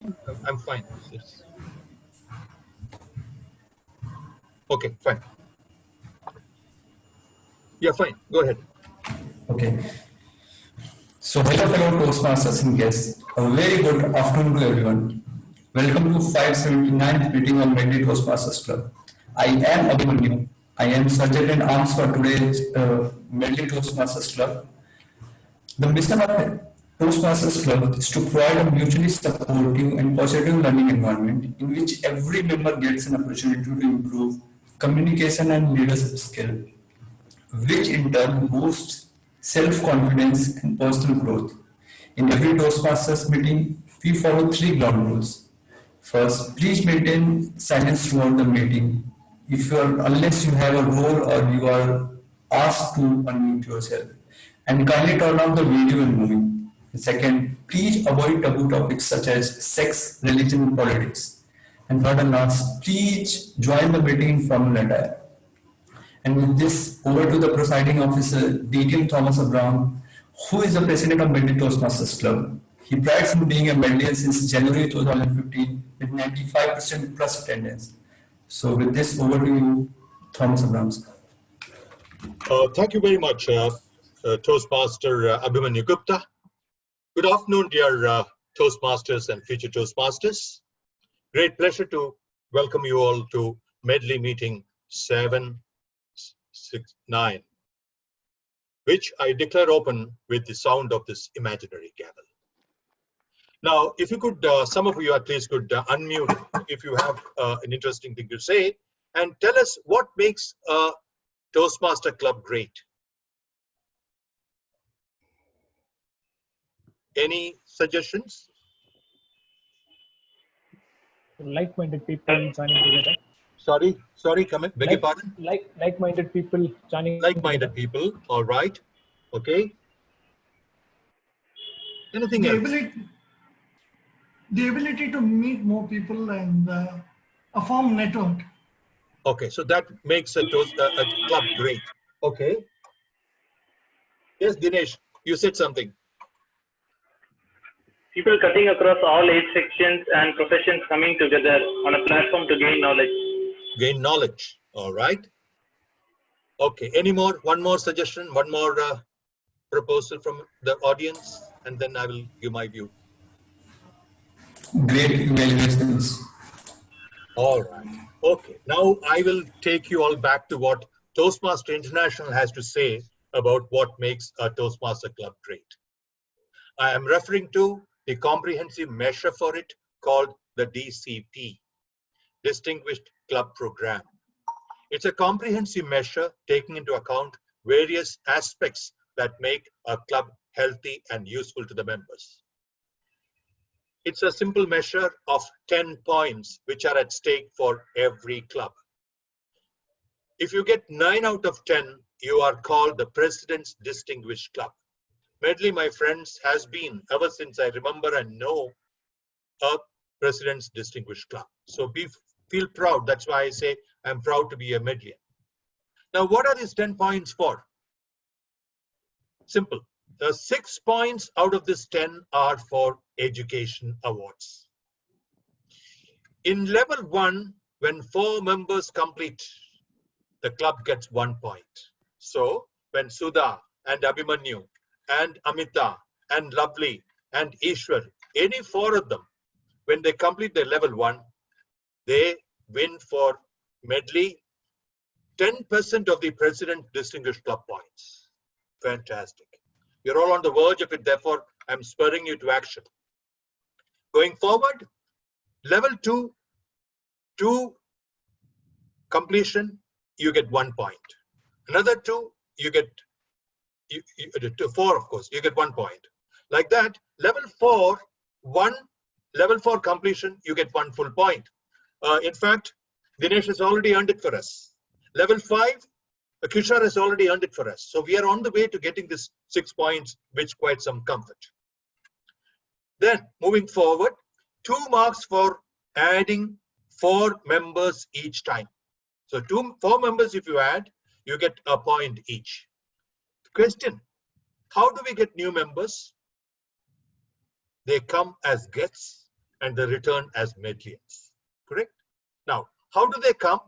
I'm fine. Yes. Okay, fine. Yeah, fine. Go ahead. Okay. So, hello, fellow Toastmasters and guests. A very good afternoon to everyone. Welcome to 579th meeting of Medley Toastmasters Club. I am Abhimanyu. I am Sergeant in Arms for today's Medley Toastmasters Club. The mission of Toastmasters Club is to provide a mutually supportive and positive learning environment in which every member gets an opportunity to improve communication and leadership skill, which in turn boosts self-confidence and personal growth. In every Toastmasters meeting, we follow three ground rules. First, please maintain silence throughout the meeting. Unless you have a role or you are asked to unmute yourself, and kindly turn off the video and movie. Second, please avoid taboo topics such as sex, religion, and politics. And third and last, please join the meeting in formal attire. And with this, over to the presiding officer, DTM Thomas Brown, who is the president of Medley Toastmasters Club. He prides in being a Medleyan since January 2015 with 95% plus attendance. So with this, over to you, Thomas Brown. Thank you very much, Toastmaster Abhimanyu Gupta. Good afternoon, dear Toastmasters and future Toastmasters. Great pleasure to welcome you all to Medley Meeting 769, which I declare open with the sound of this imaginary gavel. Now, if you could, some of you at least could unmute if you have an interesting thing to say, and tell us what makes a Toastmaster Club great. Any suggestions? Like-minded people joining together. Sorry, come in. Beg your pardon? Like-minded people joining Like-minded together. people, all right. Okay. Anything The else? ability to meet more people and a form network. Okay, so that makes a club great. Okay. Yes, Dinesh, you said something. People cutting across all age sections and professions coming together on a platform to gain knowledge. Gain knowledge, all right. Okay, any more? One more suggestion, one more proposal from the audience, and then I will give my view. Great evaluations. All right. Okay. Now I will take you all back to what Toastmaster International has to say about what makes a Toastmaster Club great. I am referring to the comprehensive measure for it called the DCP, Distinguished Club Program. It's a comprehensive measure taking into account various aspects that make a club healthy and useful to the members. It's a simple measure of 10 points which are at stake for every club. If you get 9 out of 10, you are called the President's Distinguished Club. Medley, my friends, has been, ever since I remember and know, a President's Distinguished Club. So feel proud. That's why I say I'm proud to be a Medleyan. Now, what are these 10 points for? Simple. The 6 points out of this 10 are for education awards. In level 1, when 4 members complete, the club gets 1 point. So when Sudha and Abhimanyu and Amita and Lovely and Ishwar, any 4 of them, when they complete their level 1, they win for Medley 10% of the President Distinguished Club points. Fantastic. You're all on the verge of it, therefore, I'm spurring you to action. Going forward, level 2, to completion, you get 1 point. Another 2, you get 4, of course, you get 1 point. Like that, level 4, level 4 completion, you get 1 full point. In fact, Dinesh has already earned it for us. Level 5, Kishore has already earned it for us. So we are on the way to getting this 6 points, which quite some comfort. Then moving forward, 2 marks for adding 4 members each time. So 4 members if you add, you get a point each. Question, how do we get new members? They come as guests and they return as Medlians. Correct? Now, how do they come?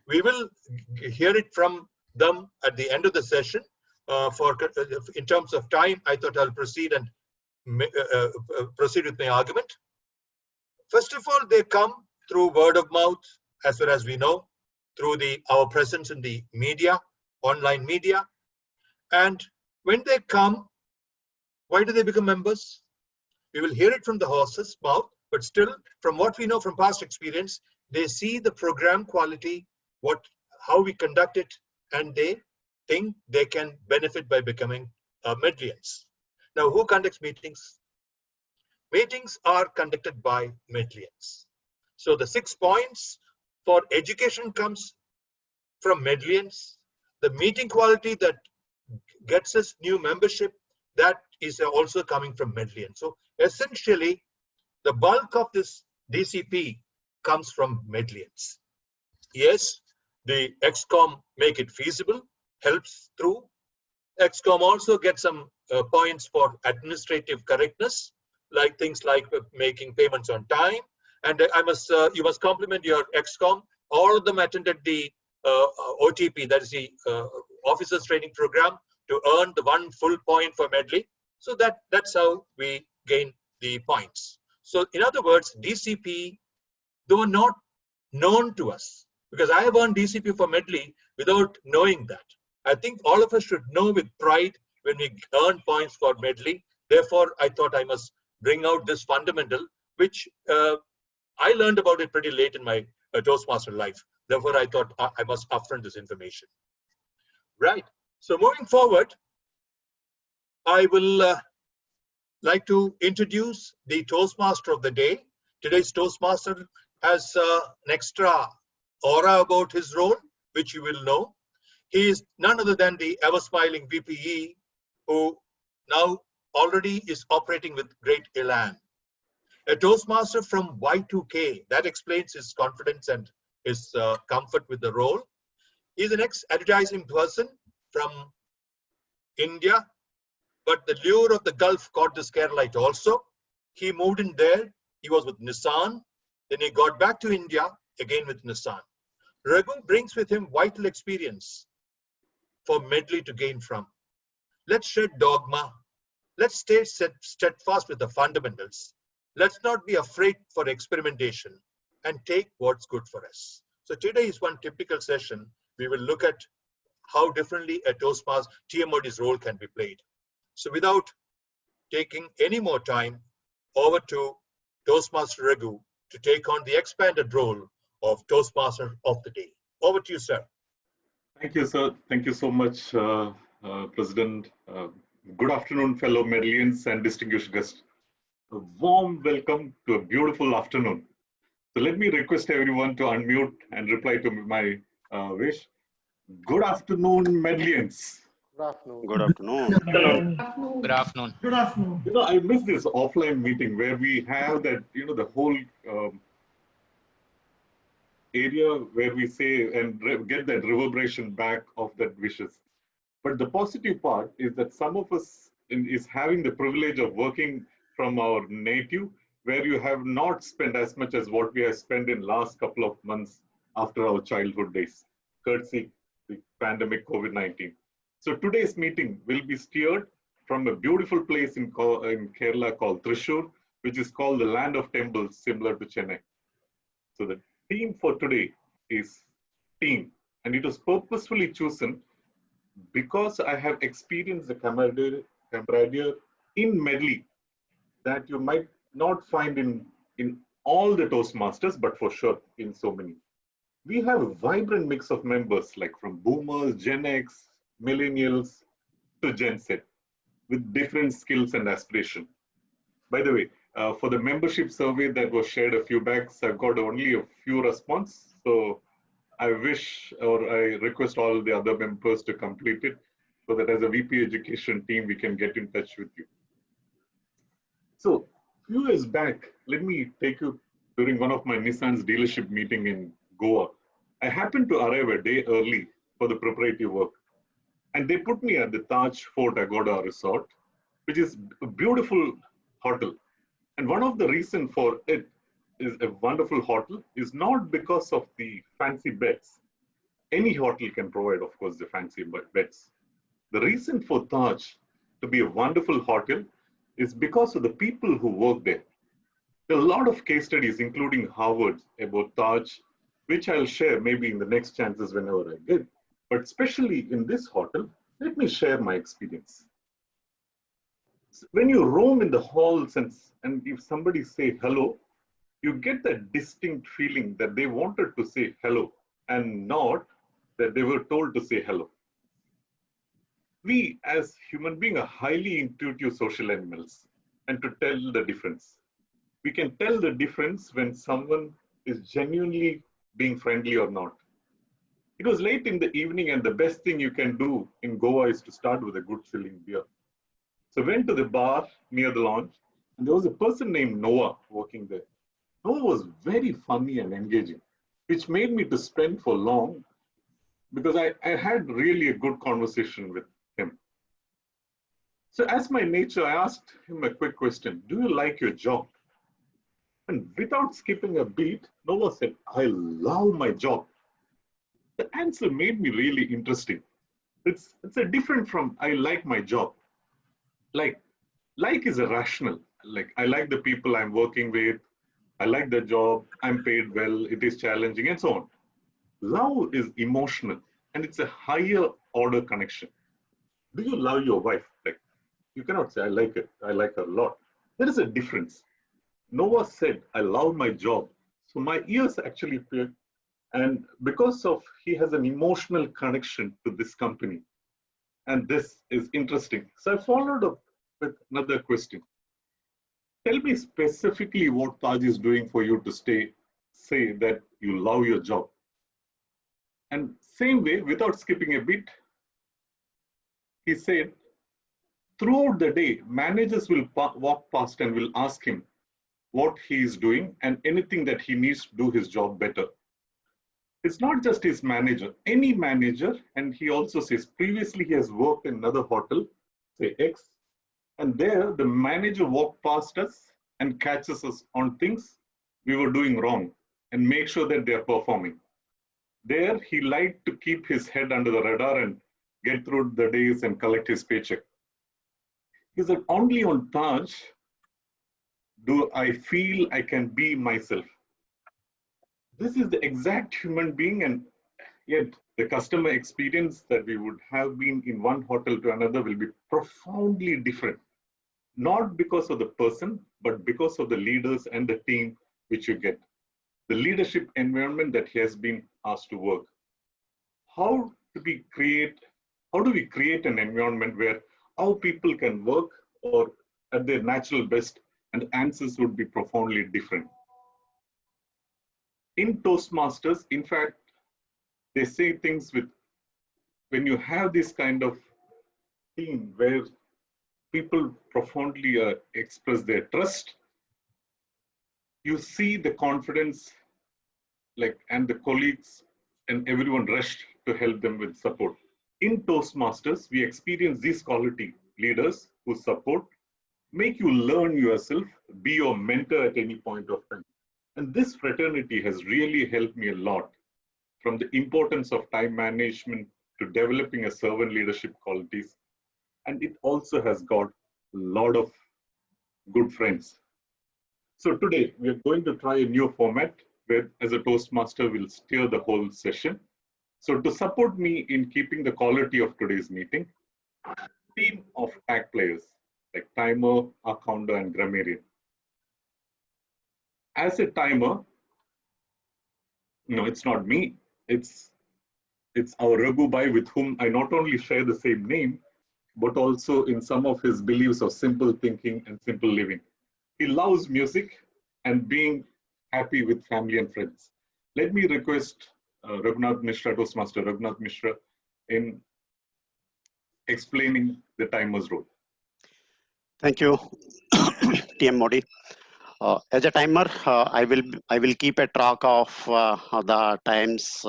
We will hear it from them at the end of the session. In terms of time, I thought I'll proceed and proceed with my argument. First of all, they come through word of mouth, as well as we know, through our presence in the media, online media. And when they come, why do they become members? We will hear it from the horse's mouth, but still, from what we know from past experience, they see the program quality, how we conduct it, and they think they can benefit by becoming Medlians. Now, who conducts meetings? Meetings are conducted by Medlians. So the 6 points for education comes from Medlians. The meeting quality that gets us new membership, that is also coming from Medlians. So essentially, the bulk of this DCP comes from Medlians. Yes, the XCOM make it feasible, helps through. XCOM also gets some points for administrative correctness, like things like making payments on time. And you must compliment your XCOM. All of them attended the OTP, that is the Officers Training Program, to earn the 1 full point for Medley. So that's how we gain the points. So in other words, DCP, though not known to us, because I have earned DCP for Medley without knowing that. I think all of us should know with pride when we earn points for Medley. Therefore, I thought I must bring out this fundamental, which I learned about it pretty late in my Toastmaster life. Therefore, I thought I must upfront this information. Right. So moving forward, I will like to introduce the Toastmaster of the day. Today's Toastmaster has an extra aura about his role, which you will know. He is none other than the ever-smiling VPE, who now already is operating with great elan. A Toastmaster from Y2K, that explains his confidence and his comfort with the role. He's an ex-advertising person from India, but the lure of the Gulf caught this Keralite also. He moved in there, he was with Nissan, then he got back to India, again with Nissan. Raghu brings with him vital experience for Medley to gain from. Let's shed dogma. Let's stay steadfast with the fundamentals. Let's not be afraid for experimentation and take what's good for us. So today is one typical session. We will look at how differently a Toastmaster TMOD's role can be played. So without taking any more time, over to Toastmaster Raghu to take on the expanded role of Toastmaster of the day. Over to you, sir. Thank you, sir. Thank you so much, President. Good afternoon, fellow Medlians and distinguished guests. A warm welcome to a beautiful afternoon. So let me request everyone to unmute and reply to my wish. Good afternoon, Medlians. Good afternoon. Good afternoon. Good afternoon. Good afternoon. You know, I miss this offline meeting where we have that, the whole area where we say and get that reverberation back of that wishes. But the positive part is that some of us is having the privilege of working from our native, where you have not spent as much as what we have spent in last couple of months after our childhood days, courtesy the pandemic COVID-19. So today's meeting will be steered from a beautiful place in Kerala called Thrissur, which is called the land of temples, similar to Chennai. So the theme for today is team, and it was purposefully chosen because I have experienced the camaraderie in Medley that you might not find in all the Toastmasters, but for sure in so many. We have a vibrant mix of members, like from boomers, Gen X, millennials to Gen Z, with different skills and aspiration. By the way, for the membership survey that was shared a few backs, I've got only a few responses. So I wish or I request all the other members to complete it so that as a VP education team, we can get in touch with you. So a few years back, let me take you during one of my Nissan's dealership meeting in Goa. I happened to arrive a day early for the preparatory work. And they put me at the Taj Fort Agoda Resort, which is a beautiful hotel. And one of the reasons for it is a wonderful hotel is not because of the fancy beds. Any hotel can provide, of course, the fancy beds. The reason for Taj to be a wonderful hotel is because of the people who work there. There are a lot of case studies, including Harvard, about Taj, which I'll share maybe in the next chances whenever I get. But especially in this hotel, let me share my experience. When you roam in the halls and if somebody say hello, you get that distinct feeling that they wanted to say hello and not that they were told to say hello. We as human beings are highly intuitive social animals, and to tell the difference. We can tell the difference when someone is genuinely being friendly or not. It was late in the evening, and the best thing you can do in Goa is to start with a good chilling beer. So I went to the bar near the lounge, and there was a person named Noah working there. Noah was very funny and engaging, which made me to spend for long because I had really a good conversation with him. So as my nature, I asked him a quick question. Do you like your job? And without skipping a beat, Noah said, I love my job. The answer made me really interesting. It's a different from I like my job. Like is a rational. Like I like the people I'm working with. I like the job. I'm paid well. It is challenging and so on. Love is emotional and it's a higher order connection. Do you love your wife? Like you cannot say I like it. I like her a lot. There is a difference. Noah said, I love my job. So my ears actually perked. And because of he has an emotional connection to this company. And this is interesting. So I followed up with another question. Tell me specifically what Taj is doing for you to say that you love your job. And same way, without skipping a bit, he said, throughout the day, managers will walk past and will ask him what he is doing and anything that he needs to do his job better. It's not just his manager, any manager, and he also says previously he has worked in another hotel, say X, and there the manager walked past us and catches us on things we were doing wrong and make sure that they are performing. There he liked to keep his head under the radar and get through the days and collect his paycheck. He said, only on Taj do I feel I can be myself. This is the exact human being, and yet the customer experience that we would have been in one hotel to another will be profoundly different. Not because of the person, but because of the leaders and the team which you get. The leadership environment that he has been asked to work. How do we create an environment where our people can work or at their natural best, and answers would be profoundly different. In Toastmasters, in fact, they say things with, when you have this kind of team where people profoundly express their trust, you see the confidence, and the colleagues and everyone rushed to help them with support. In Toastmasters, we experience these quality leaders who support, make you learn yourself, be your mentor at any point of time. And this fraternity has really helped me a lot, from the importance of time management to developing a servant leadership qualities. And it also has got a lot of good friends. So today we are going to try a new format where as a Toastmaster we'll steer the whole session. So to support me in keeping the quality of today's meeting, team of tag players like Timer, Akounder, and Grammarian. As a timer, no, it's not me. It's our Raghu Bhai, with whom I not only share the same name, but also in some of his beliefs of simple thinking and simple living. He loves music and being happy with family and friends. Let me request Raghunath Mishra, Toastmaster Raghunath Mishra, in explaining the timer's role. Thank you, TM Modi. As a timer, I will keep a track of the times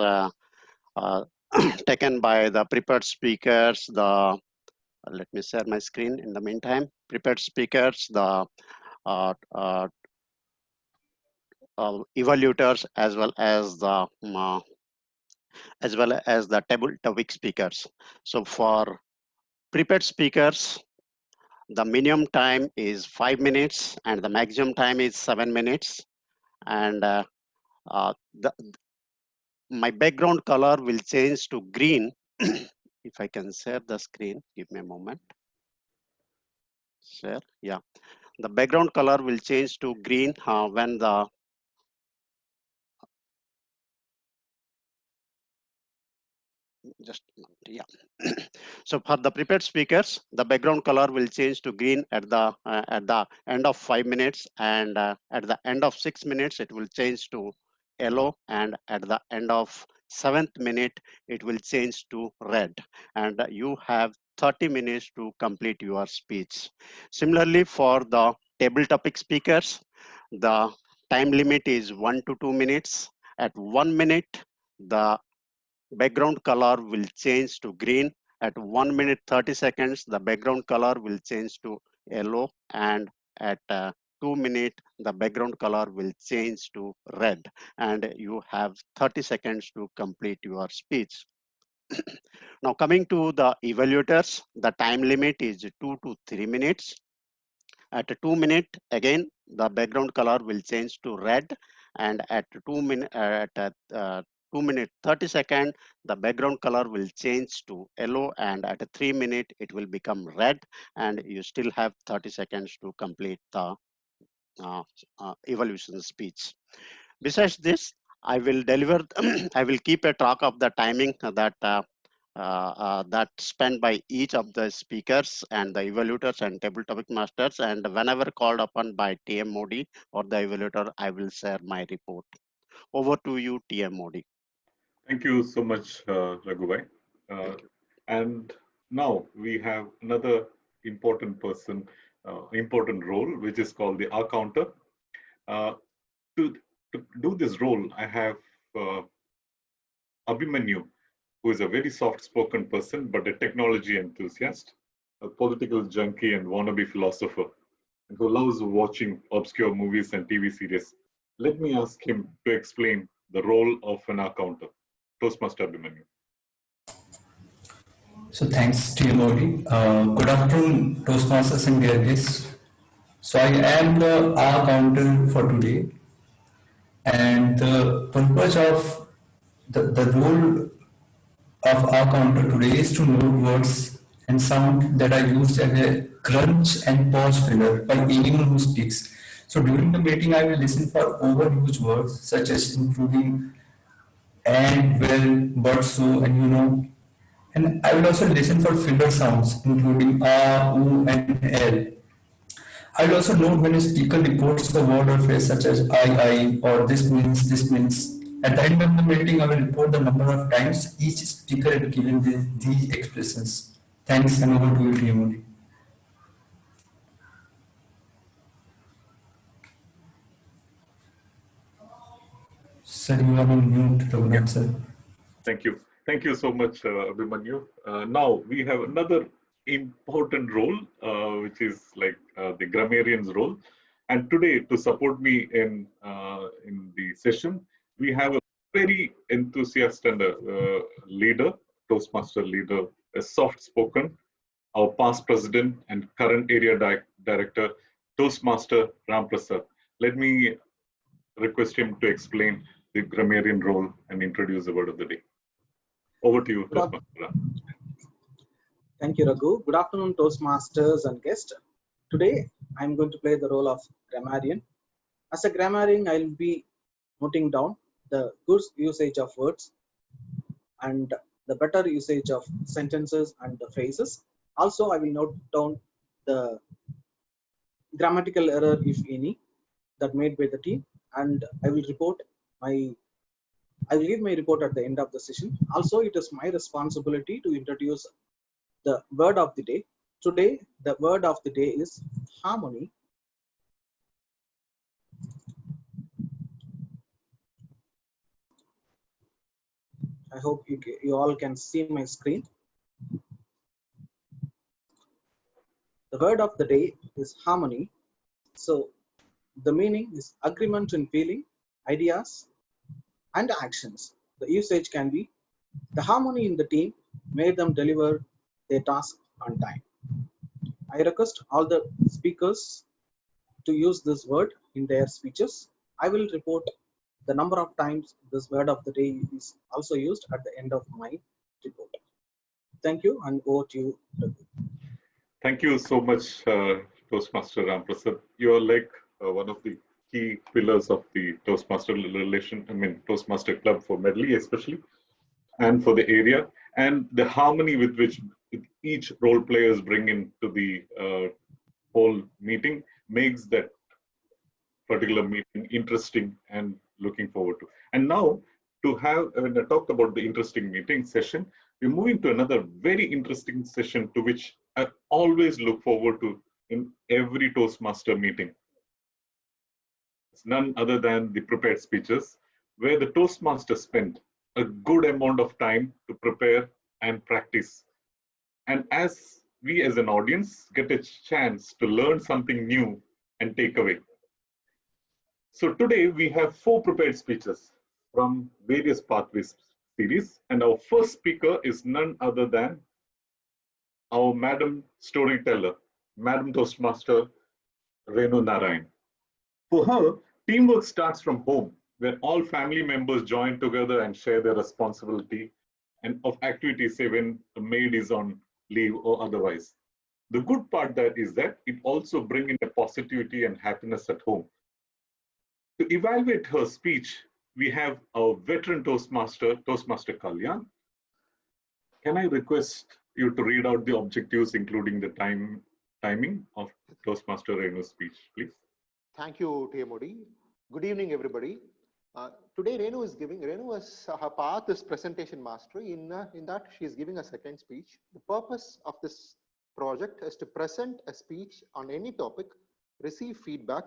taken by the prepared speakers. Let me share my screen in the meantime. Prepared speakers, the evaluators as well as the table topic speakers. So for prepared speakers, the minimum time is 5 minutes and the maximum time is 7 minutes. And uh, the, my background color will change to green. If I can share the screen, give me a moment. Share, yeah. The background color will change to green when the just yeah. So for the prepared speakers, the background color will change to green at the end of 5 minutes, and at the end of 6 minutes it will change to yellow, and at the end of 7th minute it will change to red, and you have 30 minutes to complete your speech. Similarly, for the table topic speakers, the time limit is 1 to 2 minutes. At 1 minute, the background color will change to green. At 1 minute 30 seconds, the background color will change to yellow, and at 2 minutes, the background color will change to red, and you have 30 seconds to complete your speech. Now coming to the evaluators, the time limit is 2 to 3 minutes. At 2 minutes, again, the background color will change to red, and at 2 minute 30 second, the background color will change to yellow, and at 3 minute, it will become red, and you still have 30 seconds to complete the evaluation speech. Besides this, I will deliver, I will keep a track of the timing that spent by each of the speakers and the evaluators and table topic masters. And whenever called upon by TM Modi or the evaluator, I will share my report. Over to you, TM Modi. Thank you so much, Raghubai. Uh, Thank you. and now we have another important person, important role, which is called the R counter. Uh, to, to do this role, I have Abhimanyu, who is a very soft-spoken person, but a technology enthusiast, a political junkie and wannabe philosopher, and who loves watching obscure movies and TV series. Let me ask him to explain the role of an accountant. Toastmaster Abhimanyu. So thanks to you, Modi. Good afternoon, Toastmasters and dear guests. So I am the R counter for today, and the purpose of the role of R counter today is to note words and sound that are used as a crunch and pause filler by anyone who speaks. So during the meeting, I will listen for overused words such as including and, well, but, so, and you know. And I will also listen for filler sounds, including oo, and l. I will also note when a speaker reports a word or phrase such as I, or this means, this means. At the end of the meeting, I will report the number of times each speaker had given these expressions. Thanks, and over to you, TMOD. Sir, you are on mute, Yeah, Raghunath sir. thank you. Thank you so much, Abhimanyu. Now we have another important role, which is like the grammarian's role. And today, to support me in the session, we have a very enthusiastic and leader, Toastmaster leader, a soft-spoken, our past president and current area director, Toastmaster Ram Prasad. Let me request him to explain the grammarian role and introduce the word of the day. Over to you, Toastmaster Ram. Thank you, Raghu. Good afternoon, Toastmasters and guests. Today, I'm going to play the role of grammarian. As a grammarian, I'll be noting down the good usage of words and the better usage of sentences and the phrases. Also, I will note down the grammatical error, if any, that made by the team, and I will give my report at the end of the session. Also, it is my responsibility to introduce the word of the day. Today, the word of the day is harmony. I hope you all can see my screen. The word of the day is harmony. So The meaning is agreement in feeling, ideas, and actions. The usage can be the harmony in the team made them deliver their task on time. I request all the speakers to use this word in their speeches. I will report the number of times this word of the day is also used at the end of my report. Thank you, and over to you, Raghu. Thank you so much, Toastmaster Ramprasad. You are like one of the key pillars of the Toastmaster Club for Medley, especially, and for the area, and the harmony with which each role players bring into the whole meeting makes that particular meeting interesting and looking forward to. And now, to have, when I talked about the interesting meeting session, we're moving to another very interesting session to which I always look forward to in every Toastmaster meeting. It's none other than the prepared speeches, where the Toastmaster spent a good amount of time to prepare and practice. And as we as an audience get a chance to learn something new and take away. So today we have 4 prepared speeches from various pathways series, and our first speaker is none other than our Madam Storyteller, Madam Toastmaster Renu Narayan. For her, teamwork starts from home, where all family members join together and share their responsibility and of activities, say when the maid is on leave or otherwise. The good part that is that it also brings in a positivity and happiness at home. To evaluate her speech, we have our veteran Toastmaster Kalyan. Can I request you to read out the objectives, including the timing of Toastmaster Renu's speech, please? Thank you, TMOD. Good evening, everybody. Today, Renu is her path is presentation mastery. In that, she is giving a second speech. The purpose of this project is to present a speech on any topic, receive feedback,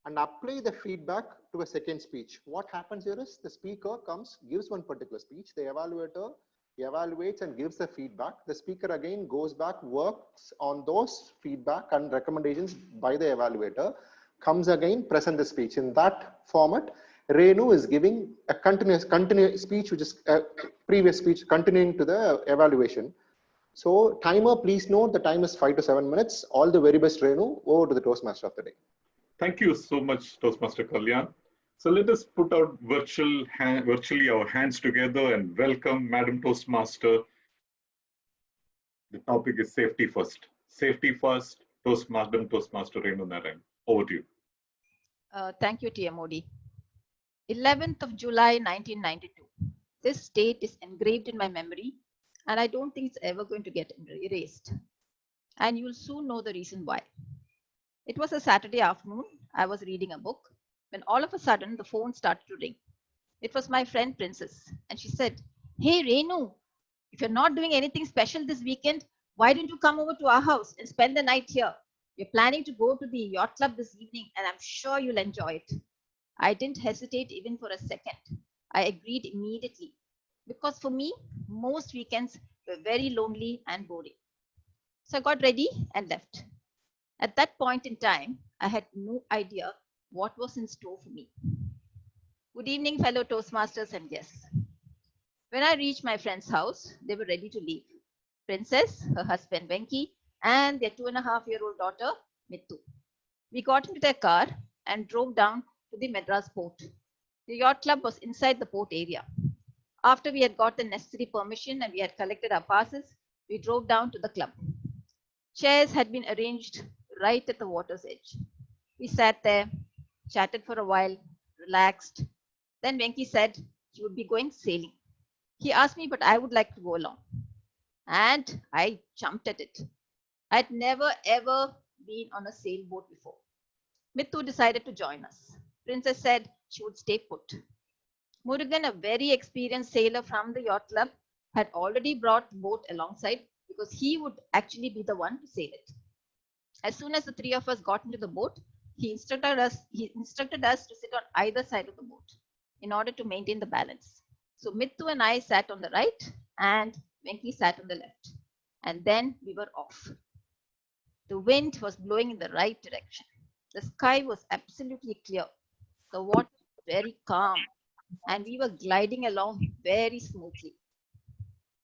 and apply the feedback to a second speech. What happens here is the speaker comes, gives one particular speech, the evaluator evaluates and gives the feedback. The speaker again goes back, works on those feedback and recommendations by the evaluator, comes again, present the speech. In that format, Renu is giving a continuous speech, which is a previous speech continuing to the evaluation. So timer, please note the time is 5 to 7 minutes. All the very best, Renu. Over to the Toastmaster of the day. Thank you so much, Toastmaster Kalyan. So let us put out virtually our hands together and welcome Madam Toastmaster. The topic is safety first. Safety first, Madam Toastmaster Renu Narayan. Over to you. Thank you, TMOD. 11th of July, 1992. This date is engraved in my memory, and I don't think it's ever going to get erased. And you'll soon know the reason why. It was a Saturday afternoon. I was reading a book when all of a sudden the phone started to ring. It was my friend Princess, and she said, "Hey Renu, if you're not doing anything special this weekend, why don't you come over to our house and spend the night here? We're planning to go to the yacht club this evening, and I'm sure you'll enjoy it." I didn't hesitate even for a second. I agreed immediately because for me, most weekends were very lonely and boring. So I got ready and left. At that point in time, I had no idea what was in store for me. Good evening, fellow Toastmasters and guests. When I reached my friend's house, they were ready to leave. Princess, her husband Venki, and their 2.5-year-old daughter, Mittu. We got into their car and drove down to the Madras port. The yacht club was inside the port area. After we had got the necessary permission and we had collected our passes, we drove down to the club. Chairs had been arranged right at the water's edge. We sat there, chatted for a while, relaxed. Then Venki said he would be going sailing. He asked me, but I would like to go along. And I jumped at it. I'd never ever been on a sailboat before. Mittu decided to join us. Princess said she would stay put. Murugan, a very experienced sailor from the yacht club, had already brought the boat alongside because he would actually be the one to sail it. As soon as the three of us got into the boat, he instructed us to sit on either side of the boat in order to maintain the balance. So Mittu and I sat on the right and Venki sat on the left. And then we were off. The wind was blowing in the right direction. The sky was absolutely clear. The water was very calm, and we were gliding along very smoothly.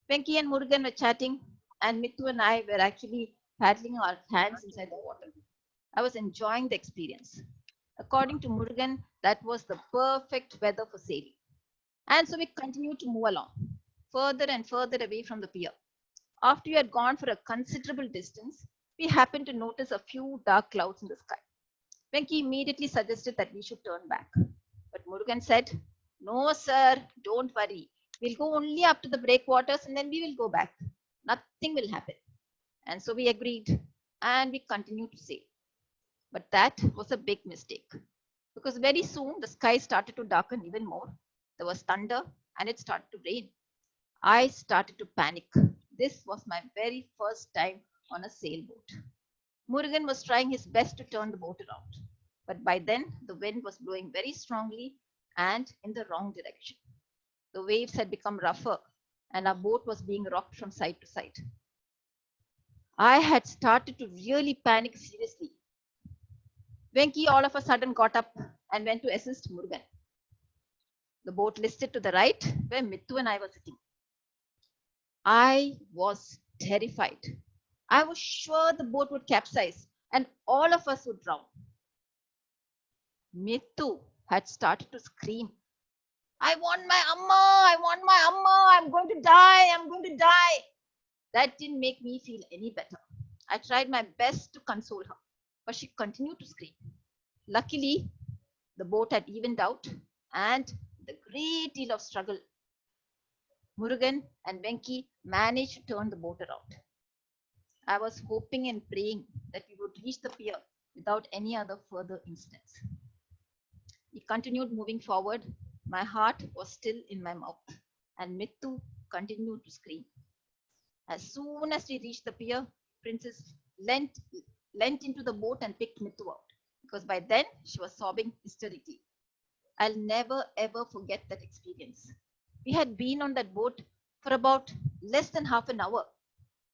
Venki and Murugan were chatting, and Mithu and I were actually paddling our hands inside the water. I was enjoying the experience. According to Murugan, that was the perfect weather for sailing. And so we continued to move along, further and further away from the pier. After we had gone for a considerable distance, we happened to notice a few dark clouds in the sky. Venki immediately suggested that we should turn back. But Murugan said, "No, sir, don't worry. We'll go only up to the breakwaters and then we will go back. Nothing will happen." And so we agreed and we continued to sail. But that was a big mistake because very soon the sky started to darken even more. There was thunder and it started to rain. I started to panic. This was my very first time on a sailboat. Murugan was trying his best to turn the boat around, but by then the wind was blowing very strongly and in the wrong direction. The waves had become rougher and our boat was being rocked from side to side. I had started to really panic seriously. Venki all of a sudden got up and went to assist Murugan. The boat listed to the right where Mithu and I were sitting. I was terrified. I was sure the boat would capsize and all of us would drown. Mithu had started to scream, "I want my Amma! I want my Amma! I'm going to die! I'm going to die!" That didn't make me feel any better. I tried my best to console her, but she continued to scream. Luckily, the boat had evened out, and with a great deal of struggle, Murugan and Venki managed to turn the boat around. I was hoping and praying that we would reach the pier without any other further incidents. We continued moving forward. My heart was still in my mouth, and Mithu continued to scream. As soon as we reached the pier, Princess leant into the boat and picked Mithu out because by then she was sobbing hysterically. I'll never ever forget that experience. We had been on that boat for about less than half an hour,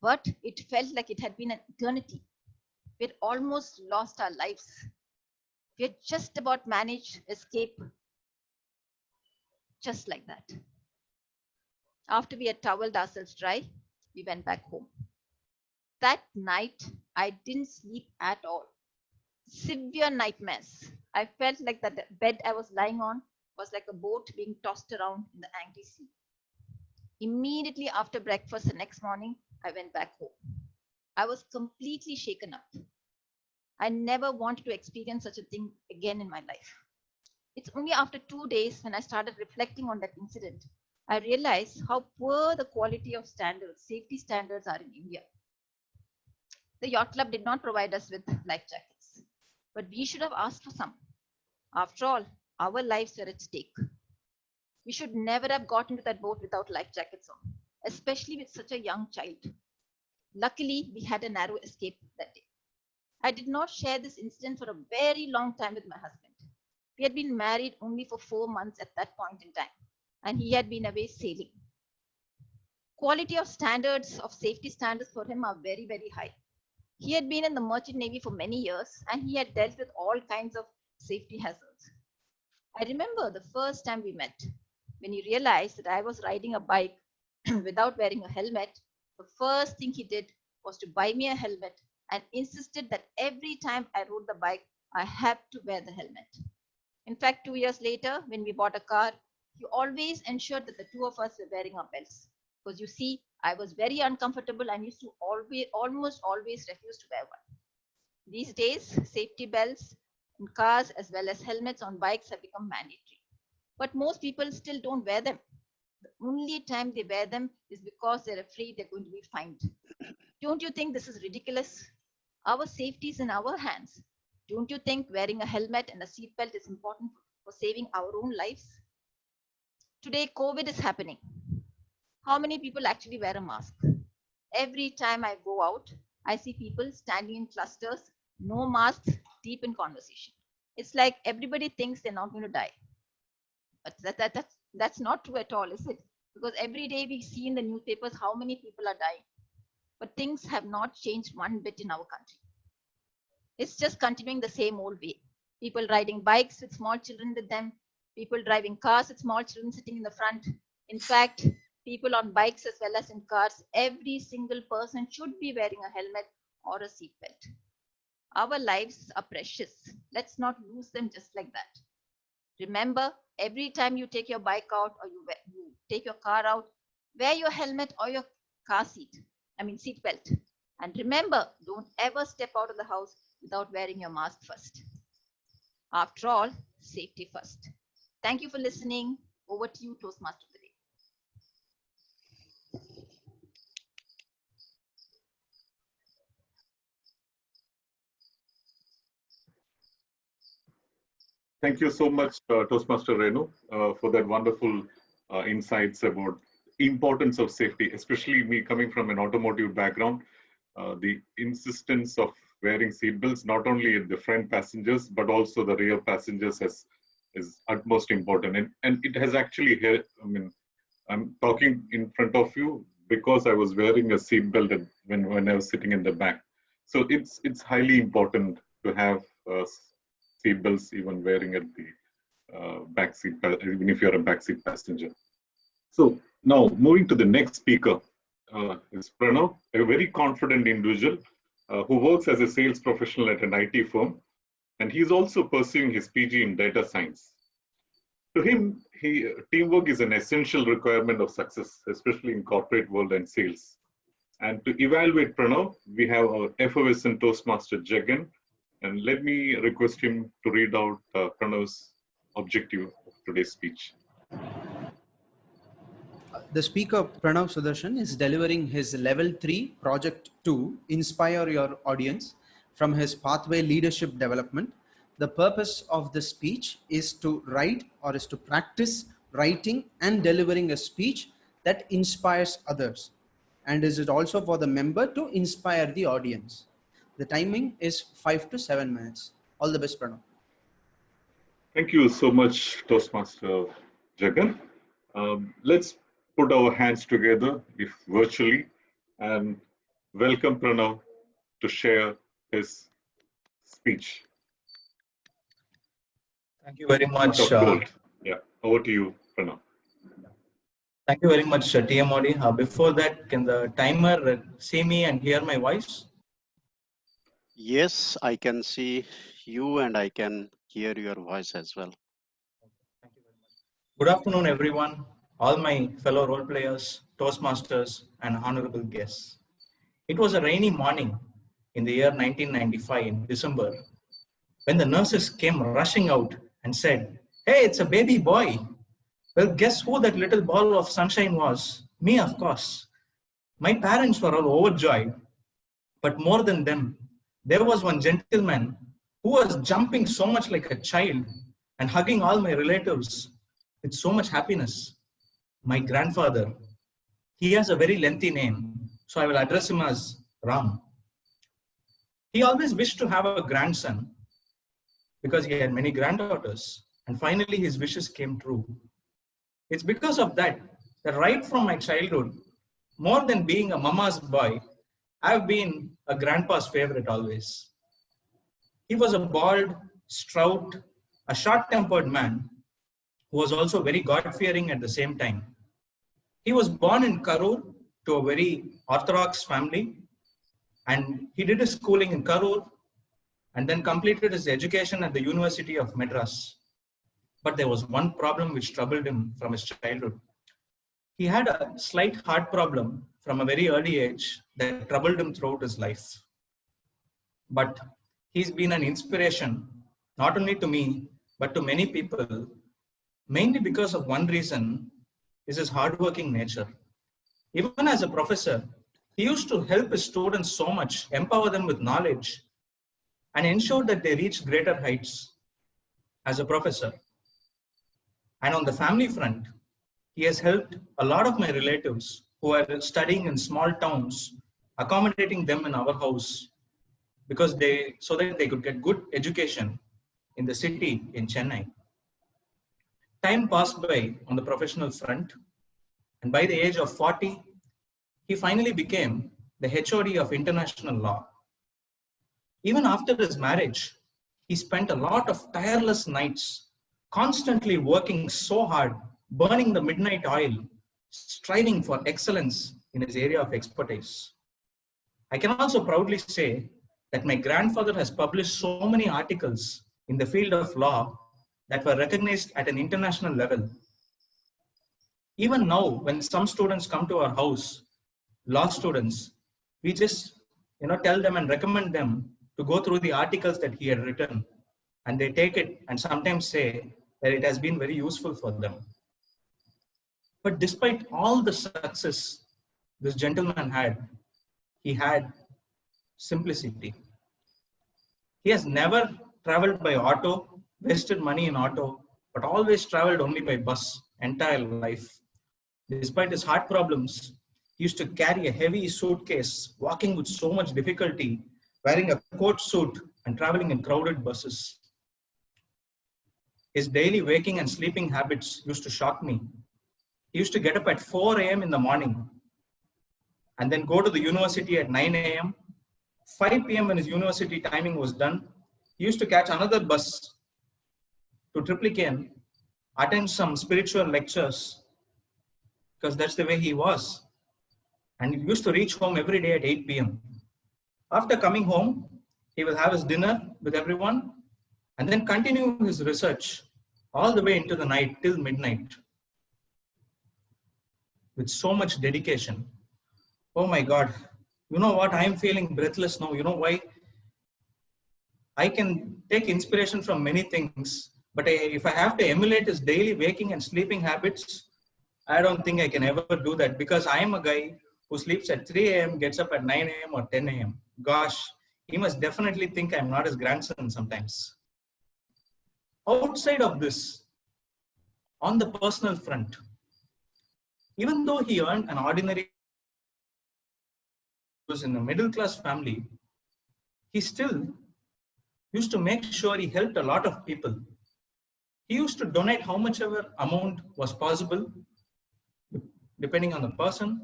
but it felt like it had been an eternity. We had almost lost our lives. We had just about managed to escape just like that. After we had toweled ourselves dry, we went back home. That night, I didn't sleep at all. Severe nightmares. I felt like that the bed I was lying on was like a boat being tossed around in the angry sea. Immediately after breakfast the next morning, I went back home. I was completely shaken up. I never wanted to experience such a thing again in my life. It's only after 2 days when I started reflecting on that incident, I realized how poor the quality of standards, safety standards are in India. The yacht club did not provide us with life jackets, but we should have asked for some. After all, our lives were at stake. We should never have got into that boat without life jackets on, especially with such a young child. Luckily, we had a narrow escape that day. I did not share this incident for a very long time with my husband. We had been married only for 4 months at that point in time, and he had been away sailing. Quality of standards, of safety standards for him are very, very high. He had been in the merchant navy for many years and he had dealt with all kinds of safety hazards. I remember the first time we met, when he realized that I was riding a bike without wearing a helmet. The first thing he did was to buy me a helmet and insisted that every time I rode the bike, I had to wear the helmet. In fact, 2 years later, when we bought a car, he always ensured that the two of us were wearing our belts. Because you see, I was very uncomfortable and used to almost always refuse to wear one. These days, safety belts in cars as well as helmets on bikes have become mandatory. But most people still don't wear them. The only time they wear them is because they're afraid they're going to be fined. Don't you think this is ridiculous? Our safety is in our hands. Don't you think wearing a helmet and a seatbelt is important for saving our own lives? Today, COVID is happening. How many people actually wear a mask? Every time I go out, I see people standing in clusters, no masks, deep in conversation. It's like everybody thinks they're not going to die. But that's not true at all, is it? Because every day we see in the newspapers how many people are dying. But things have not changed one bit in our country. It's just continuing the same old way. People riding bikes with small children with them, people driving cars with small children sitting in the front. In fact, people on bikes as well as in cars, every single person should be wearing a helmet or a seatbelt. Our lives are precious. Let's not lose them just like that. Remember, every time you take your bike out or you take your car out, wear your helmet or your seat belt. And remember, don't ever step out of the house without wearing your mask first. After all, safety first. Thank you for listening. Over to you, Toastmaster of the Day. Thank you so much, Toastmaster Renu, for that wonderful insights about importance of safety, especially me coming from an automotive background. The insistence of wearing seatbelts, not only in the front passengers, but also the rear passengers is utmost important. And it has actually, I'm talking in front of you because I was wearing a seatbelt when I was sitting in the back. So it's highly important to have seatbelts even wearing at the back seat, even if you're a backseat passenger. So now moving to the next speaker is Pranav, a very confident individual who works as a sales professional at an IT firm, and he's also pursuing his PG in data science. To him, teamwork is an essential requirement of success, especially in corporate world and sales. And to evaluate Pranav, we have our effervescent Toastmaster Jagan, and let me request him to read out Pranav's objective of today's speech. The speaker, Pranav Sudarshan, is delivering his Level 3 Project 2, Inspire Your Audience, from his Pathway Leadership Development. The purpose of the speech is to practice writing and delivering a speech that inspires others. And is it also for the member to inspire the audience. The timing is 5 to 7 minutes. All the best, Pranav. Thank you so much, Toastmaster Jagan. Let's put our hands together, if virtually, and welcome Pranav to share his speech. Thank you very much. Yeah, over to you, Pranav. Thank you very much, TMOD. Before that, can the timer see me and hear my voice? Yes, I can see you and I can hear your voice as well. Thank you very much. Good afternoon, everyone, all my fellow role players, Toastmasters, and honorable guests. It was a rainy morning in the year 1995 in December when the nurses came rushing out and said, "Hey, it's a baby boy." Well, guess who that little ball of sunshine was? Me, of course. My parents were all overjoyed, but more than them, there was one gentleman who was jumping so much like a child and hugging all my relatives with so much happiness. My grandfather. He has a very lengthy name, so I will address him as Ram. He always wished to have a grandson because he had many granddaughters, and finally his wishes came true. It's because of that right from my childhood, more than being a mama's boy, I've been a grandpa's favorite always. He was a bald, stout, a short-tempered man who was also very God-fearing at the same time. He was born in Karur to a very orthodox family, and he did his schooling in Karur and then completed his education at the University of Madras. But there was one problem which troubled him from his childhood. He had a slight heart problem from a very early age that troubled him throughout his life. But he's been an inspiration, not only to me, but to many people, mainly because of one reason, is his hardworking nature. Even as a professor, he used to help his students so much, empower them with knowledge, and ensure that they reach greater heights as a professor. And on the family front, he has helped a lot of my relatives who are studying in small towns, accommodating them in our house so that they could get good education in the city in Chennai. Time passed by on the professional front, and by the age of 40, he finally became the HOD of international law. Even after his marriage, he spent a lot of tireless nights, constantly working so hard, burning the midnight oil, striving for excellence in his area of expertise. I can also proudly say that my grandfather has published so many articles in the field of law that were recognized at an international level. Even now, when some students come to our house, law students, we just tell them and recommend them to go through the articles that he had written, and they take it and sometimes say that it has been very useful for them. But despite all the success this gentleman had, he had simplicity. He has never traveled by auto, wasted money in auto, but always traveled only by bus entire life. Despite his heart problems, he used to carry a heavy suitcase, walking with so much difficulty, wearing a coat suit and traveling in crowded buses. His daily waking and sleeping habits used to shock me. He used to get up at 4 a.m. in the morning and then go to the university at 9 a.m. 5 p.m. when his university timing was done, he used to catch another bus to Triplicane, attend some spiritual lectures, because that's the way he was. And he used to reach home every day at 8 p.m. After coming home, he will have his dinner with everyone and then continue his research all the way into the night till midnight with so much dedication. Oh my God, you know what? I am feeling breathless now. You know why? I can take inspiration from many things, but if I have to emulate his daily waking and sleeping habits, I don't think I can ever do that, because I am a guy who sleeps at 3 a.m., gets up at 9 a.m. or 10 a.m. Gosh, he must definitely think I'm not his grandson sometimes. Outside of this, on the personal front, even though he earned an ordinary, was in a middle class family, he still used to make sure he helped a lot of people. He used to donate how much ever amount was possible, depending on the person,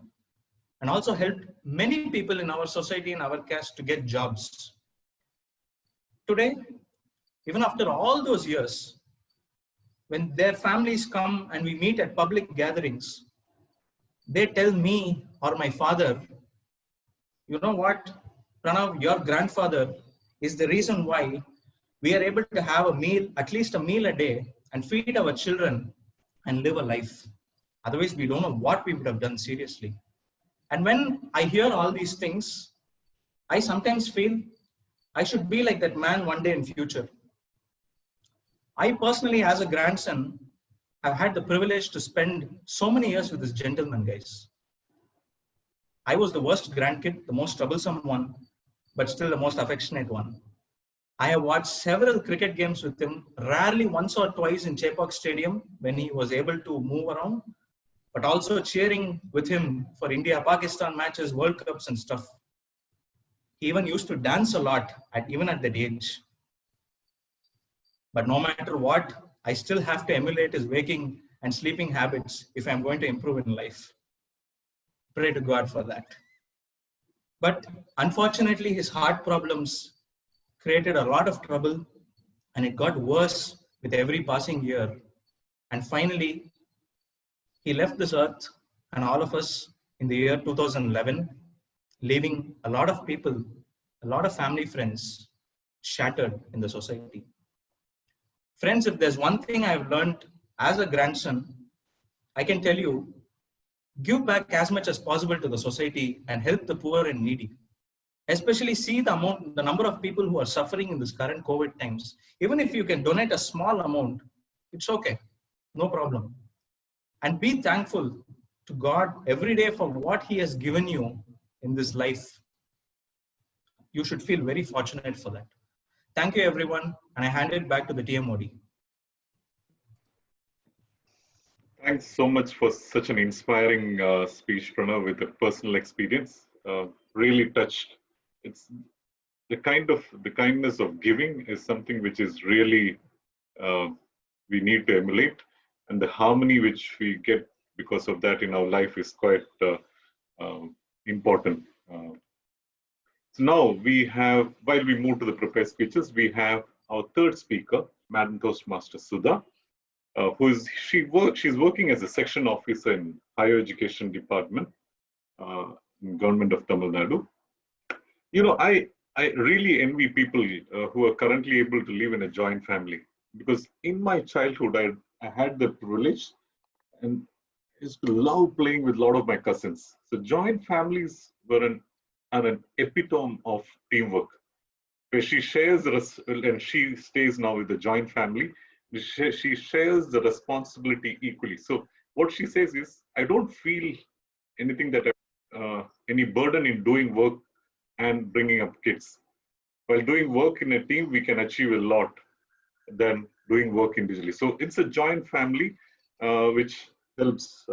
and also helped many people in our society and our caste to get jobs. Today, even after all those years, when their families come and we meet at public gatherings, they tell me or my father, you know what, Pranav, your grandfather is the reason why we are able to have a meal, at least a meal a day, and feed our children and live a life. Otherwise, we don't know what we would have done seriously. And when I hear all these things, I sometimes feel I should be like that man one day in future. I personally, as a grandson, have had the privilege to spend so many years with this gentleman, guys. I was the worst grandkid, the most troublesome one, but still the most affectionate one. I have watched several cricket games with him, rarely once or twice in Chepauk Stadium when he was able to move around, but also cheering with him for India-Pakistan matches, World Cups and stuff. He even used to dance a lot, even at that age. But no matter what, I still have to emulate his waking and sleeping habits if I'm going to improve in life. Pray to God for that. But unfortunately, his heart problems created a lot of trouble, and it got worse with every passing year. And finally, he left this earth and all of us in the year 2011, leaving a lot of people, a lot of family friends shattered in the society. Friends, if there's one thing I've learned as a grandson, I can tell you, give back as much as possible to the society and help the poor and needy. Especially see the number of people who are suffering in this current COVID times. Even if you can donate a small amount, it's okay, no problem. And be thankful to God every day for what He has given you in this life. You should feel very fortunate for that. Thank you, everyone, and I hand it back to the TMOD. Thanks so much for such an inspiring speech, Pranav, with a personal experience. Really touched. It's the kindness of giving is something which is really we need to emulate, and the harmony which we get because of that in our life is quite important. So now we have, while we move to the prepared speeches, we have our third speaker, Madam Toastmaster Sudha, she's working as a section officer in higher education department, in government of Tamil Nadu. You know, I really envy people who are currently able to live in a joint family, because in my childhood I had the privilege and used to love playing with a lot of my cousins. So joint families are an epitome of teamwork, where she shares and she stays now with the joint family. She shares the responsibility equally. So what she says is, I don't feel anything that any burden in doing work and bringing up kids. While doing work in a team, we can achieve a lot than doing work individually. So it's a joint family, which helps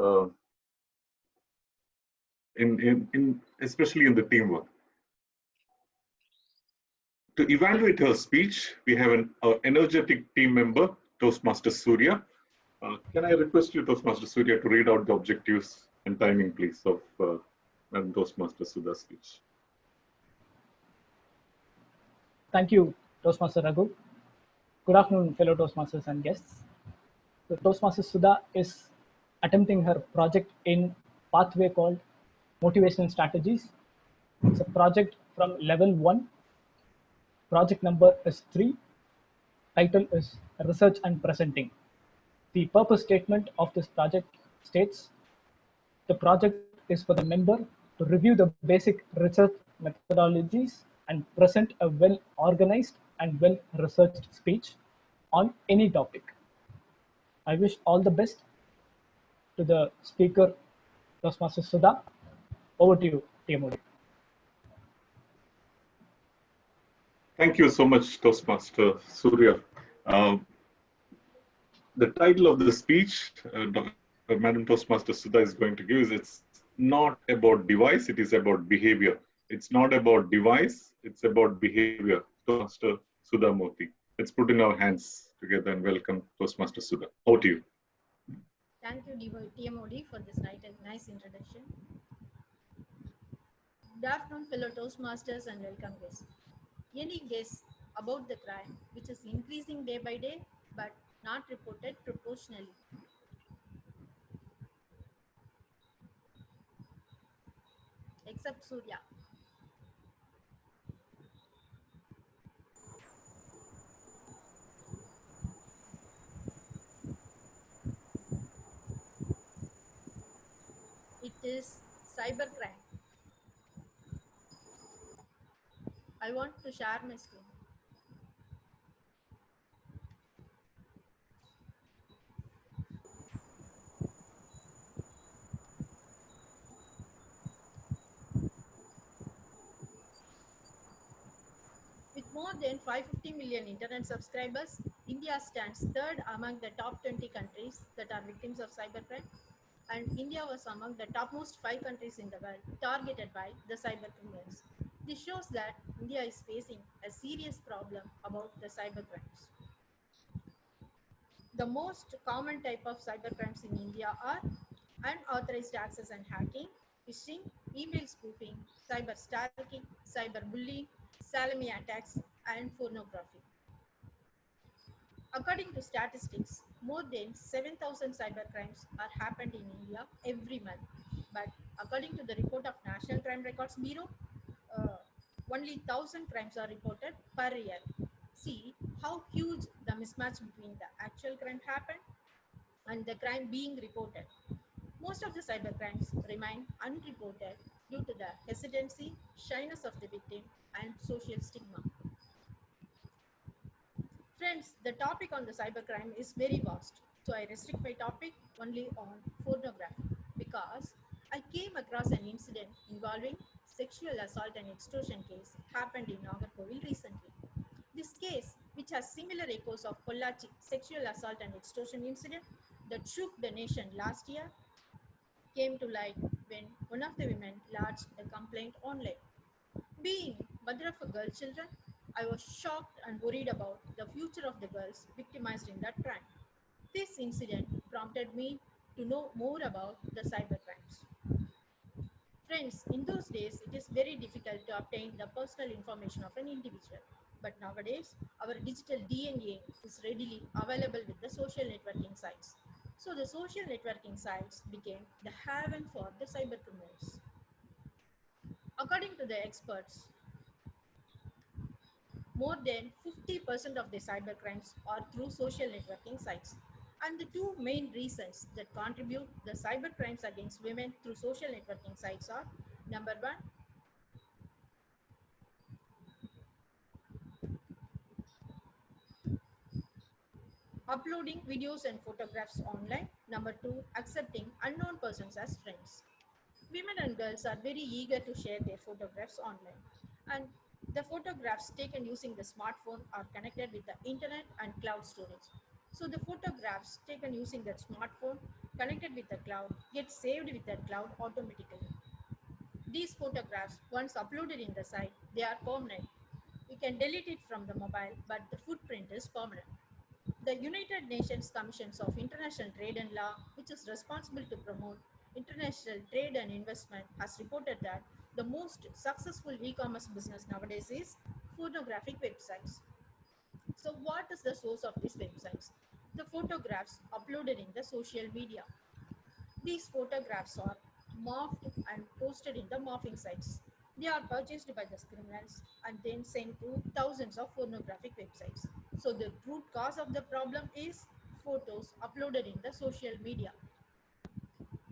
in especially in the teamwork. To evaluate her speech, we have an energetic team member, Toastmaster Surya. Can I request you, Toastmaster Surya, to read out the objectives and timing, please, of Madam Toastmaster Sudha's speech? Thank you, Toastmaster Raghu. Good afternoon, fellow Toastmasters and guests. So Toastmaster Sudha is attempting her project in pathway called Motivational Strategies. It's a project from level 1. Project number is 3. Title is Research and Presenting. The purpose statement of this project states, the project is for the member to review the basic research methodologies and present a well-organized and well-researched speech on any topic. I wish all the best to the speaker, Toastmaster Sudha. Over to you, TMOD. Thank you so much, Toastmaster Surya. The title of the speech Madam Toastmaster Sudha is going to give is, it's not about device, it is about behavior. It's not about device, it's about behavior. Toastmaster Sudha Murthy. Let's put in our hands together and welcome Toastmaster Sudha. Over to you. Thank you, TMOD, for this nice introduction. Good afternoon, fellow Toastmasters and welcome guests. Any guess about the crime, which is increasing day by day, but not reported proportionally? Except Surya. It is cybercrime. I want to share my screen. With more than 550 million internet subscribers, India stands third among the top 20 countries that are victims of cybercrime, and India was among the topmost 5 countries in the world targeted by the cybercriminals. This shows that India is facing a serious problem about the cybercrimes. The most common type of cybercrimes in India are unauthorized access and hacking, phishing, email spoofing, cyber stalking, cyberbullying, salami attacks, and pornography. According to statistics, more than 7,000 cybercrimes are happened in India every month. But according to the report of National Crime Records Bureau, only 1,000 crimes are reported per year. See how huge the mismatch between the actual crime happened and the crime being reported. Most of the cybercrimes remain unreported due to the hesitancy, shyness of the victim, and social stigma. Friends, the topic on the cybercrime is very vast, so I restrict my topic only on pornography because I came across an incident involving sexual assault and extortion case happened in Nagarkovil recently. This case, which has similar echoes of Pollachi sexual assault and extortion incident that shook the nation last year, came to light when one of the women lodged a complaint online. Being mother of a girl children, I was shocked and worried about the future of the girls victimized in that crime. This incident prompted me to know more about the cybercrimes. Friends, in those days, it is very difficult to obtain the personal information of an individual. But nowadays, our digital DNA is readily available with the social networking sites. So the social networking sites became the haven for the cyber criminals. According to the experts, more than 50% of the cyber crimes are through social networking sites. And the two main reasons that contribute the cyber crimes against women through social networking sites are: number one, uploading videos and photographs online; number two, accepting unknown persons as friends. Women and girls are very eager to share their photographs online, and the photographs taken using the smartphone are connected with the internet and cloud storage. So the photographs taken using that smartphone connected with the cloud get saved with that cloud automatically. These photographs, once uploaded in the site, they are permanent. You can delete it from the mobile, but the footprint is permanent. The United Nations Commissions of International Trade and Law, which is responsible to promote international trade and investment, has reported that the most successful e-commerce business nowadays is pornographic websites. So what is the source of these websites? The photographs uploaded in the social media. These photographs are morphed and posted in the morphing sites. They are purchased by the criminals and then sent to thousands of pornographic websites. So the root cause of the problem is photos uploaded in the social media.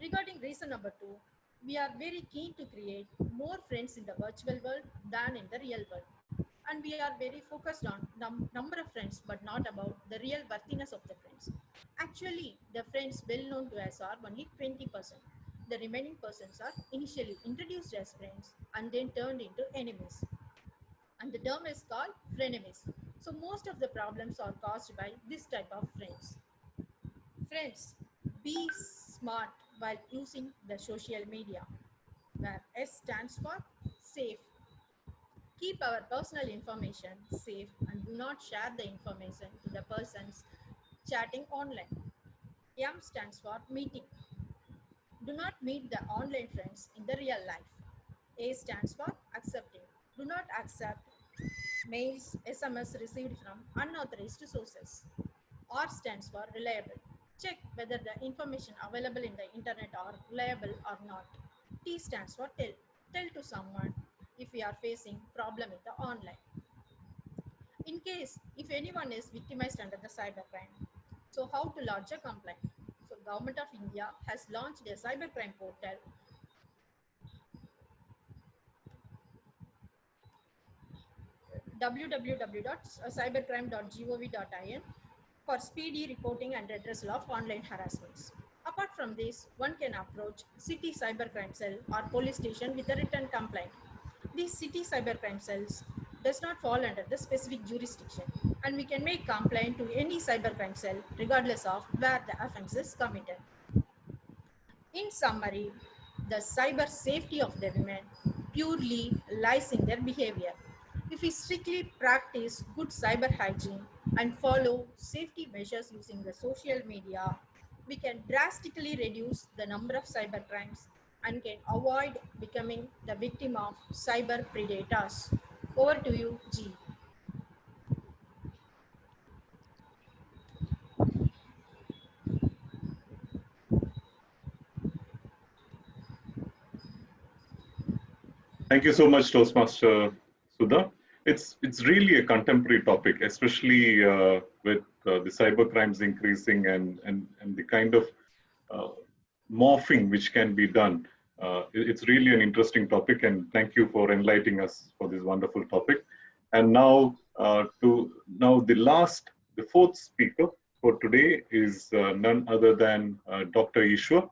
Regarding reason number two, we are very keen to create more friends in the virtual world than in the real world. And we are very focused on number of friends, but not about the real worthiness of the friends. Actually, the friends well known to us are only 20%. The remaining persons are initially introduced as friends and then turned into enemies. And the term is called frenemies. So most of the problems are caused by this type of friends. Friends, be smart while using the social media, where S stands for safe. Keep our personal information safe and do not share the information to the persons chatting online. M stands for meeting. Do not meet the online friends in the real life. A stands for accepting. Do not accept mails, SMS received from unauthorized sources. R stands for reliable. Check whether the information available in the internet are reliable or not. T stands for tell. Tell to someone if we are facing problem with the online. In case if anyone is victimized under the cybercrime, so how to lodge a complaint? So Government of India has launched a cybercrime portal www.cybercrime.gov.in for speedy reporting and redressal of online harassments. Apart from this, one can approach city cybercrime cell or police station with a written complaint. These city cybercrime cells does not fall under the specific jurisdiction, and we can make complaint to any cybercrime cell regardless of where the offense is committed. In summary, the cyber safety of the women purely lies in their behavior. If we strictly practice good cyber hygiene and follow safety measures using the social media, we can drastically reduce the number of cyber crimes and can avoid becoming the victim of cyber predators. Over to you, G. Thank you so much, Toastmaster Sudha. It's really a contemporary topic, especially with the cyber crimes increasing and the kind of uh, morphing which can be done. It's really an interesting topic, and thank you for enlightening us for this wonderful topic. And now, the fourth speaker for today is none other than Dr. Ishwar.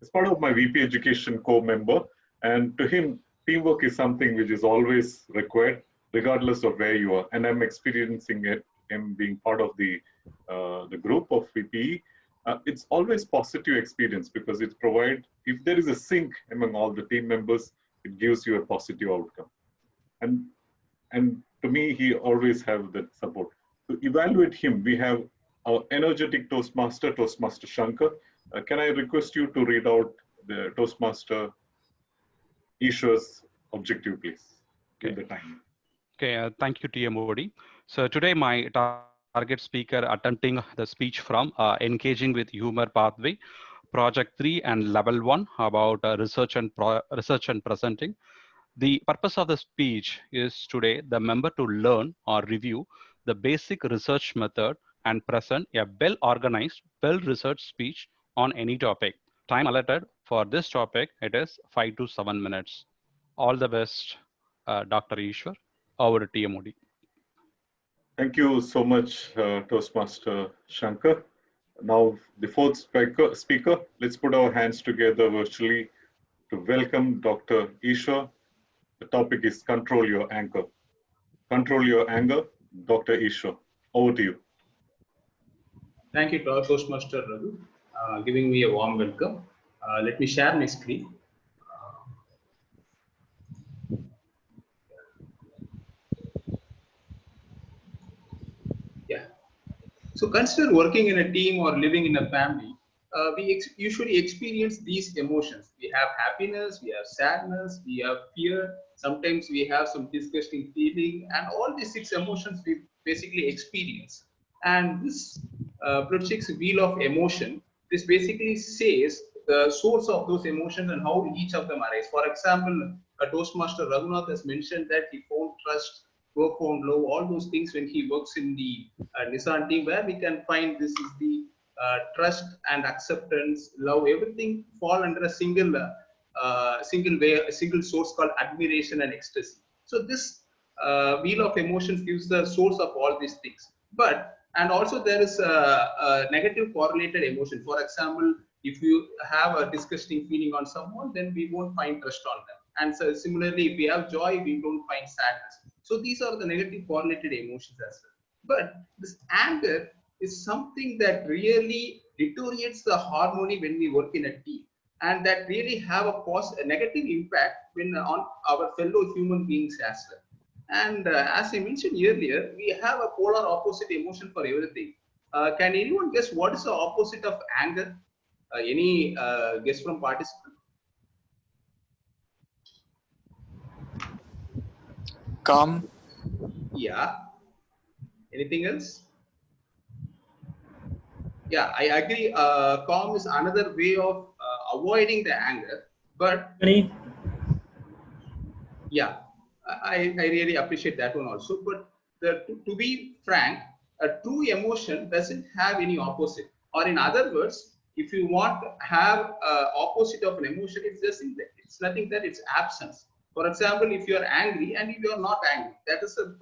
As part of my VP Education core member, and to him, teamwork is something which is always required, regardless of where you are. And I'm experiencing it, him being part of the group of VPE. It's always positive experience because it provides, if there is a sync among all the team members, it gives you a positive outcome. And to me, he always have that support. To evaluate him, we have our energetic Toastmaster Shankar. Can I request you to read out the Toastmaster Ishwar's objective, please. Okay. Give the time. Okay, thank you, TMOD. So today my target speaker attempting the speech from Engaging with Humor Pathway, Project 3 and Level 1 about research and presenting. The purpose of the speech is today the member to learn or review the basic research method and present a well-organized, well-researched speech on any topic. Time allotted for this topic, it is 5 to 7 minutes. All the best, Dr. Ishwar. Over to TMOD. Thank you so much, Toastmaster Shankar. Now, the fourth speaker, let's put our hands together virtually to welcome Dr. Ishwar. The topic is Control Your Anger. Control Your Anger, Dr. Ishwar. Over to you. Thank you, Toastmaster Raghu, giving me a warm welcome. Let me share my screen. Yeah. So consider working in a team or living in a family. We usually experience these emotions. We have happiness, we have sadness, we have fear. Sometimes we have some disgusting feeling, and all these 6 emotions we basically experience. And this Plutchik's wheel of emotion, this basically says the source of those emotions and how each of them arise. For example, Toastmaster Raghunath has mentioned that he found trust, work found love, all those things when he works in the Nissan team, where we can find this is the trust and acceptance, love, everything fall under a single a single source called admiration and ecstasy. So this wheel of emotions gives the source of all these things. And also there is a negative correlated emotion. For example, if you have a disgusting feeling on someone, then we won't find trust on them. And so similarly, if we have joy, we don't find sadness. So these are the negative correlated emotions as well. But this anger is something that really deteriorates the harmony when we work in a team, and that really have a negative impact when on our fellow human beings as well. And as I mentioned earlier, we have a polar opposite emotion for everything. Can anyone guess what is the opposite of anger? Any guess from participants? Calm. Yeah. Anything else? Yeah, I agree. Calm is another way of avoiding the anger. But yeah, I really appreciate that one also. But to be frank, a true emotion doesn't have any opposite. Or in other words, if you want to have opposite of an emotion, it's nothing that it's absence. For example, if you are angry and if you are not angry, that is a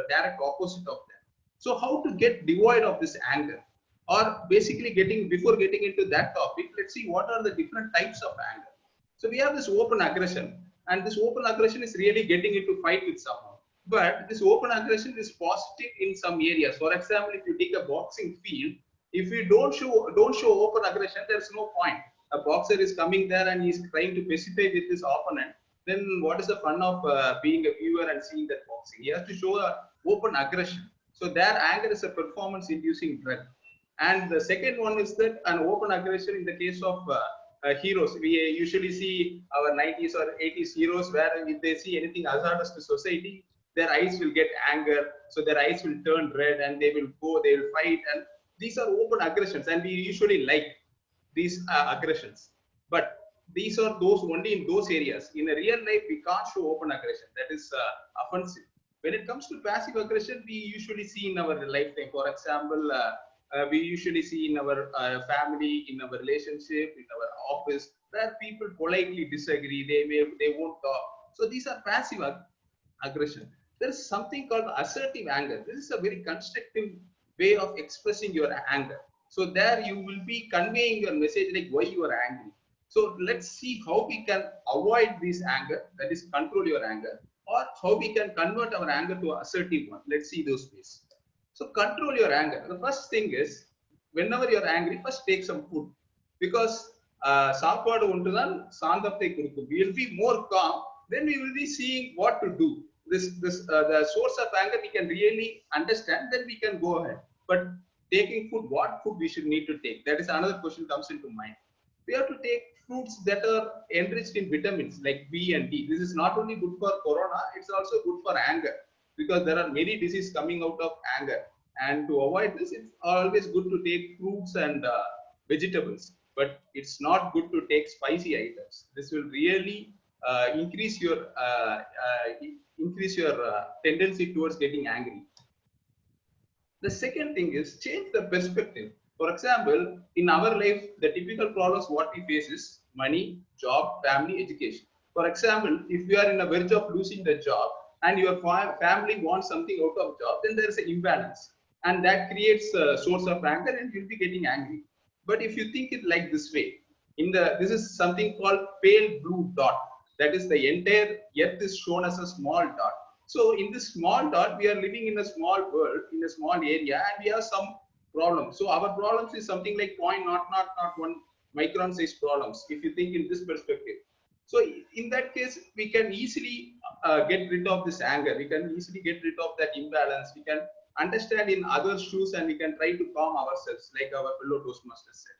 direct opposite of that. So how to get devoid of this anger? Or basically before getting into that topic, let's see what are the different types of anger. So we have this open aggression, and this open aggression is really getting into fight with someone. But this open aggression is positive in some areas. For example, if you take a boxing field, if you don't show open aggression, there's no point. A boxer is coming there and he's trying to pacify with his opponent. Then what is the fun of being a viewer and seeing that boxing? He has to show a open aggression. So their anger is a performance-inducing drug. And the second one is that an open aggression in the case of heroes. We usually see our 90s or 80s heroes where if they see anything hazardous to society, their eyes will get anger. So their eyes will turn red and they will fight. And these are open aggressions, and we usually like these aggressions. But these are those only in those areas. In a real life, we can't show open aggression. That is offensive. When it comes to passive aggression, we usually see in our lifetime. For example, we usually see in our family, in our relationship, in our office, where people politely disagree. They won't talk. So these are passive aggression. There is something called assertive anger. This is a very constructive way of expressing your anger. So there you will be conveying your message like why you are angry. So let's see how we can avoid this anger, that is control your anger, or how we can convert our anger to assertive one. Let's see those ways. So control your anger. The first thing is, whenever you're angry, first take some food. Because சாப்பாடு ஒன்றுதான் சாந்தத்தை கொடுக்கும். We will be more calm, then we will be seeing what to do. The source of anger we can really understand, then we can go ahead. But taking food, what food we should need to take? That is another question comes into mind. we have to take fruits that are enriched in vitamins like B and D. This is not only good for corona, it's also good for anger, because there are many diseases coming out of anger. And to avoid this, it's always good to take fruits and vegetables, but it's not good to take spicy items. This will really increase your tendency towards getting angry. The second thing is change the perspective. For example, in our life, the typical problems what we face is money, job, family, education. For example, if you are in a verge of losing the job and your family wants something out of job, then there is an imbalance, and that creates a source of anger, and you'll be getting angry. But if you think it like this way, this is something called pale blue dot. That is, the entire earth is shown as a small dot. So in this small dot, we are living in a small world, in a small area, and we have some problems. So our problems is something like 0.001 micron size problems, if you think in this perspective. So in that case, we can easily get rid of this anger. We can easily get rid of that imbalance. We can understand in other shoes, and we can try to calm ourselves, like our fellow Toastmasters said.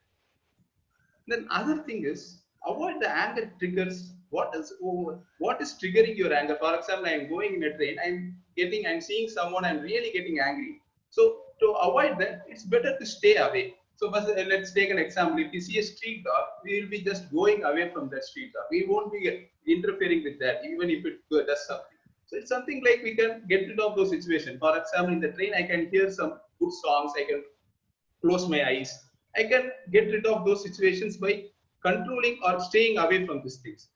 Then other thing is, avoid the anger triggers. What is triggering your anger? For example, I am going in a train, I'm seeing someone, I'm really getting angry. So to avoid that, it's better to stay away. So let's take an example. If you see a street dog, we will be just going away from that street dog. We won't be interfering with that, even if it does something. So it's something like we can get rid of those situations. For example, in the train, I can hear some good songs. I can close my eyes. I can get rid of those situations by controlling or staying away from these things.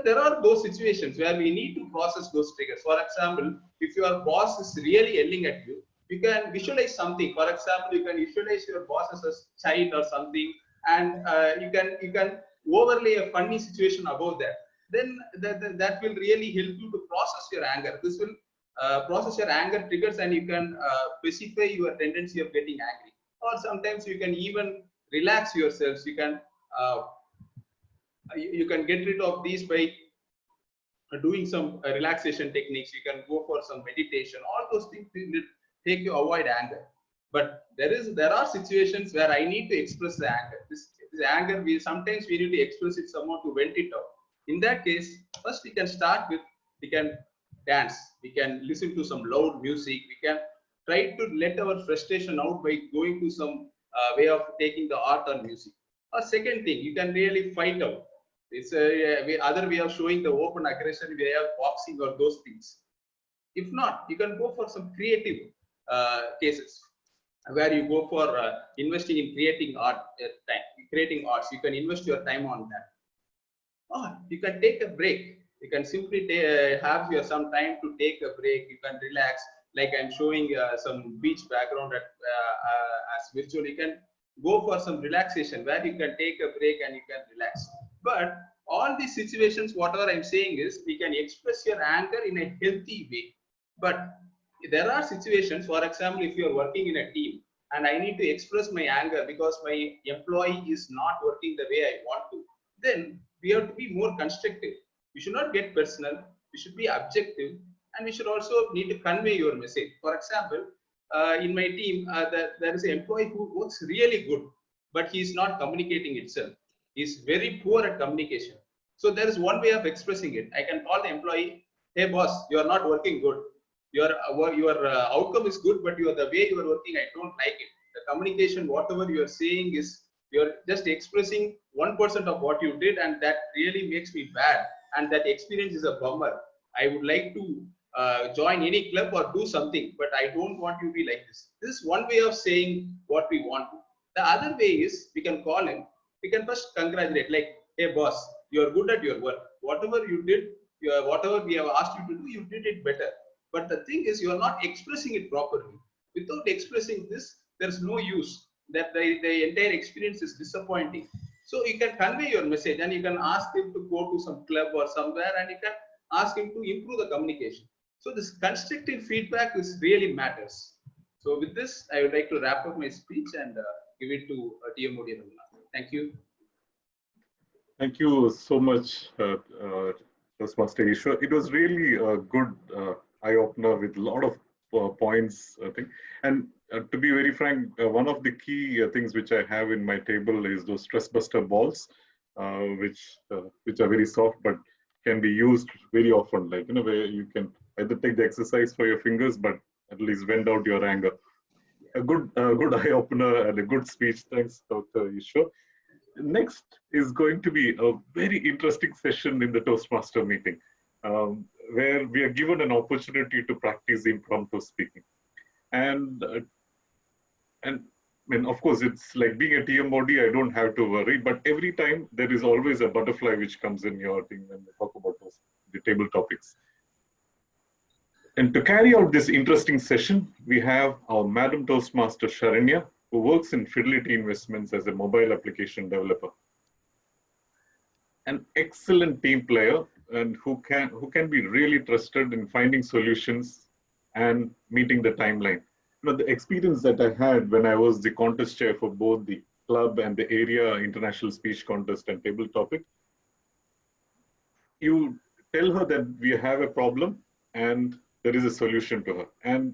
There are those situations where we need to process those triggers. For example, if your boss is really yelling at you, you can visualize something. For example, you can visualize your boss as a child or something, and you can overlay a funny situation above that. Then that will really help you to process your anger. This will process your anger triggers, and you can specify your tendency of getting angry. Or sometimes you can even relax yourselves. You can get rid of these by doing some relaxation techniques. You can go for some meditation. All those things will take you avoid anger. But there are situations where I need to express the anger. This anger, sometimes we need to express it somehow to vent it out. In that case, first we can start with, we can dance. We can listen to some loud music. We can try to let our frustration out by going to some way of taking the art or music. Or second thing, you can really fight out. It's other way of showing the open aggression, way of boxing or those things. If not, you can go for some creative cases where you go for investing in creating art, creating arts. You can invest your time on that. Or you can take a break. You can simply have some time to take a break. You can relax. Like I'm showing some beach background as virtual. You can go for some relaxation where you can take a break and you can relax. But all these situations, whatever I'm saying is, we can express your anger in a healthy way. But there are situations, for example, if you're working in a team and I need to express my anger because my employee is not working the way I want to, then we have to be more constructive. We should not get personal. We should be objective, and we should also need to convey your message. For example, in my team, there is an employee who works really good, but he is not communicating itself. He is very poor at communication. So there is one way of expressing it. I can call the employee, "Hey boss, you are not working good. Your outcome is good, but the way you are working, I don't like it. The communication, whatever you are saying is, you're just expressing 1% of what you did, and that really makes me bad. And that experience is a bummer. I would like to join any club or do something, but I don't want you to be like this." This is one way of saying what we want to. The other way is, we can call him. We can first congratulate, like, "Hey boss, you're good at your work. Whatever you did, whatever we have asked you to do, you did it better. But the thing is, you are not expressing it properly. Without expressing this, there's no use. That the entire experience is disappointing." So you can convey your message, and you can ask him to go to some club or somewhere, and you can ask him to improve the communication. So this constructive feedback is really matters. So with this, I would like to wrap up my speech and give it to TM Modi. Thank you. Thank you so much, Toastmaster Ishwar. It was really a good eye-opener with a lot of points, I think. And to be very frank, one of the key things which I have in my table is those stress buster balls, which are very soft but can be used very often. Like, where you can either take the exercise for your fingers, but at least vent out your anger. A good eye opener and a good speech. Thanks, Dr. Ishwar. Next is going to be a very interesting session in the Toastmaster meeting, where we are given an opportunity to practice impromptu speaking. And I mean, of course, it's like being a TMOD, I don't have to worry, but every time there is always a butterfly which comes in your thing when we talk about the table topics. And to carry out this interesting session, we have our Madam Toastmaster Sharanya, who works in Fidelity Investments as a mobile application developer. An excellent team player and who can be really trusted in finding solutions and meeting the timeline. The experience that I had when I was the contest chair for both the club and the area international speech contest and table topic, you tell her that we have a problem and there is a solution to her. And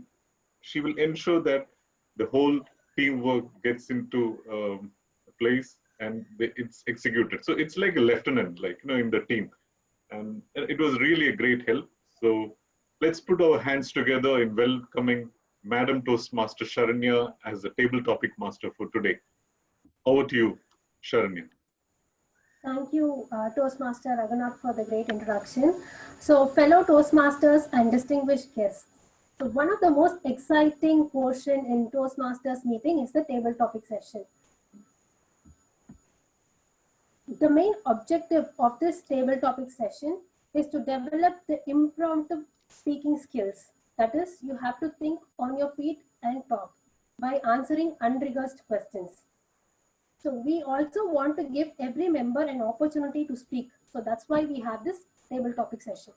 she will ensure that the whole teamwork gets into place and it's executed. So it's like a lieutenant, like, in the team. And it was really a great help. So let's put our hands together in welcoming Madam Toastmaster Sharanya as the table topic master for today. Over to you, Sharanya. Thank you, Toastmaster Raghunath, for the great introduction. So, fellow Toastmasters and distinguished guests. So, one of the most exciting portion in Toastmasters meeting is the table topic session. The main objective of this table topic session is to develop the impromptu speaking skills. That is, you have to think on your feet and talk by answering unrehearsed questions. So we also want to give every member an opportunity to speak. So that's why we have this table topic session.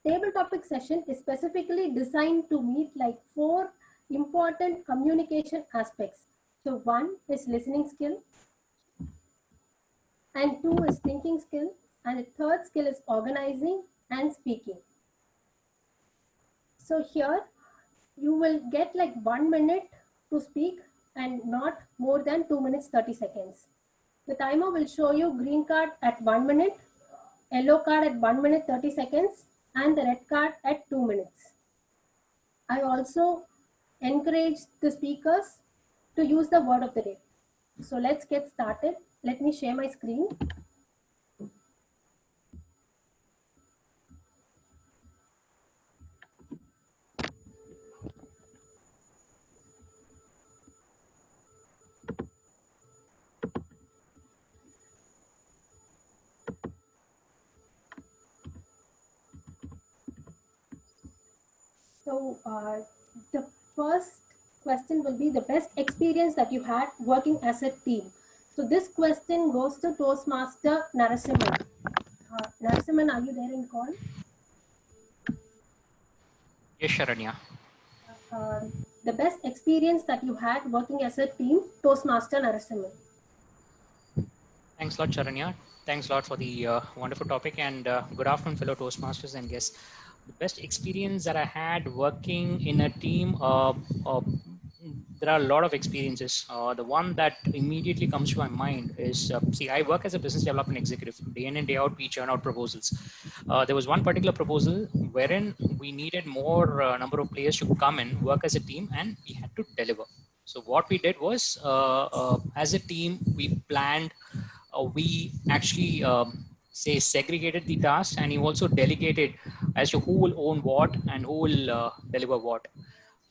Table topic session is specifically designed to meet like 4 important communication aspects. So 1 is listening skill, and 2 is thinking skill, and the 3rd skill is organizing and speaking. So here you will get like 1 minute to speak and not more than 2 minutes 30 seconds. The timer will show you green card at 1 minute, yellow card at 1 minute 30 seconds, and the red card at 2 minutes. I also encourage the speakers to use the word of the day. So let's get started. Let me share my screen. So the first question will be the best experience that you had working as a team. So this question goes to Toastmaster Narasimhan. Narasimhan, are you there in call? Yes, Sharanya. The best experience that you had working as a team, Toastmaster Narasimhan. Thanks a lot, Sharanya. Thanks a lot for the wonderful topic, and good afternoon, fellow Toastmasters and guests. The best experience that I had working in a team, there are a lot of experiences. The one that immediately comes to my mind is, see, I work as a business development executive. Day in and day out, we churn out proposals. There was one particular proposal wherein we needed more number of players to come in, work as a team, and we had to deliver. So what we did was, as a team, we planned, we actually say segregated the task, and you also delegated as to who will own what and who will deliver what.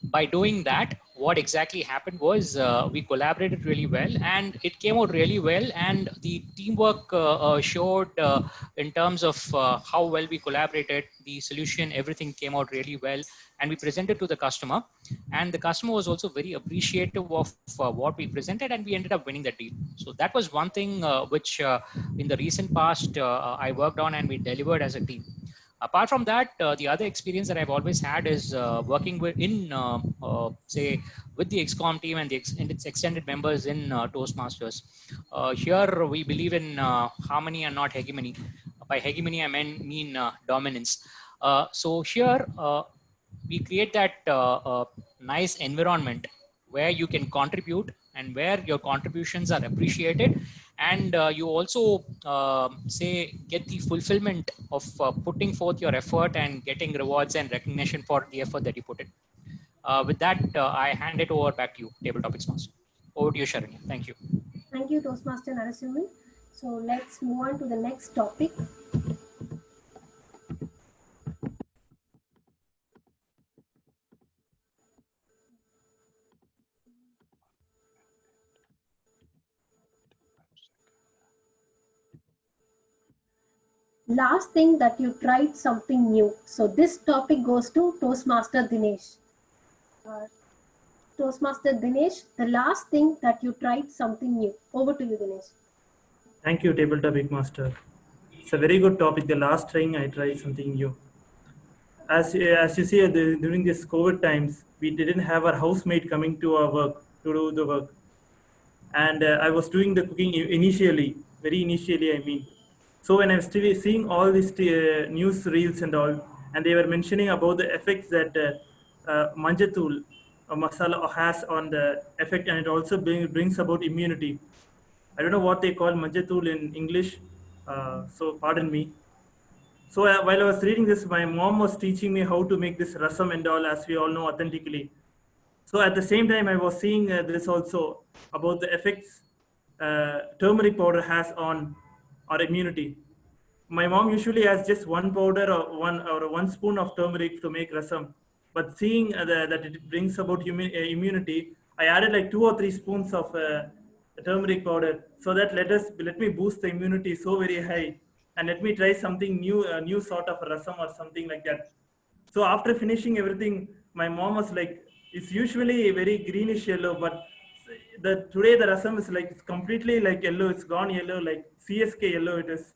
By doing that, what exactly happened was we collaborated really well, and it came out really well, and the teamwork showed in terms of how well we collaborated. The solution, everything came out really well, and we presented to the customer, and the customer was also very appreciative of what we presented, and we ended up winning the deal. So that was one thing which in the recent past I worked on and we delivered as a team. Apart from that, the other experience that I've always had is working with say, with the XCOM team and its extended members in Toastmasters. Here we believe in harmony and not hegemony. By hegemony, I mean dominance. So here we create that nice environment where you can contribute and where your contributions are appreciated, and you also say get the fulfillment of putting forth your effort and getting rewards and recognition for the effort that you put in. With that, I hand it over back to you, Table Topics Master. Over to you, Sharanya. Thank you. Thank you, Toastmaster Narasimhan. So let's move on to the next topic. Last thing that you tried something new. So this topic goes to Toastmaster Dinesh. Toastmaster Dinesh, the last thing that you tried something new. Over to you, Dinesh. Thank you, Table Topic Master. It's a very good topic. The last thing I tried something new. As you see, during this COVID times, we didn't have our housemate coming to our work to do the work, and I was doing the cooking initially, very initially. I mean, so when I was still seeing all these news reels and all, and they were mentioning about the effects that manjatul masala has on the effect, and it also brings about immunity. I don't know what they call manjatul in English, so pardon me. So while I was reading this, my mom was teaching me how to make this rasam and all, as we all know authentically. So at the same time, I was seeing this also about the effects turmeric powder has on our immunity. My mom usually has just one powder or one spoon of turmeric to make rasam, but seeing that it brings about immunity, I added like 2 or 3 spoons of turmeric powder, so that let me boost the immunity so very high, and let me try something new, a new sort of rasam or something like that. So after finishing everything, my mom was like, it's usually very greenish yellow, but today the rasam is like, it's completely like yellow, it's gone yellow, like CSK yellow it is.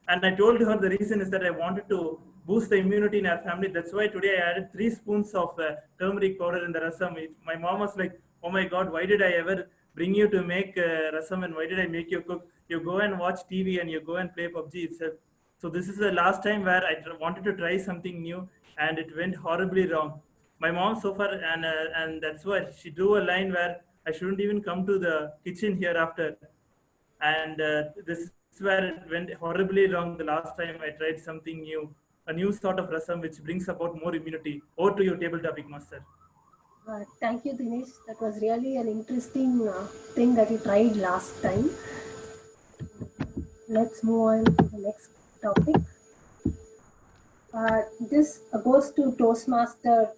And I told her the reason is that I wanted to boost the immunity in our family. That's why today I added 3 spoons of turmeric powder in the rasam. My mom was like, oh my God, why did I ever bring you to make rasam, and why did I make you cook? You go and watch TV and you go and play PUBG itself. So this is the last time where I wanted to try something new, and it went horribly wrong. My mom so far, and that's why she drew a line where I shouldn't even come to the kitchen hereafter. And this is where it went horribly wrong the last time I tried something new, a new sort of rasam which brings about more immunity. Over to you, Table Topic Master. Thank you, Dinesh. That was really an interesting thing that you tried last time. Let's move on to the next topic. This goes to Toastmaster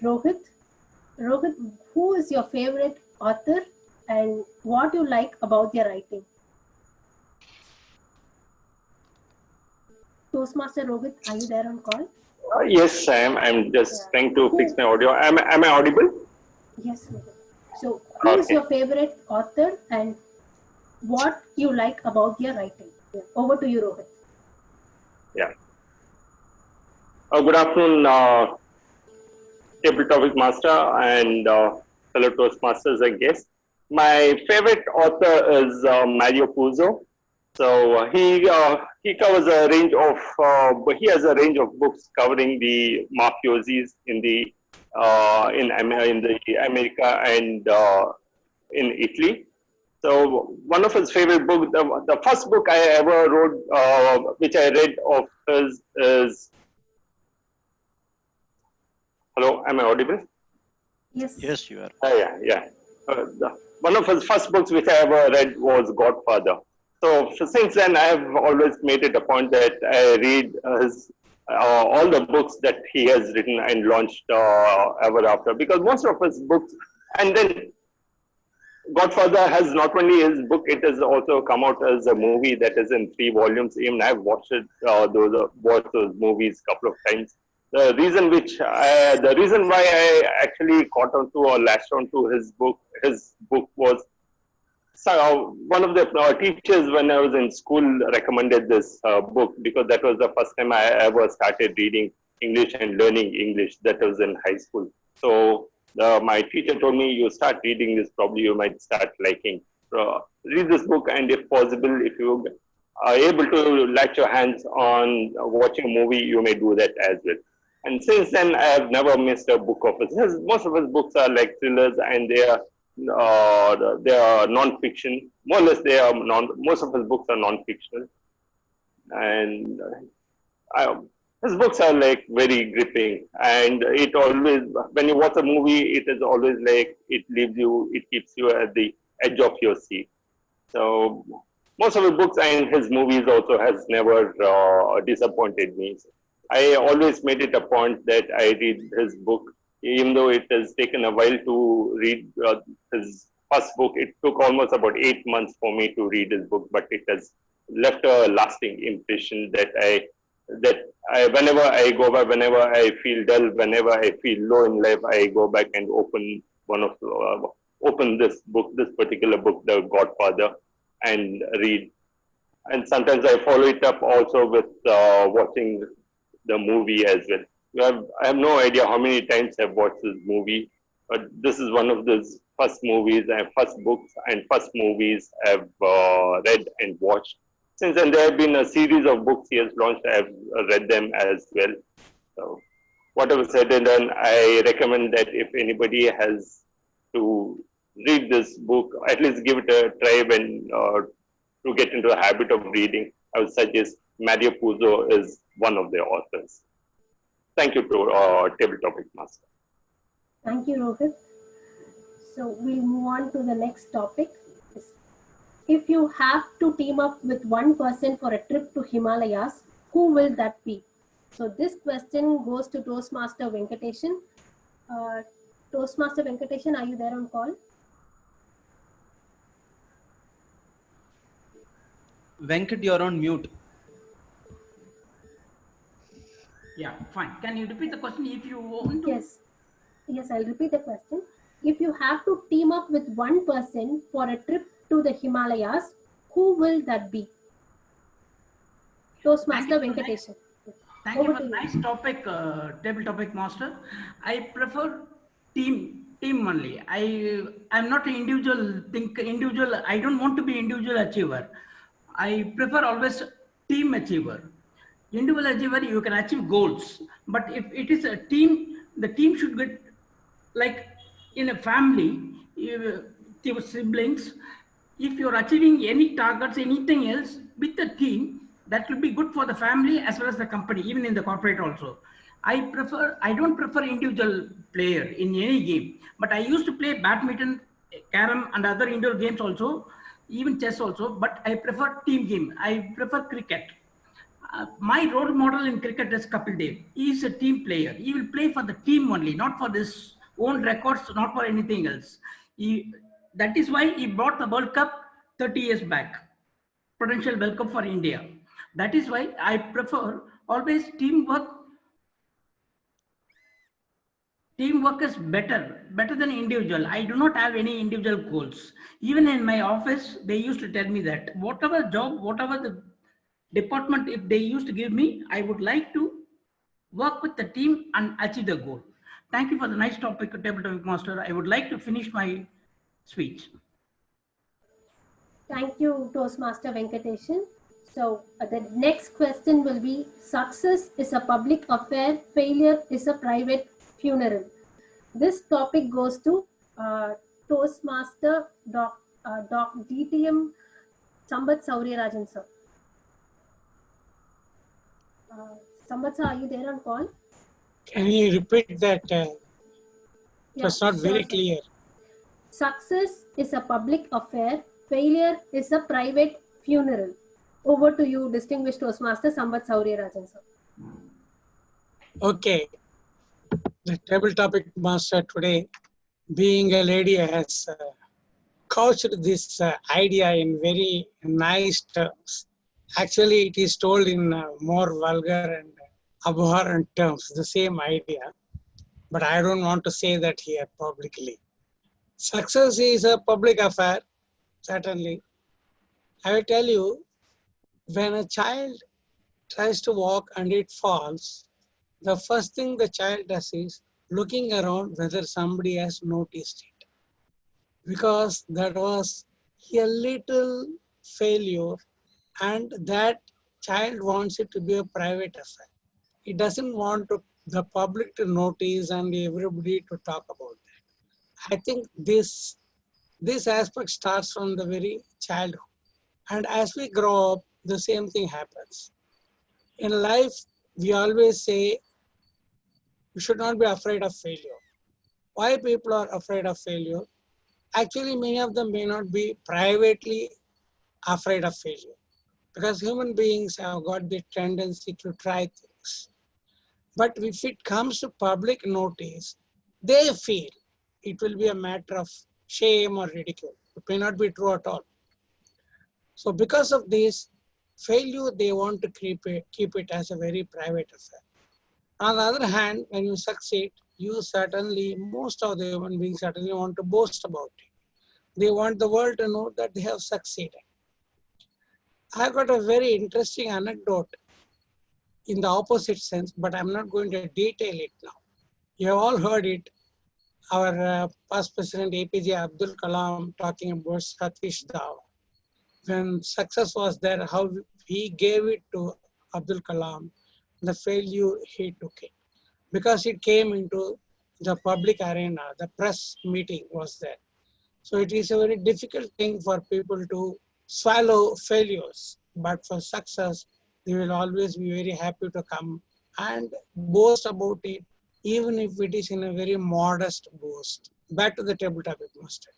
Rohit. Rohit, who is your favorite author and what you like about their writing? Toastmaster Rohit, are you there on call? Yes, I am. I'm just trying to fix my audio. Am I audible? Yes, Rohit. So, who is your favorite author and what you like about their writing? Over to you, Rohit. Yeah. Good afternoon, Table Topic Master and fellow Toastmasters, I guess. My favorite author is Mario Puzo. So he covers a range of, he has a range of books covering the mafiosis in the America and in Italy. So one of his favorite books, the first book I ever wrote, which I read of his is, hello, am I audible? Yes. Yes, you are. Yeah. One of his first books which I ever read was Godfather. So since then, I have always made it a point that I read his all the books that he has written and launched ever after, because most of his books, and then Godfather has not only his book, it has also come out as a movie that is in 3 volumes. Even I've watched it, watched those movies a couple of times. The reason why I actually caught on to or latched on to his book was, so one of the teachers when I was in school recommended this book, because that was the first time I ever started reading English and learning English. That was in high school. So my teacher told me, you start reading this, probably you might start liking. Read this book, and if possible, if you are able to latch your hands on watching a movie, you may do that as well. And since then, I have never missed a book of his. Most of his books are like thrillers, and they are non-fiction. More or less, they are non. Most of his books are non-fiction, and I, his books are like very gripping. And it always, when you watch a movie, it is always like it keeps you at the edge of your seat. So most of the books and his movies also has never disappointed me. I always made it a point that I read his book, even though it has taken a while to read his first book. It took almost about 8 months for me to read his book, but it has left a lasting impression whenever I go back, whenever I feel dull, whenever I feel low in life, I go back and open this book, this particular book, The Godfather, and read. And sometimes I follow it up also with watching the movie as well. I have no idea how many times I've watched this movie, but this is one of those first movies and first books and first movies I've read and watched. Since then, there have been a series of books he has launched. I've read them as well. So, whatever said and done, I recommend that if anybody has to read this book, at least give it a try when to get into the habit of reading. I would suggest Mario Puzo is one of the authors. Thank you to Table Topic Master. Thank you, Rohit. So we'll move on to the next topic. If you have to team up with one person for a trip to Himalayas, who will that be? So this question goes to Toastmaster Venkateshan. Toastmaster Venkateshan, are you there on call? Venkat, you're on mute. Yeah, fine. Can you repeat the question if you want to? Yes, I'll repeat the question. If you have to team up with one person for a trip to the Himalayas, who will that be? Toastmaster Venkateshan. Thank you for the nice topic, Table Topic Master. I prefer team only. I'm not an individual. I don't want to be individual achiever. I prefer always team achiever. Individual achiever, you can achieve goals, but if it is a team, the team should get, like in a family, your siblings. If you're achieving any targets, anything else with the team, that will be good for the family as well as the company, even in the corporate also. I don't prefer individual player in any game, but I used to play badminton, carom and other indoor games also, even chess also, but I prefer team game. I prefer cricket. My role model in cricket is Kapil Dev. He is a team player. He will play for the team only, not for his own records, not for anything else. That is why he brought the World Cup 30 years back, potential World Cup for India. That is why I prefer always teamwork. Teamwork is better than individual. I do not have any individual goals. Even in my office, they used to tell me that whatever job, whatever the department, if they used to give me, I would like to work with the team and achieve the goal. Thank you for the nice topic, Table Topic Master. I would like to finish my speech. Thank you, Toastmaster Venkateshan. So the next question will be, success is a public affair, failure is a private funeral. This topic goes to Toastmaster DTM Sambat Saurirajan sir. Sambat sir, are you there on call? Can you repeat that? It was not very clear. Success is a public affair, failure is a private funeral. Over to you, distinguished Toastmaster Sambat Saurirajan sir. Okay. The table topic master today, being a lady, has couched this idea in very nice terms. Actually, it is told in more vulgar and abhorrent terms, the same idea. But I don't want to say that here publicly. Success is a public affair, certainly. I will tell you, when a child tries to walk and it falls, the first thing the child does is looking around whether somebody has noticed it. Because that was a little failure and that child wants it to be a private affair. He doesn't want to the public to notice and everybody to talk about that. I think this aspect starts from the very childhood. And as we grow up, the same thing happens. In life, we always say we should not be afraid of failure. Why people are afraid of failure? Actually, many of them may not be privately afraid of failure because human beings have got the tendency to try things. But if it comes to public notice, they feel it will be a matter of shame or ridicule. It may not be true at all. So because of this failure, they want to keep it as a very private affair. On the other hand, when you succeed, you certainly, most of the human beings certainly want to boast about it. They want the world to know that they have succeeded. I've got a very interesting anecdote in the opposite sense, but I'm not going to detail it now. You have all heard it. Our past president APJ Abdul Kalam talking about Satish Dhawan. When success was there, how he gave it to Abdul Kalam, the failure he took it. Because it came into the public arena, the press meeting was there. So it is a very difficult thing for people to swallow failures, but for success, they will always be very happy to come and boast about it, even if it is in a very modest boast. Back to the table topic, Master.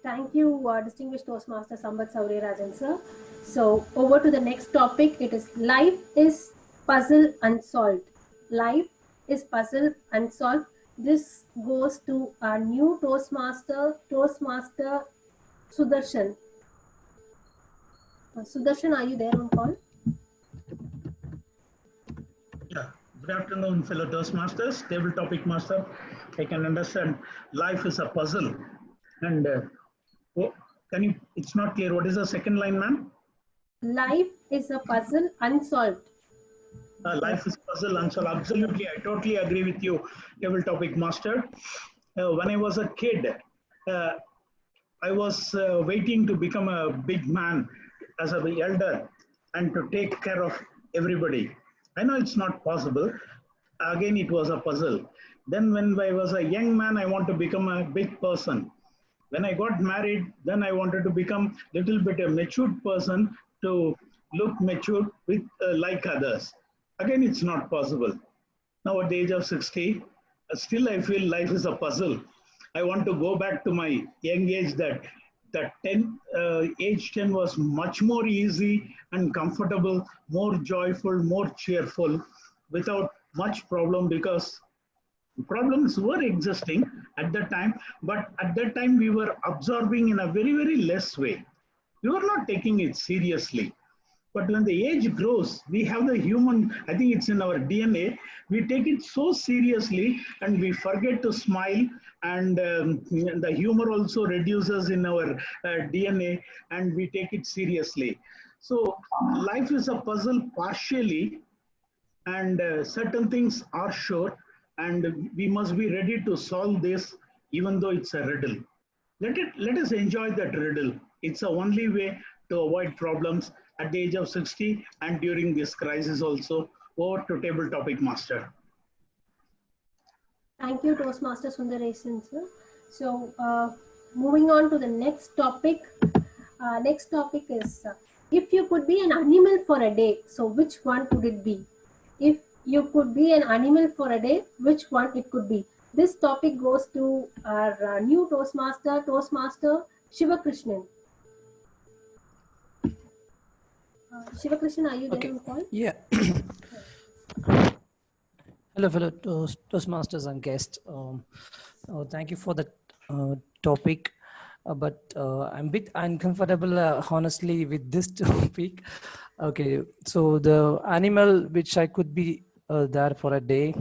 Thank you, distinguished Toastmaster Sambat Saurirajan sir. So over to the next topic. It is life is puzzle unsolved. Life is puzzle unsolved. This goes to our new Toastmaster Sudarshan. Sudarshan, are you there on call? Yeah. Good afternoon, fellow Toastmasters, table topic master. I can understand life is a puzzle. And it's not clear. What is the second line, ma'am? Life is a puzzle unsolved. Life is puzzle unsolved. Absolutely. I totally agree with you, table topic master. When I was a kid, I was waiting to become a big man as an elder and to take care of everybody. I know it's not possible. Again, it was a puzzle. Then when I was a young man, I want to become a big person. When I got married, then I wanted to become a little bit a matured person to look mature with like others. Again, it's not possible. Now at the age of 60, still I feel life is a puzzle. I want to go back to my young age that age 10 was much more easy and comfortable, more joyful, more cheerful, without much problem because problems were existing at that time, but at that time we were absorbing in a very, very less way. We were not taking it seriously. But when the age grows, we have the human, I think it's in our DNA, we take it so seriously and we forget to smile, and the humor also reduces in our DNA and we take it seriously. So life is a puzzle partially, and certain things are sure, and we must be ready to solve this even though it's a riddle. Let us enjoy that riddle. It's the only way to avoid problems at the age of 60 and during this crisis also. Over to table topic master. Thank you, Toastmaster Sundaresan sir. So moving on to the next topic. Next topic is if you could be an animal for a day, so which one could it be? If you could be an animal for a day, which one it could be? This topic goes to our new Toastmaster Shivakrishnan. Shivakrishnan, are you there on call? Yeah. Hello, fellow Toastmasters and guests. Thank you for the topic, but I'm a bit uncomfortable, honestly, with this topic. Okay, so the animal which I could be there for a day,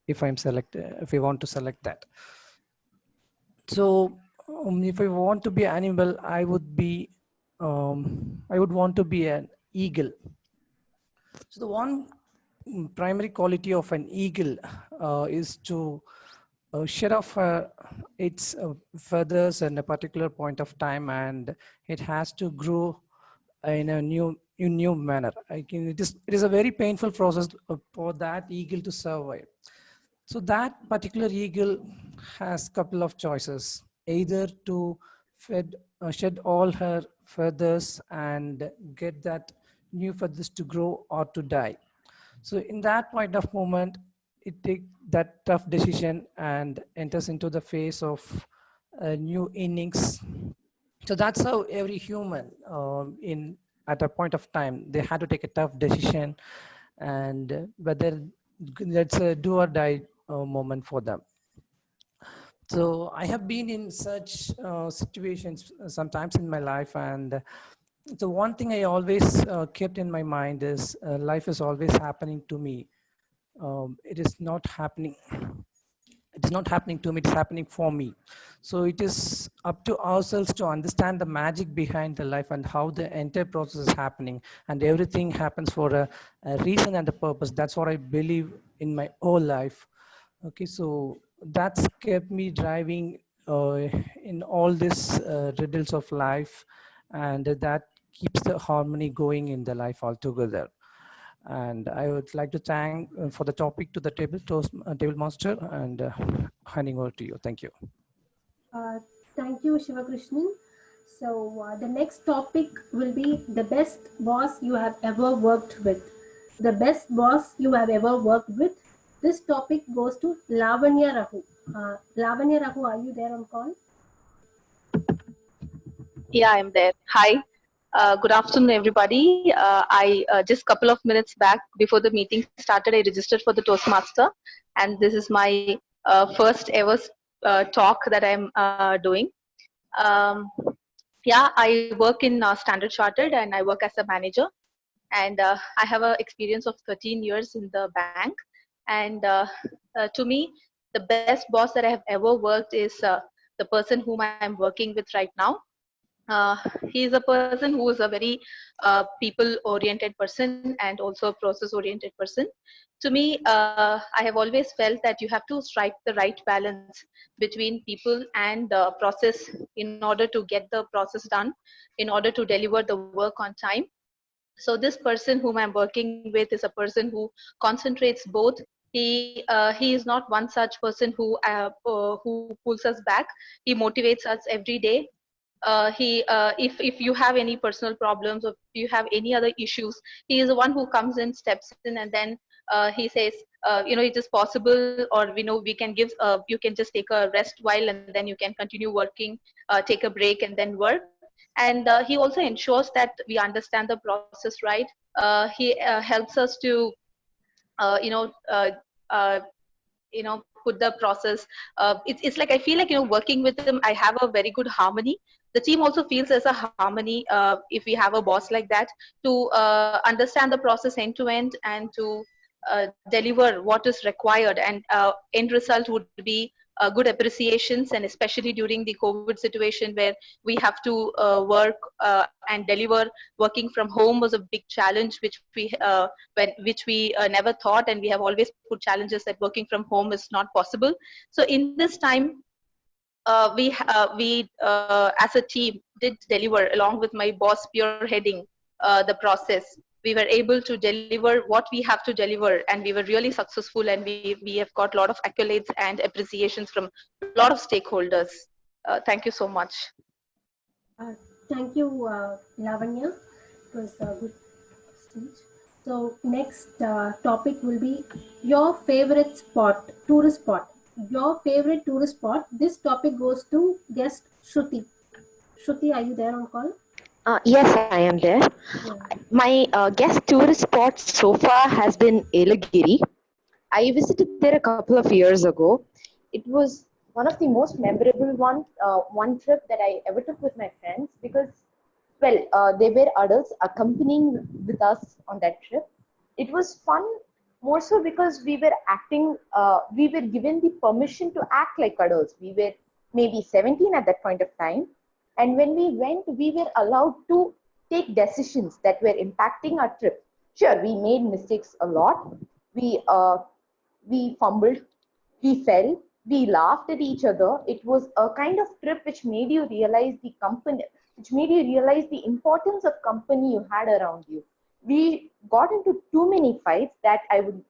if we want to select that. So if I want to be an animal, I would want to be an eagle. So the one primary quality of an eagle is to shed off its feathers at a particular point of time, and it has to grow in a new manner. It is a very painful process for that eagle to survive. So that particular eagle has couple of choices, either to shed all her feathers and get that new feathers to grow, or to die. So in that point of moment, it takes that tough decision and enters into the phase of a new innings. So that's how every human in at a point of time, they had to take a tough decision, and whether that's a do or die moment for them. So I have been in such situations sometimes in my life, and the one thing I always kept in my mind is life is always happening to me. It is not happening. It is not happening to me. It's happening for me. So it is up to ourselves to understand the magic behind the life and how the entire process is happening. And everything happens for a reason and a purpose. That's what I believe in my whole life. Okay, so that's kept me driving in all these riddles of life, and that keeps the harmony going in the life altogether. And I would like to thank for the topic to the table master, and handing over to you. Thank you. Thank you, Shivakrishnan. So the next topic will be the best boss you have ever worked with. The best boss you have ever worked with. This topic goes to Lavanya Rahu. Lavanya Rahu, are you there on call? Yeah, I'm there. Hi. Good afternoon, everybody. I just couple of minutes back before the meeting started, I registered for the Toastmaster, and this is my first ever talk that I'm doing. Um, yeah, I work in Standard Chartered, and I work as a manager, and I have an experience of 13 years in the bank. And to me, the best boss that I have ever worked is the person whom I'm working with right now. He is a person who is a very people oriented person and also a process oriented person. To me, I have always felt that you have to strike the right balance between people and process in order to get the process done, in order to deliver the work on time. So this person whom I'm working with is a person who concentrates both. He is not one such person who pulls us back. He motivates us every day. If you have any personal problems, or if you have any other issues, he is the one who comes in, steps in, and then he says, it is possible, or we know we can give, you can just take a rest while, and then you can continue working, take a break and then work. And he also ensures that we understand the process right. He helps us to uh, you know uh, uh, put the process, it's like I feel like working with him, I have a very good harmony. The team also feels there's a harmony if we have a boss like that, to understand the process end to end, and to deliver what is required, and end result would be good appreciations. And especially during the COVID situation, where we have to work and deliver, working from home was a big challenge, which we never thought, and we have always put challenges that working from home is not possible. So in this time, we as a team did deliver, along with my boss spearheading the process. We were able to deliver what we have to deliver, and we were really successful, and we have got a lot of accolades and appreciations from a lot of stakeholders. Thank you so much. Thank you, Lavanya. It was a good speech. So next topic will be your favorite spot, tourist spot. Your favorite tourist spot. This topic goes to guest Shruti. Shruti, are you there on call? Yes, I am there. My guest tourist spot so far has been Elagiri. I visited there a couple of years ago. It was one of the most memorable one trip that I ever took with my friends, because, well, they were adults accompanying with us on that trip. It was fun, more so because we were given the permission to act like adults. We were maybe 17 at that point of time. And when we went, we were allowed to take decisions that were impacting our trip. Sure, we made mistakes a lot. We fumbled, we fell, We laughed at each other. It was a kind of trip which made you realize the company, which made you realize the importance of company you had around you. We got into too many fights that I would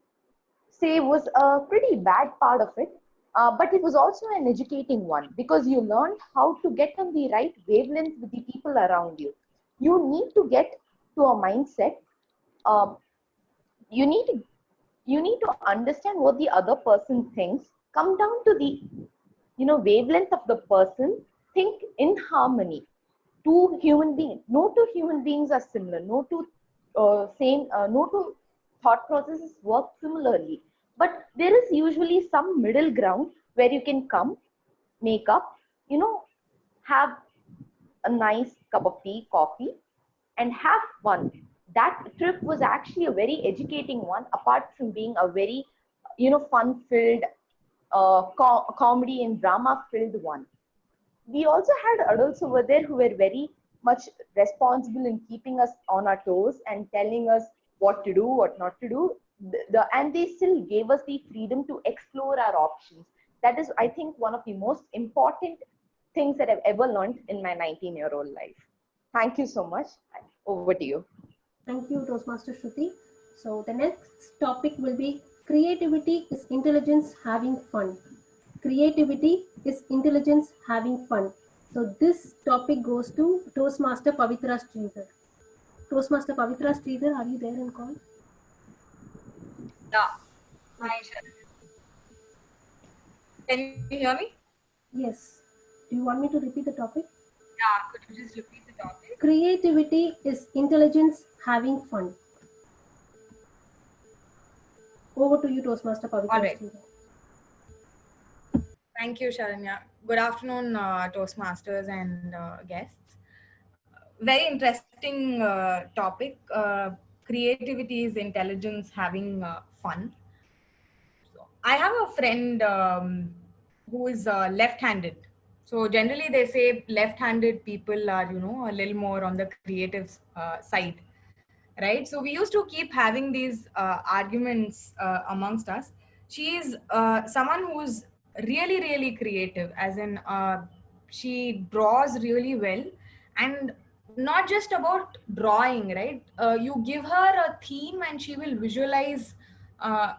say was a pretty bad part of it. But it was also an educating one because you learned how to get on the right wavelength with the people around you. You need to get to a mindset. Um, you need to understand what the other person thinks. Come down to the wavelength of the person. Think in harmony. Two human beings, no two human beings are similar. No two thought processes work similarly. But there is usually some middle ground where you can come, make up, have a nice cup of tea, coffee, and have fun. That trip was actually a very educating one, apart from being a very, fun-filled, comedy and drama-filled one. We also had adults over there who were very much responsible in keeping us on our toes and telling us what to do, what not to do. And they still gave us the freedom to explore our options. That is, I think, one of the most important things that I've ever learned in my 19-year-old life. Thank you so much. Over to you. Thank you, Toastmaster Shruti. So the next topic will be creativity is intelligence having fun. Creativity is intelligence having fun. So this topic goes to Toastmaster Pavitra Sridhar. Toastmaster Pavitra Sridhar, are you there in call? Yeah. Hi, can you hear me? Yes. Do you want me to repeat the topic? Yeah, could you just repeat the topic? Creativity is intelligence having fun. Over to you, Toastmaster Pavitra All right. Sridhar. Thank you, Sharanya. Good afternoon, Toastmasters and guests. Very interesting topic. Creativity is intelligence having fun. I have a friend who is left-handed. So generally they say left-handed people are, a little more on the creative side, right? So we used to keep having these arguments amongst us. She is someone who's really, really creative, as in she draws really well, and not just about drawing, right? You give her a theme and she will visualize.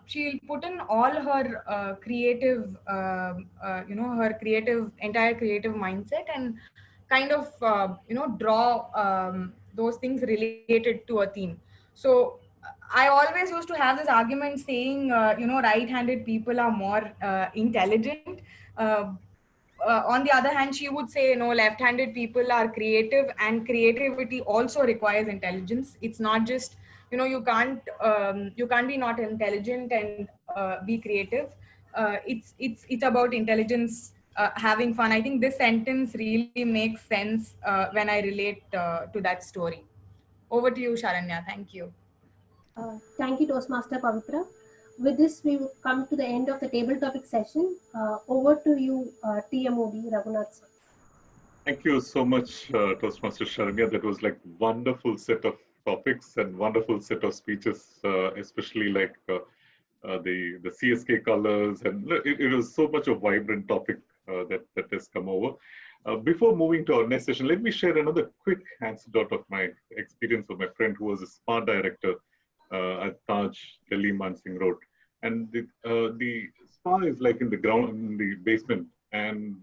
She'll put in all her creative, her creative, entire creative mindset, and kind of, draw those things related to a theme. So I always used to have this argument saying, right-handed people are more intelligent. Uh, on the other hand, she would say, no, left-handed people are creative, and creativity also requires intelligence. It's not just, you can't be not intelligent and be creative. It's about intelligence having fun. I think this sentence really makes sense when I relate to that story. Over to you, Sharanya. Thank you. Thank you, Toastmaster Pavitra. With this, we will come to the end of the table topic session. Over to you, TMOD Raghunath sir. Thank you so much, Toastmaster Sharanya. That was like wonderful set of topics and wonderful set of speeches, especially like the CSK colors, and it was so much a vibrant topic that has come over. Before moving to our next session, let me share another quick anecdote of my experience with my friend who was a spa director at Taj, Delhi, Mansingh Road. And the spa is like in the ground, in the basement. And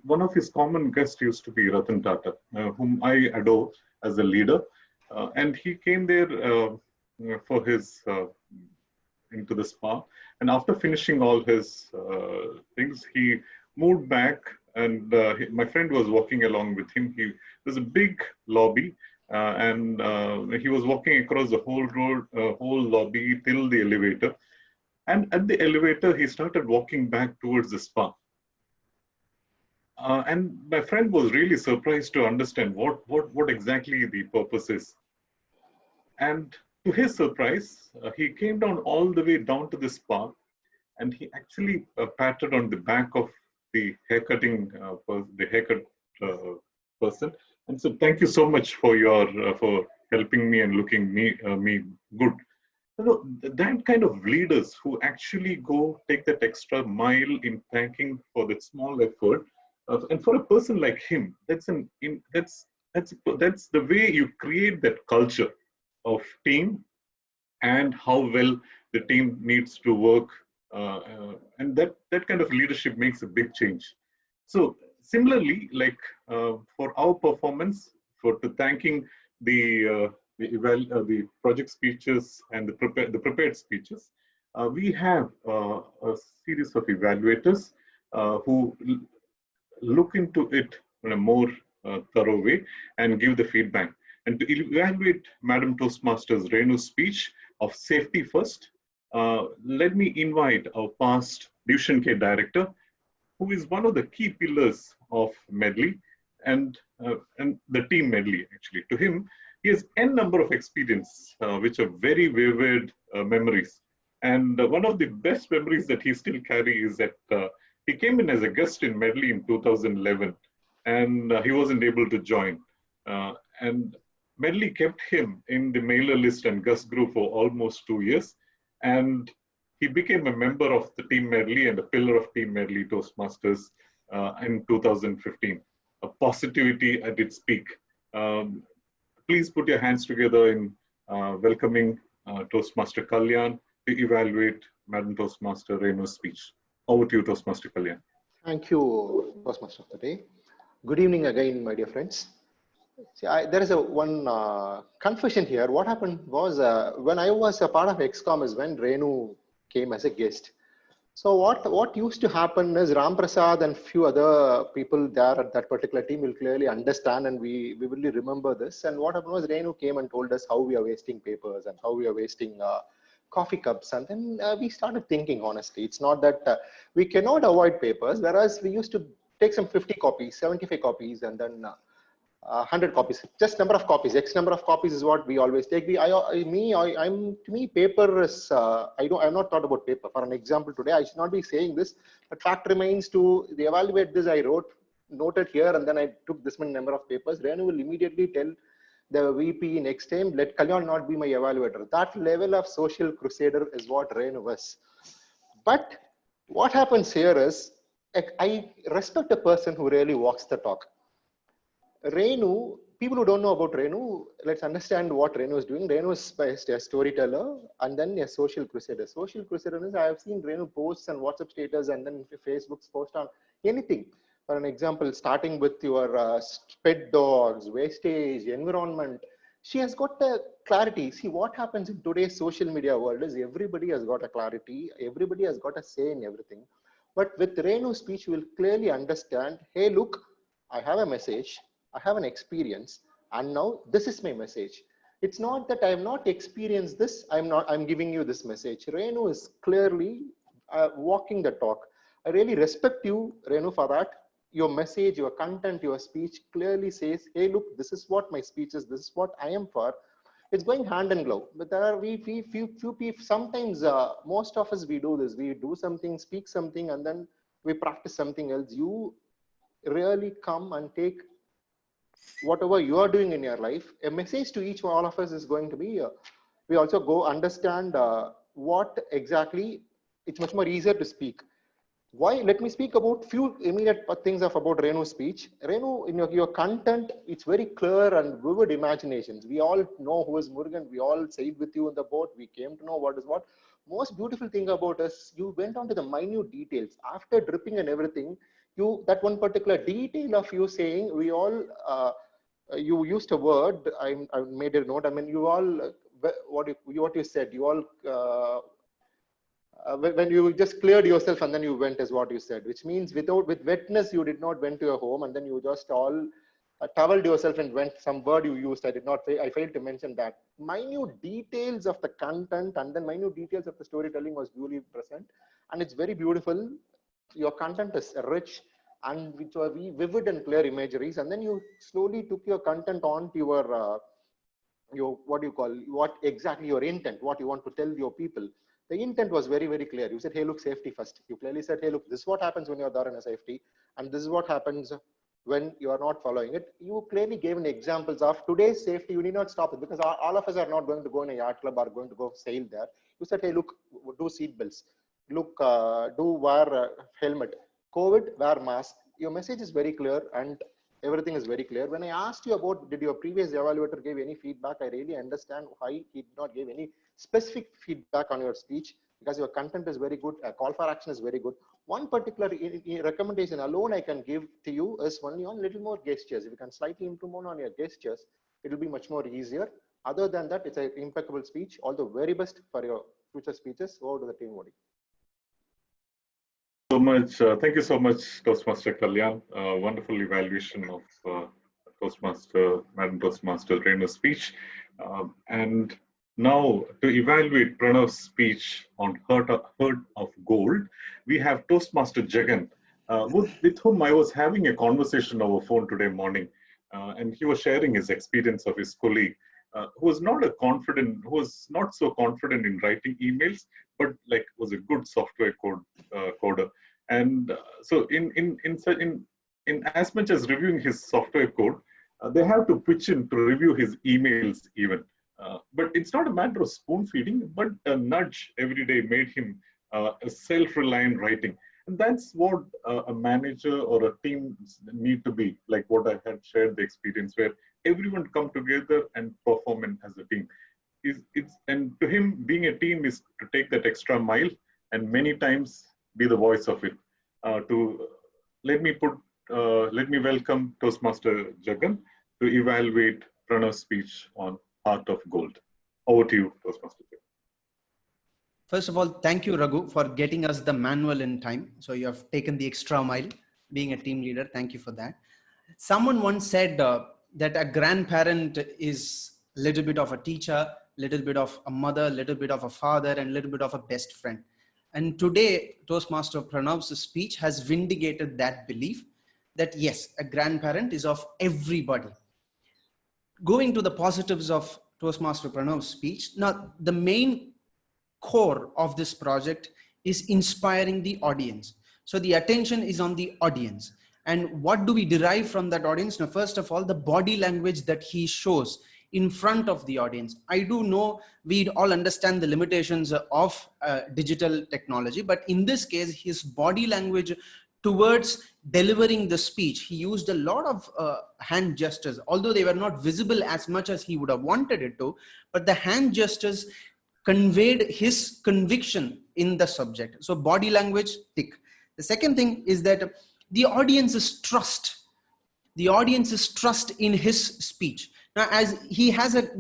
one of his common guests used to be Ratan Tata, whom I adore as a leader. And he came there for his into the spa. And after finishing all his things, he moved back, and my friend was walking along with him. There's a big lobby, and he was walking across the whole road, whole lobby till the elevator. And at the elevator, he started walking back towards the spa. And my friend was really surprised to understand what exactly the purpose is. And to his surprise, he came down all the way down to the spa, and he actually patted on the back of the haircutting the haircut person, and said, "Thank you so much for your for helping me and looking me good." That kind of leaders who actually go take that extra mile in thanking for that small effort, and for a person like him, that's the way you create that culture of team and how well the team needs to work, and that kind of leadership makes a big change. So similarly, like for our performance, for to thanking the project speeches and the prepared speeches, we have a series of evaluators who look into it in a more thorough way and give the feedback. And to evaluate Madam Toastmasters Renu's speech of safety first, let me invite our past Division K director, who is one of the key pillars of Medley and the team Medley, actually. To him, he has n number of experience, which are very vivid memories. And one of the best memories that he still carries is that he came in as a guest in Medley in 2011, and he wasn't able to join. And Medley kept him in the mailer list and guest group for almost 2 years. And he became a member of the Team Medley and a pillar of Team Medley Toastmasters in 2015. A positivity at its peak. Please put your hands together in welcoming Toastmaster Kalyan to evaluate Madam Toastmaster Renu's speech. Over to you, Toastmaster Kalyan. Thank you, Toastmaster of the day. Good evening again, my dear friends. See, there is one confession here. What happened was when I was a part of XCOM is when Renu came as a guest. So what used to happen is Ram Prasad and few other people there at that particular team will clearly understand, and we vividly remember this. And what happened was Renu came and told us how we are wasting papers and how we are wasting coffee cups. And then we started thinking, honestly, it's not that we cannot avoid papers, whereas we used to take some 50 copies, 75 copies, and then 100 copies, just number of copies, X number of copies is what we always take. To me, paper is, I'm not thought about paper. For an example today, I should not be saying this, but fact remains to evaluate this, I noted here, and then I took this many number of papers. Renu will immediately tell the VP next time, let Kalyan not be my evaluator. That level of social crusader is what Renu was. But what happens here is, I respect a person who really walks the talk. Renu, people who don't know about Renu, let's understand what Renu is doing. Renu is a storyteller and then a social crusader. Social crusader is, I have seen Renu posts and WhatsApp status and then Facebook's post on anything. For an example, starting with your pet dogs, wastage, environment. She has got a clarity. See, what happens in today's social media world is everybody has got a clarity. Everybody has got a say in everything. But with Renu's speech, you will clearly understand, hey, look, I have a message. I have an experience, and now this is my message. It's not that I have not experienced this. I'm giving you this message. Renu is clearly walking the talk. I really respect you, Renu, for that. Your message, your content, your speech clearly says, hey, look, this is what my speech is. This is what I am for. It's going hand in glove. But there are few people, sometimes most of us, we do this. We do something, speak something, and then we practice something else. You really come and take whatever you are doing in your life. A message to each one of us is going to be, we also go understand what exactly, it's much more easier to speak. Why? Let me speak about few immediate things about Renu's speech. Renu, in your content, it's very clear and vivid imaginations. We all know who is Murugan. We all sailed with you on the boat. We came to know what is what. Most beautiful thing about us, you went on to the minute details. After dripping and everything, that one particular detail of you saying, we all, you used a word, I made a note. I mean, you all, what you said, you all, when you just cleared yourself and then you went is what you said, which means with wetness, you did not went to your home and then you just all toweled yourself and went. Some word you used, I failed to mention that. Minute details of the content and then minute details of the storytelling was duly present, and it's very beautiful. Your content is rich and which were vivid and clear imageries, and then you slowly took your content on to your what exactly your intent, what you want to tell your people. The intent was very, very clear. You said, hey, look, safety first. You clearly said, hey, look, this is what happens when you're there in a safety, and this is what happens when you are not following it. You clearly gave an examples of today's safety. You need not stop it because all of us are not going to go in a yacht club or going to go sail there. You said, hey, look, do seat belts. Look, do wear helmet. COVID, wear mask. Your message is very clear and everything is very clear. When I asked you about, did your previous evaluator give any feedback, I really understand why he did not give any specific feedback on your speech, because your content is very good, call for action is very good. One particular recommendation alone I can give to you is only on little more gestures. If you can slightly improve on your gestures, it will be much more easier. Other than that, it's an impeccable speech. All the very best for your future speeches. Over to the team, Modi. So much. Thank you so much, Toastmaster Kalyan. Wonderful evaluation of Toastmaster, Madam Toastmaster Renu's speech. And now to evaluate Pranav's speech on Heart of Gold, we have Toastmaster Jagan, with whom I was having a conversation over phone today morning. And he was sharing his experience of his colleague who was not so confident in writing emails, but like was a good software coder. And so in as much as reviewing his software code, they have to pitch in to review his emails even. But it's not a matter of spoon feeding, but a nudge every day made him a self-reliant writing. And that's what a manager or a team need to be, like what I had shared the experience where everyone come together and perform as a team. And to him, being a team is to take that extra mile and many times be the voice of it. Let me welcome Toastmaster Jagan to evaluate Pranav's speech on Heart of Gold. Over to you, Toastmaster Jagan. First of all, thank you, Raghu, for getting us the manual in time. So you have taken the extra mile, being a team leader. Thank you for that. Someone once said that a grandparent is a little bit of a teacher, little bit of a mother, little bit of a father, and little bit of a best friend. And today, Toastmaster Pranav's speech has vindicated that belief that yes, a grandparent is of everybody. Going to the positives of Toastmaster Pranav's speech, now the main core of this project is inspiring the audience. So the attention is on the audience. And what do we derive from that audience? Now, first of all, the body language that he shows in front of the audience. I do know we all understand the limitations of digital technology, but in this case, his body language towards delivering the speech, he used a lot of hand gestures, although they were not visible as much as he would have wanted it to, but the hand gestures conveyed his conviction in the subject. So body language, thick. The second thing is that the audience's trust. The audience's trust in his speech. Now, as he has a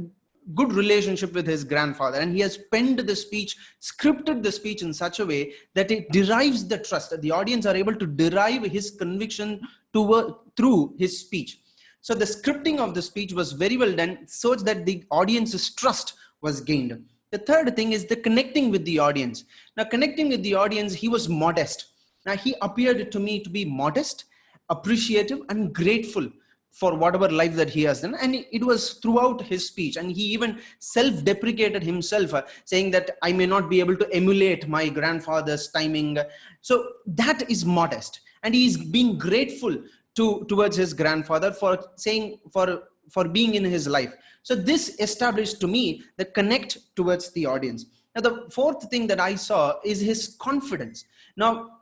good relationship with his grandfather and he has penned the speech, scripted the speech in such a way that it derives the trust, that the audience are able to derive his conviction through his speech. So the scripting of the speech was very well done so that the audience's trust was gained. The third thing is the connecting with the audience. Now, connecting with the audience, he was modest. Now, he appeared to me to be modest, appreciative, and grateful for whatever life that he has done. And it was throughout his speech. And he even self-deprecated himself, saying that I may not be able to emulate my grandfather's timing. So that is modest. And he is being grateful towards his grandfather for saying, for being in his life. So this established to me the connect towards the audience. Now, the fourth thing that I saw is his confidence. Now,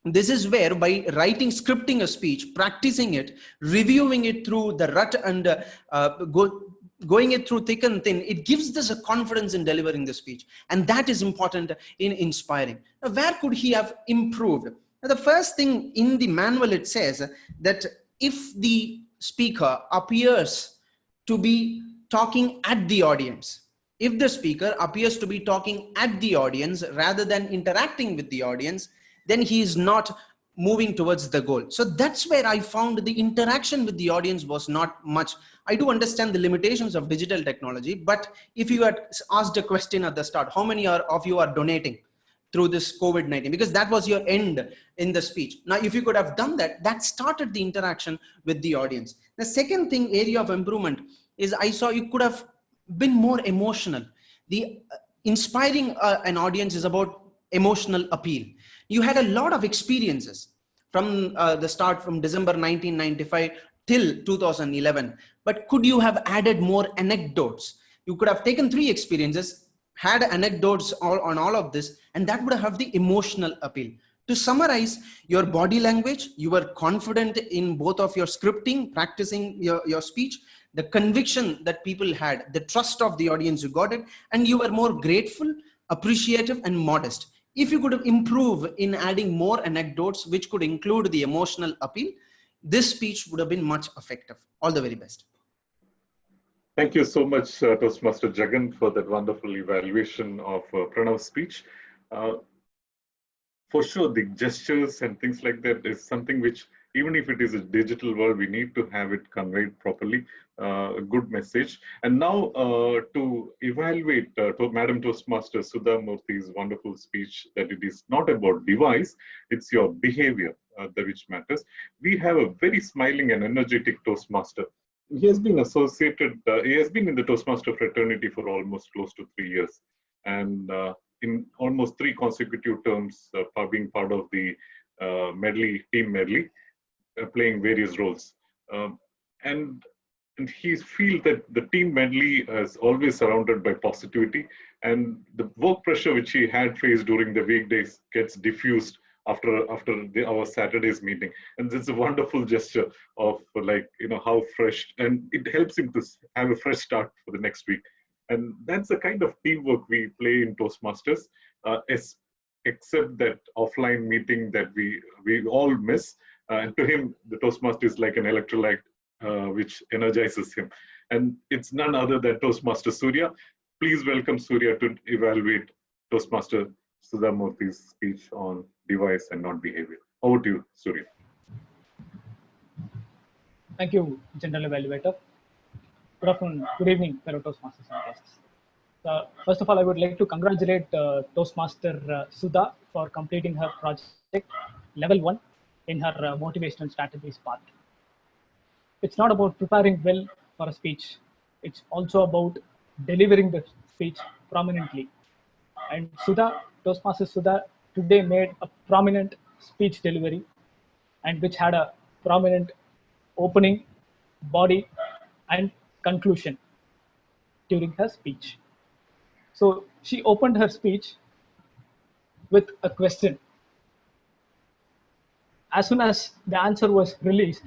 this is where by writing, scripting a speech, practicing it, reviewing it through the rut and going it through thick and thin, it gives us a confidence in delivering the speech. And that is important in inspiring. Now, where could he have improved? Now, the first thing in the manual, it says that if the speaker appears to be talking at the audience, if the speaker appears to be talking at the audience rather than interacting with the audience, then he is not moving towards the goal. So that's where I found the interaction with the audience was not much. I do understand the limitations of digital technology, but if you had asked a question at the start, how many of you are donating through this COVID-19? Because that was your end in the speech. Now, if you could have done that, that started the interaction with the audience. The second thing, area of improvement, is I saw you could have been more emotional. The inspiring an audience is about emotional appeal. You had a lot of experiences. from the start from December 1995 till 2011. But could you have added more anecdotes? You could have taken 3 experiences, had anecdotes on all of this, and that would have the emotional appeal. To summarize, your body language, you were confident in both of your scripting, practicing your speech, the conviction that people had, the trust of the audience, you got it, and you were more grateful, appreciative, and modest. If you could improve in adding more anecdotes, which could include the emotional appeal, this speech would have been much effective. All the very best. Thank you so much, Toastmaster Jagan, for that wonderful evaluation of Pranav's speech. For sure, the gestures and things like that is something which, even if it is a digital world, we need to have it conveyed properly, a good message. And now to evaluate Madam Toastmaster Sudha Murthy's wonderful speech, that it is not about device, it's your behavior which matters. We have a very smiling and energetic Toastmaster. He has been associated, he has been in the Toastmaster fraternity for almost close to 3 years. And in almost 3 consecutive terms, being part of the team medley, playing various roles. And he feels that the team medley is always surrounded by positivity, and the work pressure which he had faced during the weekdays gets diffused after our Saturday's meeting. And it's a wonderful gesture of, like, how fresh, and it helps him to have a fresh start for the next week. And that's the kind of teamwork we play in Toastmasters, except that offline meeting that we all miss. And to him, the Toastmaster is like an electrolyte which energizes him. And it's none other than Toastmaster Surya. Please welcome Surya to evaluate Toastmaster Sudha Murthy's speech on device and not behavior. Over to you, Surya. Thank you, General Evaluator. Good afternoon, good evening, fellow Toastmasters and guests. First of all, I would like to congratulate Toastmaster Sudha for completing her project level 1 in her motivational strategies part. It's not about preparing well for a speech. It's also about delivering the speech prominently. And Toastmaster Sudha today made a prominent speech delivery, and which had a prominent opening, body, and conclusion during her speech. So she opened her speech with a question. As soon as the answer was released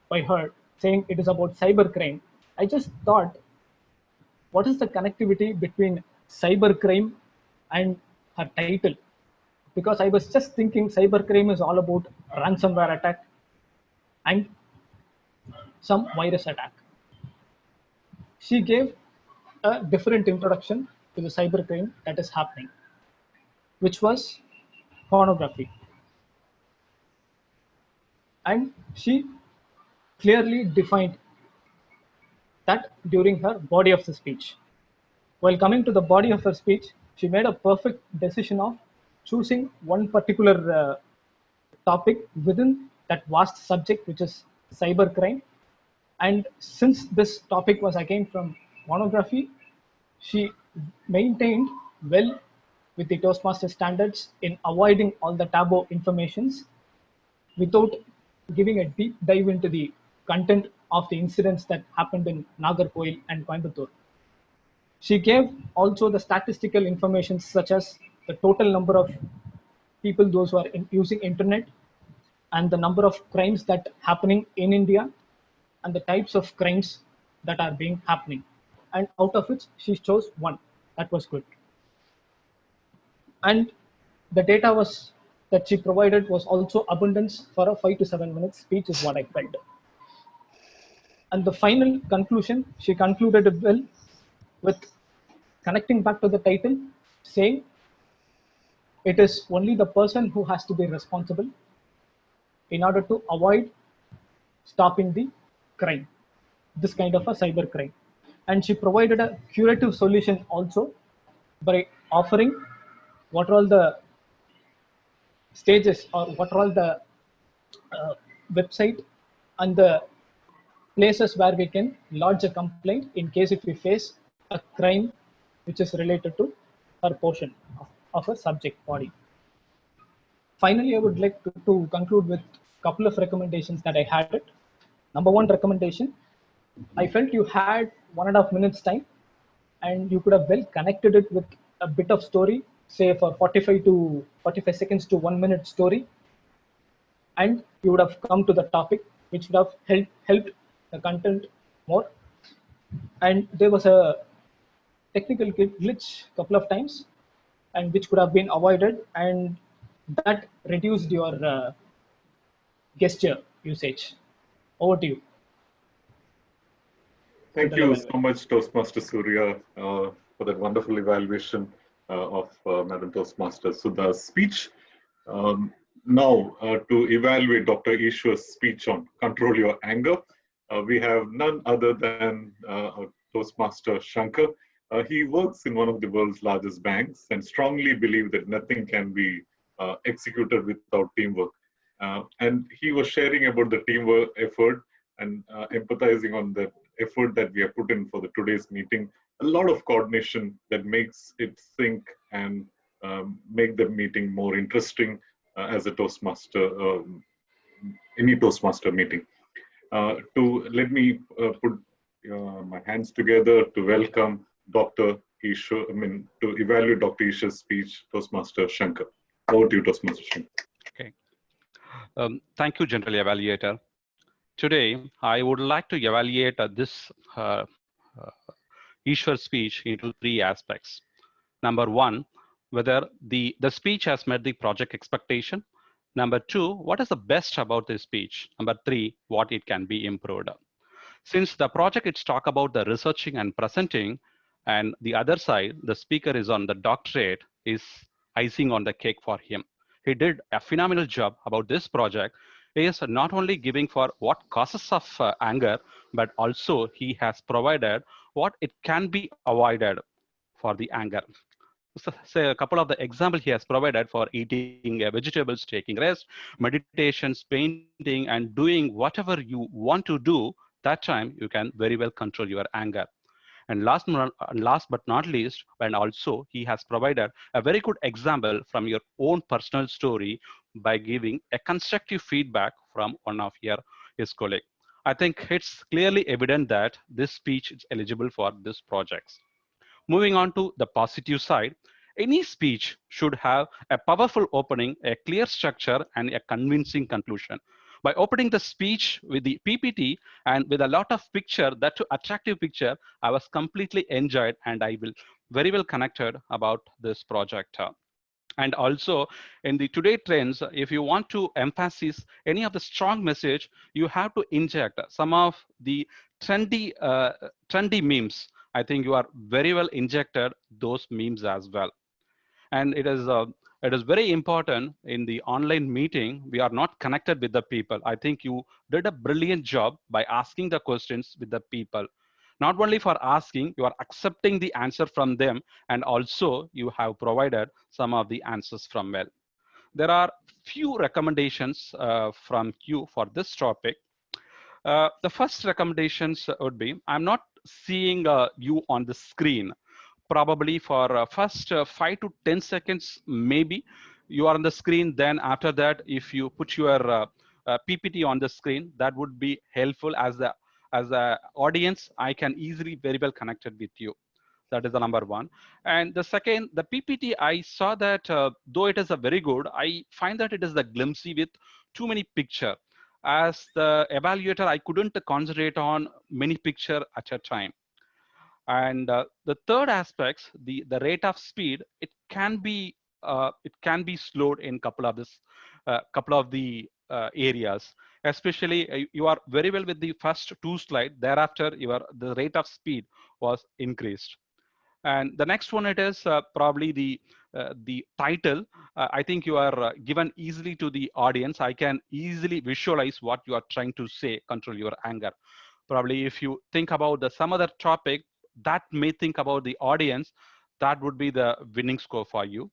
by her, saying it is about cybercrime, I just thought, what is the connectivity between cybercrime and her title? Because I was just thinking cybercrime is all about ransomware attack and some virus attack. She gave a different introduction to the cybercrime that is happening, which was pornography. And she clearly defined that during her body of the speech. While coming to the body of her speech, she made a perfect decision of choosing one particular topic within that vast subject, which is cybercrime. And since this topic was again from pornography, she maintained well with the Toastmaster standards in avoiding all the taboo informations without giving a deep dive into the content of the incidents that happened in Nagarkoil and Coimbatore. She gave also the statistical information such as the total number of people, those who are using internet, and the number of crimes that happening in India, and the types of crimes that are being happening. And out of which she chose one. That was good. And the data was that she provided was also abundance for a 5 to 7 minute speech, is what I felt. And the final conclusion, she concluded it well with connecting back to the title, saying it is only the person who has to be responsible in order to avoid stopping the crime, this kind of a cyber crime. And she provided a curative solution also by offering what are all the stages or what are all the website and the places where we can lodge a complaint in case if we face a crime which is related to her portion of a subject body. Finally, I would like to conclude with couple of recommendations that I had. It. Number one recommendation, I felt you had 1.5 minutes time, and you could have well connected it with a bit of story, say for 45 seconds to 1 minute story, and you would have come to the topic, which would have helped the content more. And there was a technical glitch a couple of times, and which could have been avoided, and that reduced your gesture usage. Over to you. Thank you so much, Toastmaster Surya, for that wonderful evaluation of Madam Toastmaster Sudha's speech. Now, to evaluate Dr. Ishwar's speech on control your anger, we have none other than Toastmaster Shankar. He works in one of the world's largest banks and strongly believes that nothing can be executed without teamwork. And he was sharing about the teamwork effort and empathizing on the effort that we have put in for the today's meeting. A lot of coordination that makes it sync and make the meeting more interesting as a Toastmaster, any Toastmaster meeting. Let me put my hands together to welcome Dr. Ishwar, to evaluate Dr. Ishwar's speech, Toastmaster Shankar. Over to you, Toastmaster Shankar. Okay. Thank you, General Evaluator. Today, I would like to evaluate this Ishwar speech into 3 aspects. Number 1, whether the speech has met the project expectation. Number 2, what is the best about this speech? Number 3, what it can be improved. Since the project is talk about the researching and presenting, and the other side, the speaker is on the doctorate, is icing on the cake for him. He did a phenomenal job about this project. He is not only giving for what causes of anger, but also he has provided what it can be avoided for the anger. So, say a couple of the examples he has provided for eating vegetables, taking rest, meditations, painting, and doing whatever you want to do, that time you can very well control your anger. And last but not least, and also he has provided a very good example from your own personal story by giving a constructive feedback from one of his colleague. I think it's clearly evident that this speech is eligible for this project. Moving on to the positive side, any speech should have a powerful opening, a clear structure, and a convincing conclusion. By opening the speech with the PPT and with a lot of picture, that attractive picture, I was completely enjoyed, and I will very well connected about this project. And also in the today trends, if you want to emphasize any of the strong message, you have to inject some of the trendy memes. I think you are very well injected those memes as well. And it is very important in the online meeting. We are not connected with the people. I think you did a brilliant job by asking the questions with the people. Not only for asking, you are accepting the answer from them, and also you have provided some of the answers from well. There are few recommendations from you for this topic. The first recommendations would be, I'm not seeing you on the screen. Probably for first 5 to 10 seconds, maybe you are on the screen. Then after that, if you put your PPT on the screen, that would be helpful as the audience. I can easily very well connected with you. That is the number one. And the second, the PPT, I saw that though it is a very good, I find that it is the glimpsy with too many picture. As the evaluator, I couldn't concentrate on many picture at a time. And the third aspect, the rate of speed, it can be slowed in couple of the areas. Especially, you are very well with the first 2 slides. Thereafter, the rate of speed was increased. And the next one, it is probably the title. I think you are given easily to the audience. I can easily visualize what you are trying to say, control your anger. Probably if you think about some other topic that may think about the audience, that would be the winning score for you.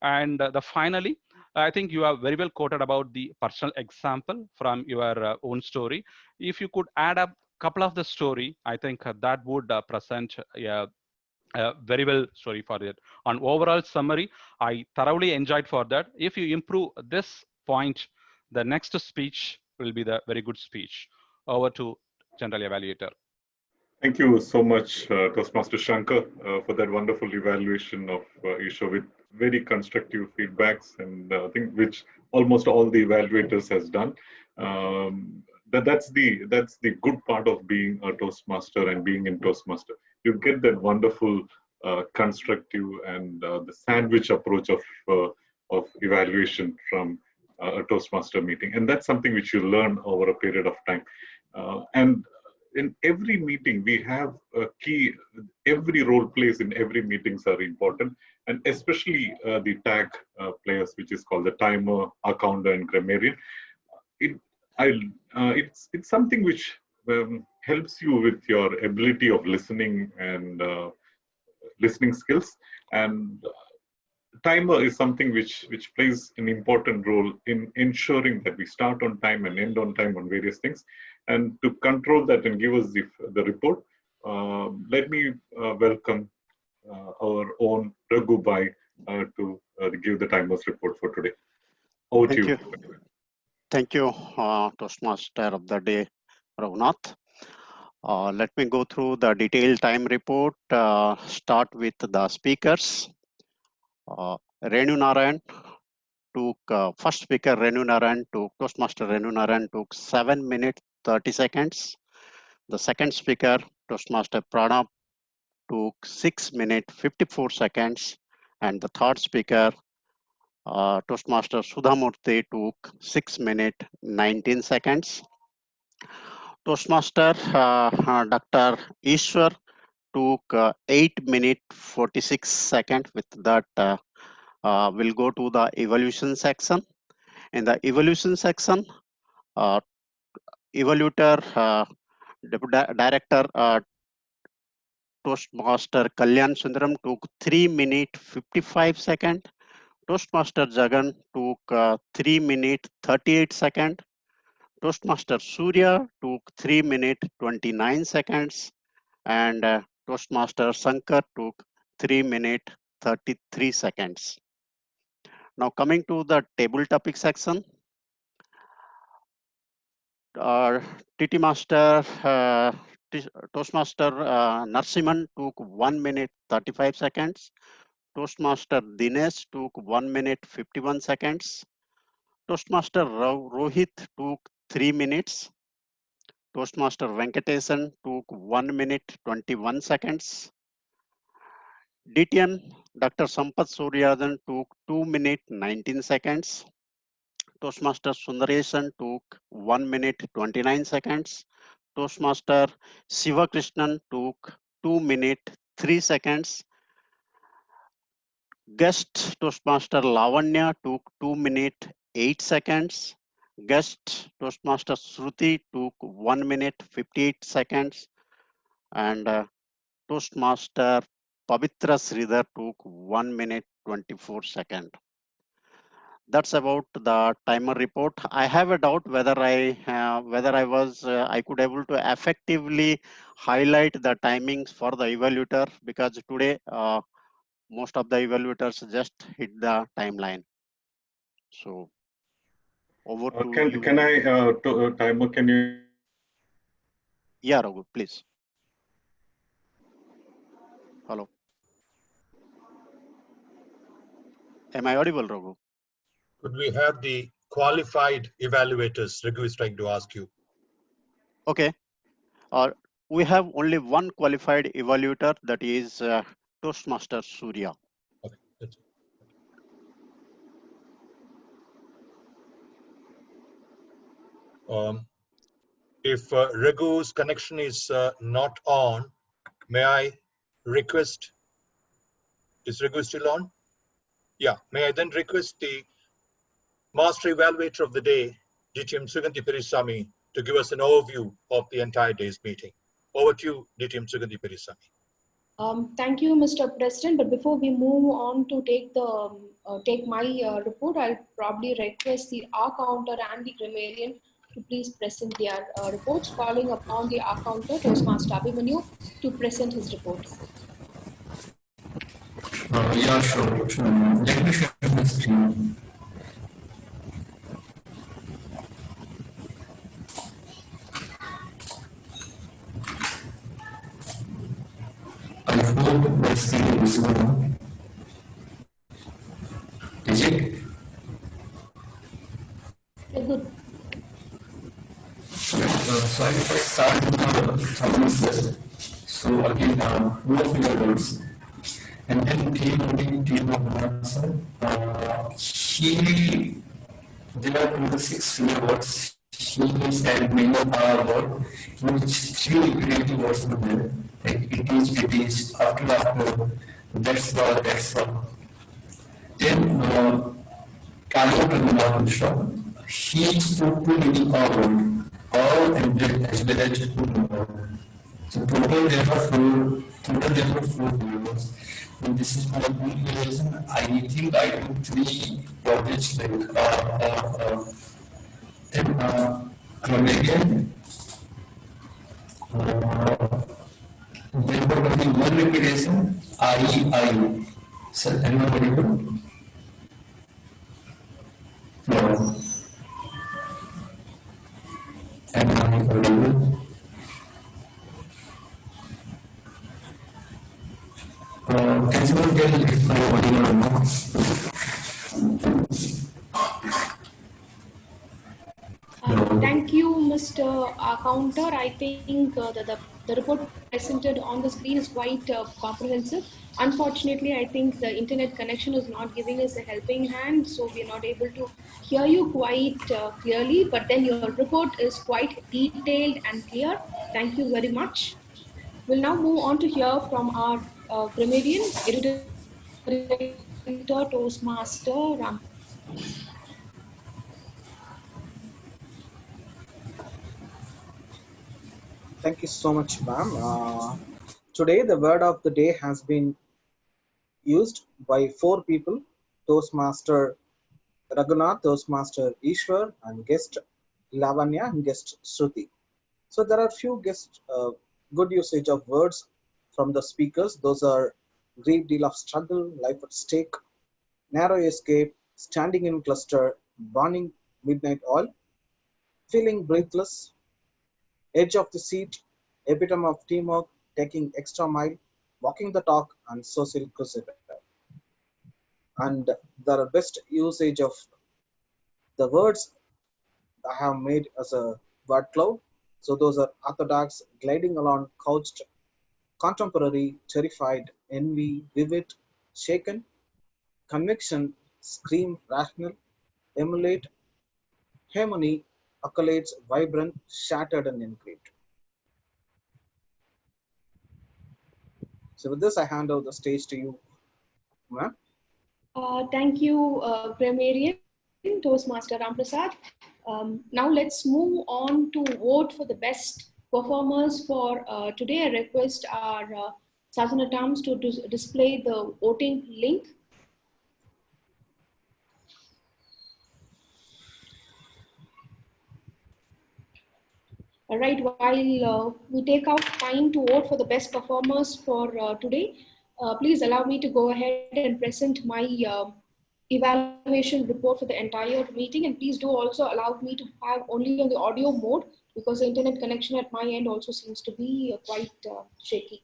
And finally, I think you are very well quoted about the personal example from your own story. If you could add up a couple of the story, I think that would present very well story for it. On overall summary, I thoroughly enjoyed for that. If you improve this point, The next speech will be the very good speech. Over to General Evaluator. Thank you so much, Toastmaster Shankar, for that wonderful evaluation of Isha with very constructive feedbacks, and I think which almost all the evaluators has done. That's the good part of being a Toastmaster and being in Toastmaster. You get that wonderful constructive and the sandwich approach of evaluation from a Toastmaster meeting, and that's something which you learn over a period of time. And in every meeting, we have a key, every role plays in every meetings are important, and especially the tag players, which is called the timer, accounter, and grammarian. It's something which helps you with your ability of listening and listening skills. And timer is something which plays an important role in ensuring that we start on time and end on time on various things. And to control that and give us the report, let me welcome our own Raghu Bhai to give the timers report for today. Over to you. Thank you, Toastmaster of the day, Raghunath. Let me go through the detailed time report. Start with the speakers. Renu Narayan took, first speaker Renu Narayan took, Toastmaster Renu Narayan took 7 minutes 30 seconds. The second speaker, Toastmaster Pranab, took 6 minutes 54 seconds. And the third speaker, Toastmaster Sudhamurthy, took 6 minutes 19 seconds. Toastmaster Dr. Ishwar took 8 minutes 46 seconds. With that, we'll go to the evaluation section. In the evaluation section, evaluator, Director Toastmaster Kalyan Sundaram took 3 minutes 55 seconds. Toastmaster Jagan took 3 minutes 38 seconds. Toastmaster Surya took 3 minutes 29 seconds. And Toastmaster Sankar took 3 minutes 33 seconds. Now coming to the table topic section, TT Master, Toastmaster Narsiman took 1 minute 35 seconds. Toastmaster Dinesh took 1 minute 51 seconds. Toastmaster Rohit took 3 minutes. Toastmaster Venkatesan took 1 minute 21 seconds. DTN Dr. Sampath Suryadan took 2 minutes 19 seconds. Toastmaster Sundaresan took 1 minute 29 seconds. Toastmaster Siva Krishnan took 2 minutes 3 seconds. Guest Toastmaster Lavanya took 2 minutes 8 seconds. Guest Toastmaster Shruti took 1 minute 58 seconds. And Toastmaster Pavitra Sridhar took 1 minute 24 seconds. That's about the timer report. I have a doubt whether I could able to effectively highlight the timings for the evaluator, because today most of the evaluators just hit the timeline. So over to you. Can I timer? Can you? Yeah, Raghu, please. Hello. Am I audible, Raghu? Could we have the qualified evaluators? Raghu is trying to ask you. Okay. We have only one qualified evaluator, that is Toastmaster Surya. Okay. That's it. If Raghu's connection is not on, may I request, is Raghu still on? Yeah, may I then request the Master Evaluator of the Day, DTM Suganti Perisami, to give us an overview of the entire day's meeting. Over to you, DTM Suganti Perisami. Thank you, Mr. President. But before we move on to take my report, I'll probably request the R counter and the grammarian to please present their reports, calling upon the R counter, Toastmaster Abhimanyu, to present his report. Yeah, sure. Let me share my screen. hope the screen is visible now. Is it? Good. So I will first start with the Toastmasters. So again, two of your words. And then team of answer. He there are 26 figure words. He said many of our word, in which three repetitive words were there. Like it is, after, that's the. Then Carlo Tribunal he spoke to many word, all and that as well as two word. So total there are four videos. And this is my own reason. I think I do three projects like then Canadian. There were only one repetition. I. So am I audible? No. Am I audible? Can someone tell if I am audible or not? Thank you, Mr. Counter. I think the report presented on the screen is quite comprehensive. Unfortunately, I think the internet connection is not giving us a helping hand, so we are not able to hear you quite clearly. But then your report is quite detailed and clear. Thank you very much. We'll now move on to hear from our grammarian, editor, Toastmaster, Ram. Thank you so much, ma'am. Today, the word of the day has been used by four people: Toastmaster Raghunath, Toastmaster Ishwar, and guest Lavanya, and guest Shruti. So there are few good usage of words from the speakers. Those are great deal of struggle, life at stake, narrow escape, standing in cluster, burning midnight oil, feeling breathless, edge of the seat, epitome of teamwork, taking extra mile, walking the talk, and social crucible. And the best usage of the words I have made as a word cloud. So those are orthodox, gliding along, couched, contemporary, terrified, envy, vivid, shaken, conviction, scream, rational, emulate, harmony, accolades, vibrant, shattered, and engraved. So with this, I hand over the stage to you, ma'am. Thank you, grammarian, Toastmaster Ramprasad. Now let's move on to vote for the best performers for today. I request our Sergeant at Arms to display the voting link. All right, while we take out time to vote for the best performers for today, please allow me to go ahead and present my evaluation report for the entire meeting. And please do also allow me to have only on the audio mode because the internet connection at my end also seems to be quite shaky.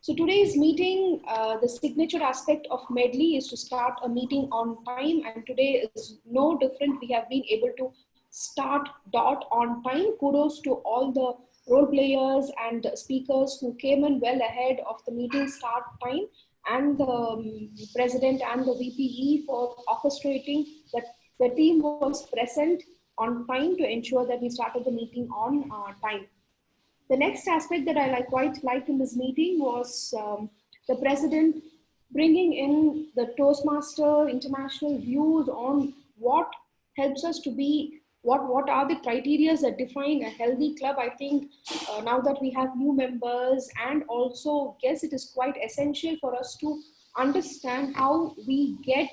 So today's meeting, the signature aspect of Medley is to start a meeting on time, and today is no different. We have been able to start dot on time. Kudos to all the role players and speakers who came in well ahead of the meeting start time, and the president and the VPE for orchestrating that the team was present on time to ensure that we started the meeting on time. The next aspect that I quite liked in this meeting was the president bringing in the Toastmaster international views on what helps us to be, what are the criteria that define a healthy club. I think now that we have new members and also guess it is quite essential for us to understand how we get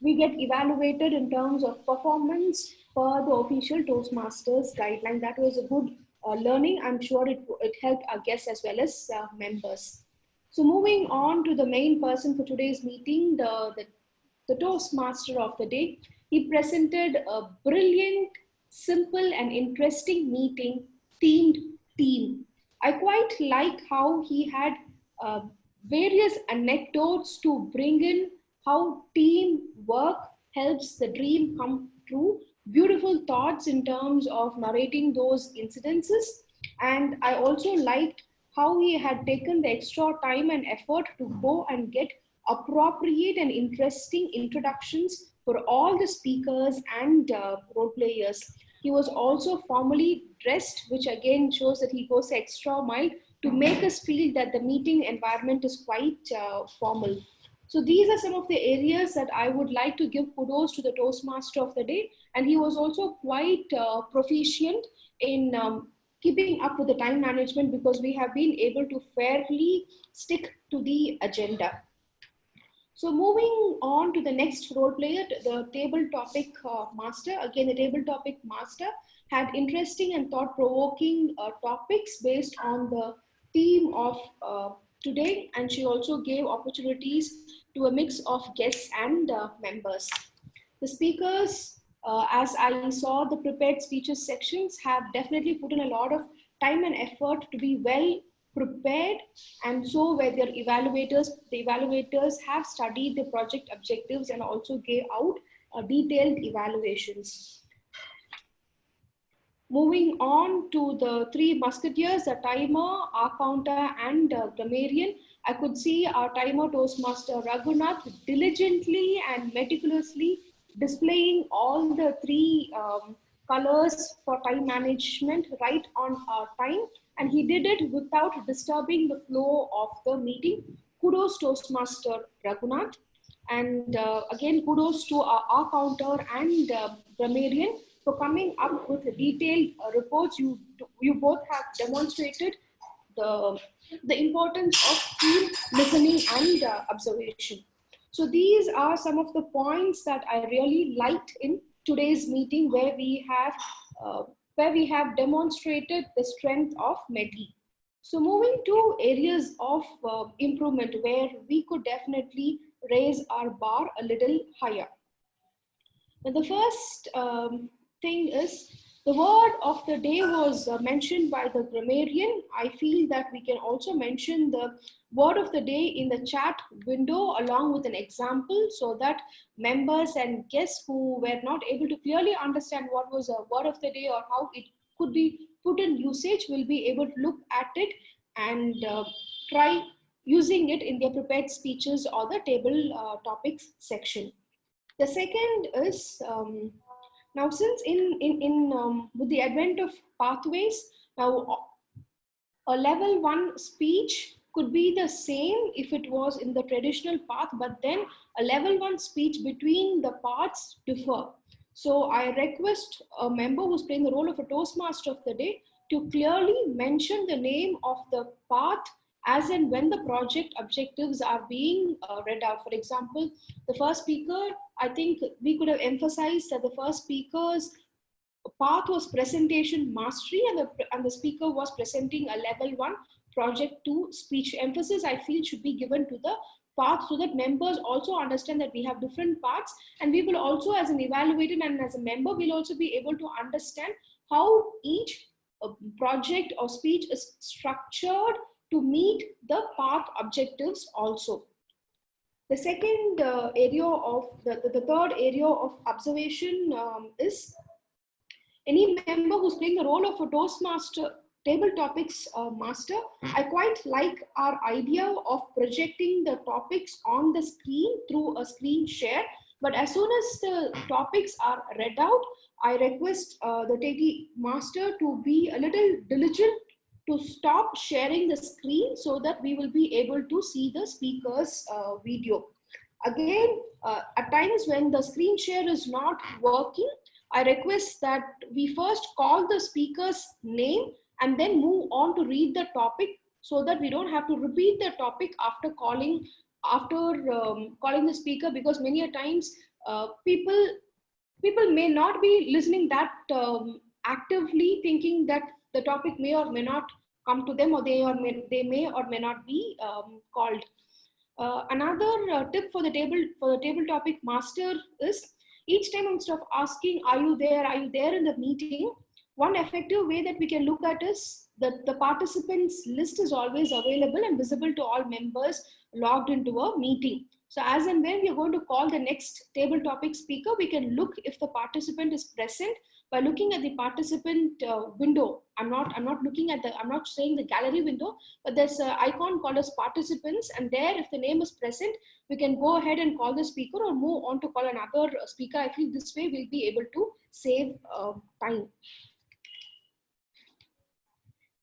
evaluated in terms of performance per the official Toastmasters guideline. That was a good learning. I'm sure it helped our guests as well as members. So moving on to the main person for today's meeting, the Toastmaster of the day. He presented a brilliant, simple and interesting meeting themed team. I quite like how he had various anecdotes to bring in how teamwork helps the dream come true, beautiful thoughts in terms of narrating those incidences. And I also liked how he had taken the extra time and effort to go and get appropriate and interesting introductions for all the speakers and role players. He was also formally dressed, which again shows that he goes the extra mile to make us feel that the meeting environment is quite formal. So these are some of the areas that I would like to give kudos to the Toastmaster of the day. And he was also quite proficient in keeping up with the time management, because we have been able to fairly stick to the agenda. So moving on to the next role player, the table topic master. Again, the table topic master had interesting and thought-provoking topics based on the theme of today, and she also gave opportunities to a mix of guests and members. The speakers, as I saw the prepared speeches sections, have definitely put in a lot of time and effort to be well prepared, and so where their the evaluators have studied the project objectives and also gave out detailed evaluations. Moving on to the three musketeers, the timer, our counter, and grammarian, I could see our timer Toastmaster Raghunath diligently and meticulously displaying all the three colors for time management right on our time, and he did it without disturbing the flow of the meeting. Kudos Toastmaster Raghunath. And again, kudos to our counter and grammarian for coming up with detailed reports. You both have demonstrated the importance of team listening and observation. So these are some of the points that I really liked in today's meeting, where we have demonstrated the strength of MEDLI. So moving to areas of improvement where we could definitely raise our bar a little higher. Now, the first thing is, the word of the day was mentioned by the grammarian. I feel that we can also mention the word of the day in the chat window along with an example, so that members and guests who were not able to clearly understand what was a word of the day or how it could be put in usage will be able to look at it and try using it in their prepared speeches or the table topics section. The second is, now since with the advent of pathways, now a level 1 speech could be the same if it was in the traditional path, but then a level 1 speech between the paths differ. So I request a member who's playing the role of a Toastmaster of the day to clearly mention the name of the path as and when the project objectives are being read out. For example, the first speaker, I think we could have emphasized that the first speaker's path was presentation mastery, and the speaker was presenting a level 1 project 2 speech. Emphasis, I feel, should be given to the path so that members also understand that we have different paths, and we will also, as an evaluator and as a member, we'll also be able to understand how each project or speech is structured to meet the path objectives also. The second area of the third area of observation is any member who's playing the role of a Toastmaster, table topics master. I quite like our idea of projecting the topics on the screen through a screen share. But as soon as the topics are read out, I request the TT master to be a little diligent to stop sharing the screen so that we will be able to see the speaker's video. Again, at times when the screen share is not working, I request that we first call the speaker's name and then move on to read the topic, so that we don't have to repeat the topic after calling the speaker, because many a times people may not be listening that actively, thinking that the topic may or may not come to them, or they may or may not be called. Another tip for the table topic master is, each time instead of asking, are you there in the meeting, one effective way that we can look at is the participants list is always available and visible to all members logged into a meeting. So as and when we are going to call the next table topic speaker, we can look if the participant is present by looking at the participant window. I'm not looking at I'm not saying the gallery window, but there's an icon called as participants, and there if the name is present, we can go ahead and call the speaker or move on to call another speaker. I feel this way we'll be able to save time.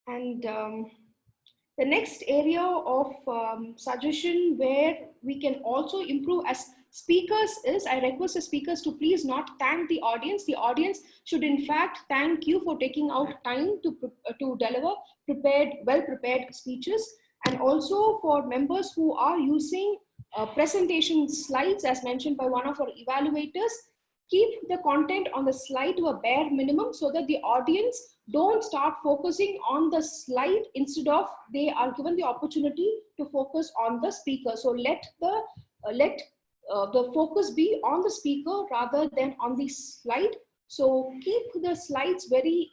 And the next area of suggestion where we can also improve as speakers is, I request the speakers to please not thank the audience. The audience should in fact thank you for taking out time to deliver well-prepared speeches. And also for members who are using presentation slides, as mentioned by one of our evaluators, keep the content on the slide to a bare minimum so that the audience don't start focusing on the slide. Instead of, they are given the opportunity to focus on the speaker. So let the focus be on the speaker rather than on the slide. So keep the slides very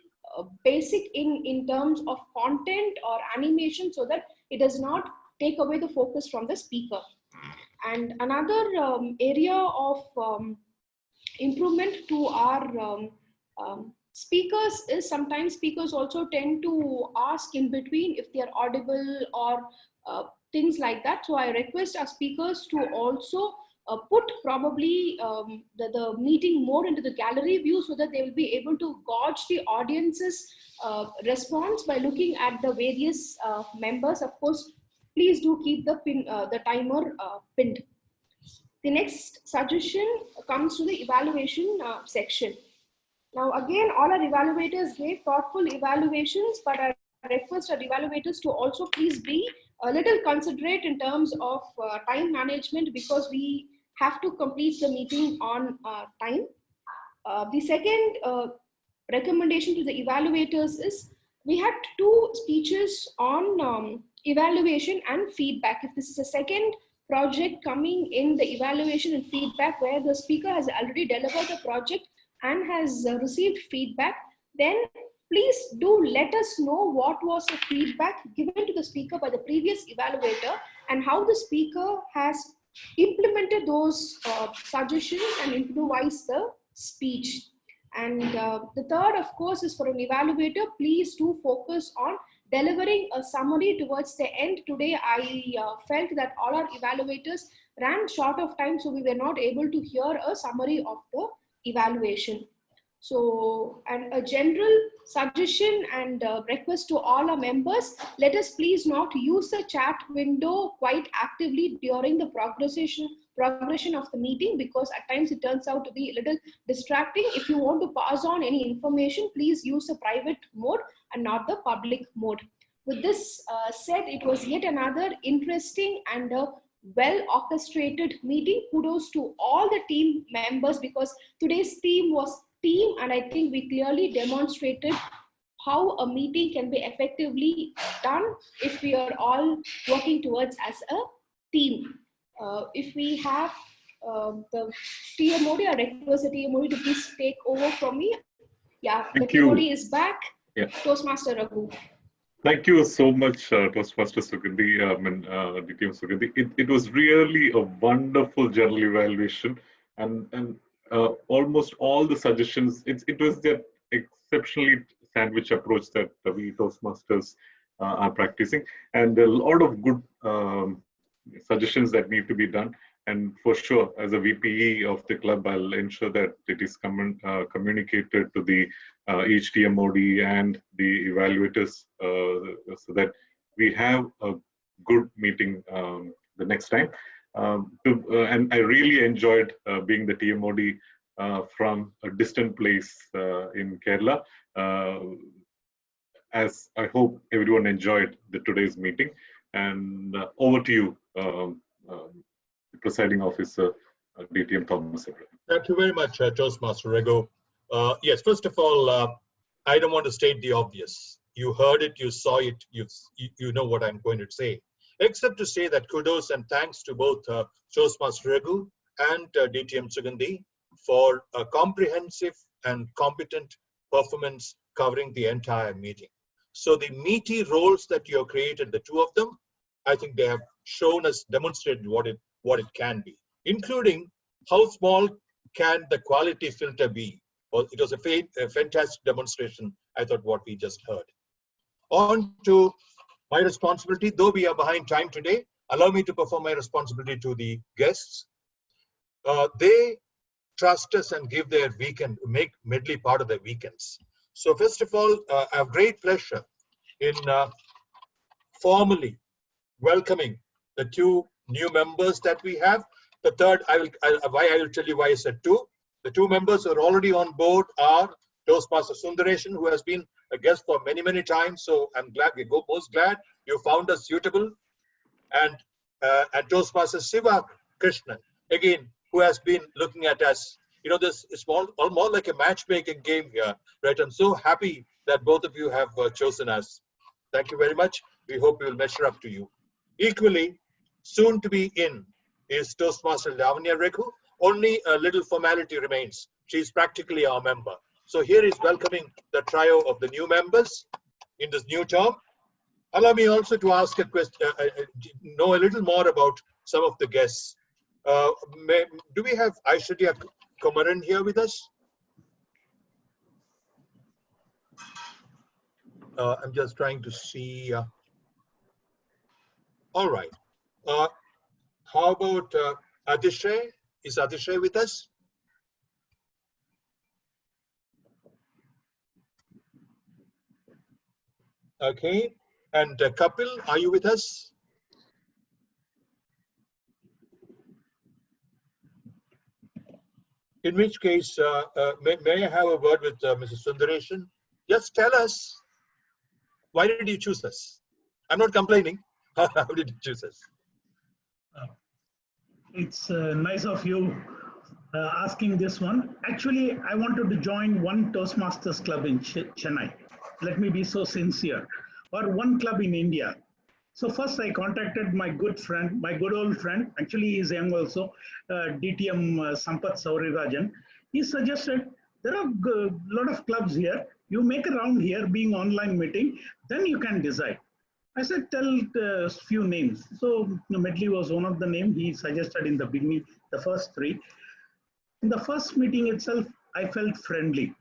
basic in terms of content or animation so that it does not take away the focus from the speaker. And another area of improvement to our speakers is, sometimes speakers also tend to ask in between if they are audible or things like that. So I request our speakers to also put probably the meeting more into the gallery view so that they will be able to gauge the audience's response by looking at the various members. Of course, please do keep the timer pinned. The next suggestion comes to the evaluation section. Now again, all our evaluators gave thoughtful evaluations, but I request our evaluators to also please be a little considerate in terms of time management, because we have to complete the meeting on time. The second recommendation to the evaluators is, we had 2 speeches on evaluation and feedback. If this is a second project coming in the evaluation and feedback where the speaker has already delivered the project and has received feedback, then please do let us know what was the feedback given to the speaker by the previous evaluator and how the speaker has implemented those suggestions and improvised the speech. And the third, of course, is for an evaluator, please do focus on delivering a summary towards the end. Today, I felt that all our evaluators ran short of time, so we were not able to hear a summary of the evaluation. So, and a general suggestion and request to all our members, let us please not use the chat window quite actively during the progression of the meeting, because at times it turns out to be a little distracting. If you want to pass on any information, please use the private mode and not the public mode. With this said, it was yet another interesting and well orchestrated meeting. Kudos to all the team members, because today's theme was team, and I think we clearly demonstrated how a meeting can be effectively done if we are all working towards as a team. If we have the TMOD, I request the TMOD to please take over from me. Yeah, Thank the you. TMOD is back. Yeah. Toastmaster Raghu. Thank you so much, Toastmaster Sugandhi, DTM Sugandhi. It was really a wonderful general evaluation, and almost all the suggestions, it was that exceptionally sandwich approach that we Toastmasters are practicing, and a lot of good suggestions that need to be done. And for sure, as a VPE of the club, I'll ensure that it is communicated to the each TMOD and the evaluators so that we have a good meeting the next time. And I really enjoyed being the TMOD from a distant place in Kerala, as I hope everyone enjoyed today's meeting. And over to you, the presiding officer, DTM Thomas. Thank you very much, Toastmaster Rego. Yes, first of all, I don't want to state the obvious. You heard it, you saw it, you know what I'm going to say. Except to say that kudos and thanks to both Toastmaster Regu and DTM Sugandhi for a comprehensive and competent performance covering the entire meeting. So the meaty roles that you have created, the two of them, I think they have shown us, demonstrated what it can be, including how small can the quality filter be. Well, it was a fantastic demonstration, I thought, what we just heard. On to my responsibility, though we are behind time today, allow me to perform my responsibility to the guests. They trust us and give their weekend, make Medley part of their weekends. So first of all, I have great pleasure in formally welcoming the two new members that we have. The third, I will tell you why I said two. The two members who are already on board are Toastmaster Sundareshan, who has been a guest for many, many times. So I'm glad, most glad you found us suitable. And Toastmaster Siva Krishnan, again, who has been looking at us. You know, this is more like a matchmaking game here, right? I'm so happy that both of you have chosen us. Thank you very much. We hope we will measure up to you. Equally, soon to be in is Toastmaster Lavanya Rekhu. Only a little formality remains. She's practically our member. So here is welcoming the trio of the new members in this new term. Allow me also to ask a question, know a little more about some of the guests. Do we have Aishwarya Kumaran here with us? I'm just trying to see. All right. How about Atishay? Is Atishay with us? Okay. And Kapil, are you with us? In which case, may I have a word with Mrs. Sundareshan? Just tell us, why did you choose us? I'm not complaining. How did you choose us? It's nice of you asking this one. Actually, I wanted to join one Toastmasters club in Chennai. Let me be so sincere. Or one club in India. So first I contacted my good friend, my good old friend, actually he is young also, DTM Sampath Saurirajan. He suggested, there are a lot of clubs here. You make a round here being online meeting, then you can decide. I said, tell a few names. So Medley was one of the names he suggested in the beginning, the first three. In the first meeting itself, I felt friendly.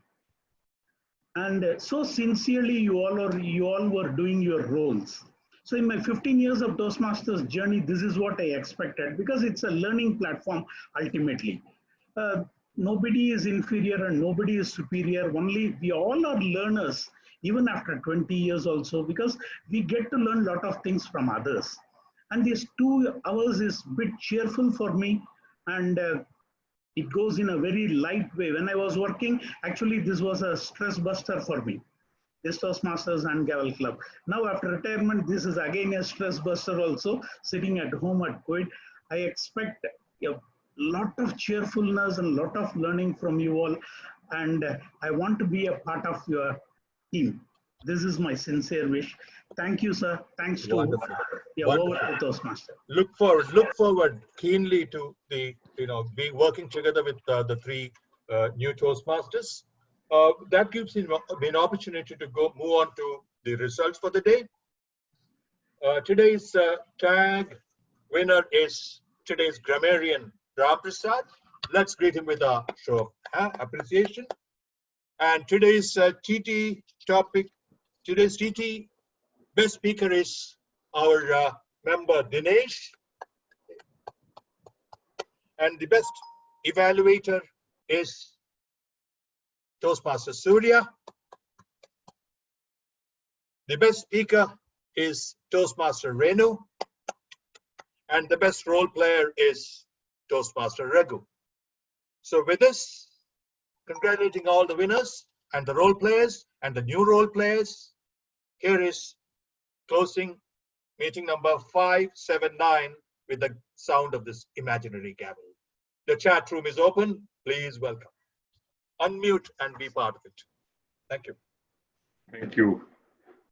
And so sincerely you all were doing your roles. So in my 15 years of Toastmasters journey, this is what I expected, because it's a learning platform ultimately. Nobody is inferior and nobody is superior. Only we all are learners, even after 20 years also, because we get to learn a lot of things from others. And these 2 hours is a bit cheerful for me, and it goes in a very light way. When I was working, actually this was a stress buster for me. This Toastmasters and Gavel Club. Now after retirement, this is again a stress buster also, sitting at home at COVID. I expect a lot of cheerfulness and a lot of learning from you all. And I want to be a part of your team. This is my sincere wish. Thank you, sir. Thanks to over to Toastmaster. Look forward keenly to the, be working together with the three new Toastmasters. That gives me an opportunity to move on to the results for the day. Today's tag winner is today's grammarian Ram Prasad. Let's greet him with a show of appreciation. And today's TT topic, today's TT best speaker is our member Dinesh. And the best evaluator is Toastmaster Surya. The best speaker is Toastmaster Renu. And the best role player is Toastmaster Raghu. So with this, congratulating all the winners and the role players and the new role players, here is closing meeting number 579 with the sound of this imaginary gavel. The chat room is open. Please welcome. Unmute and be part of it. Thank you. Thank you.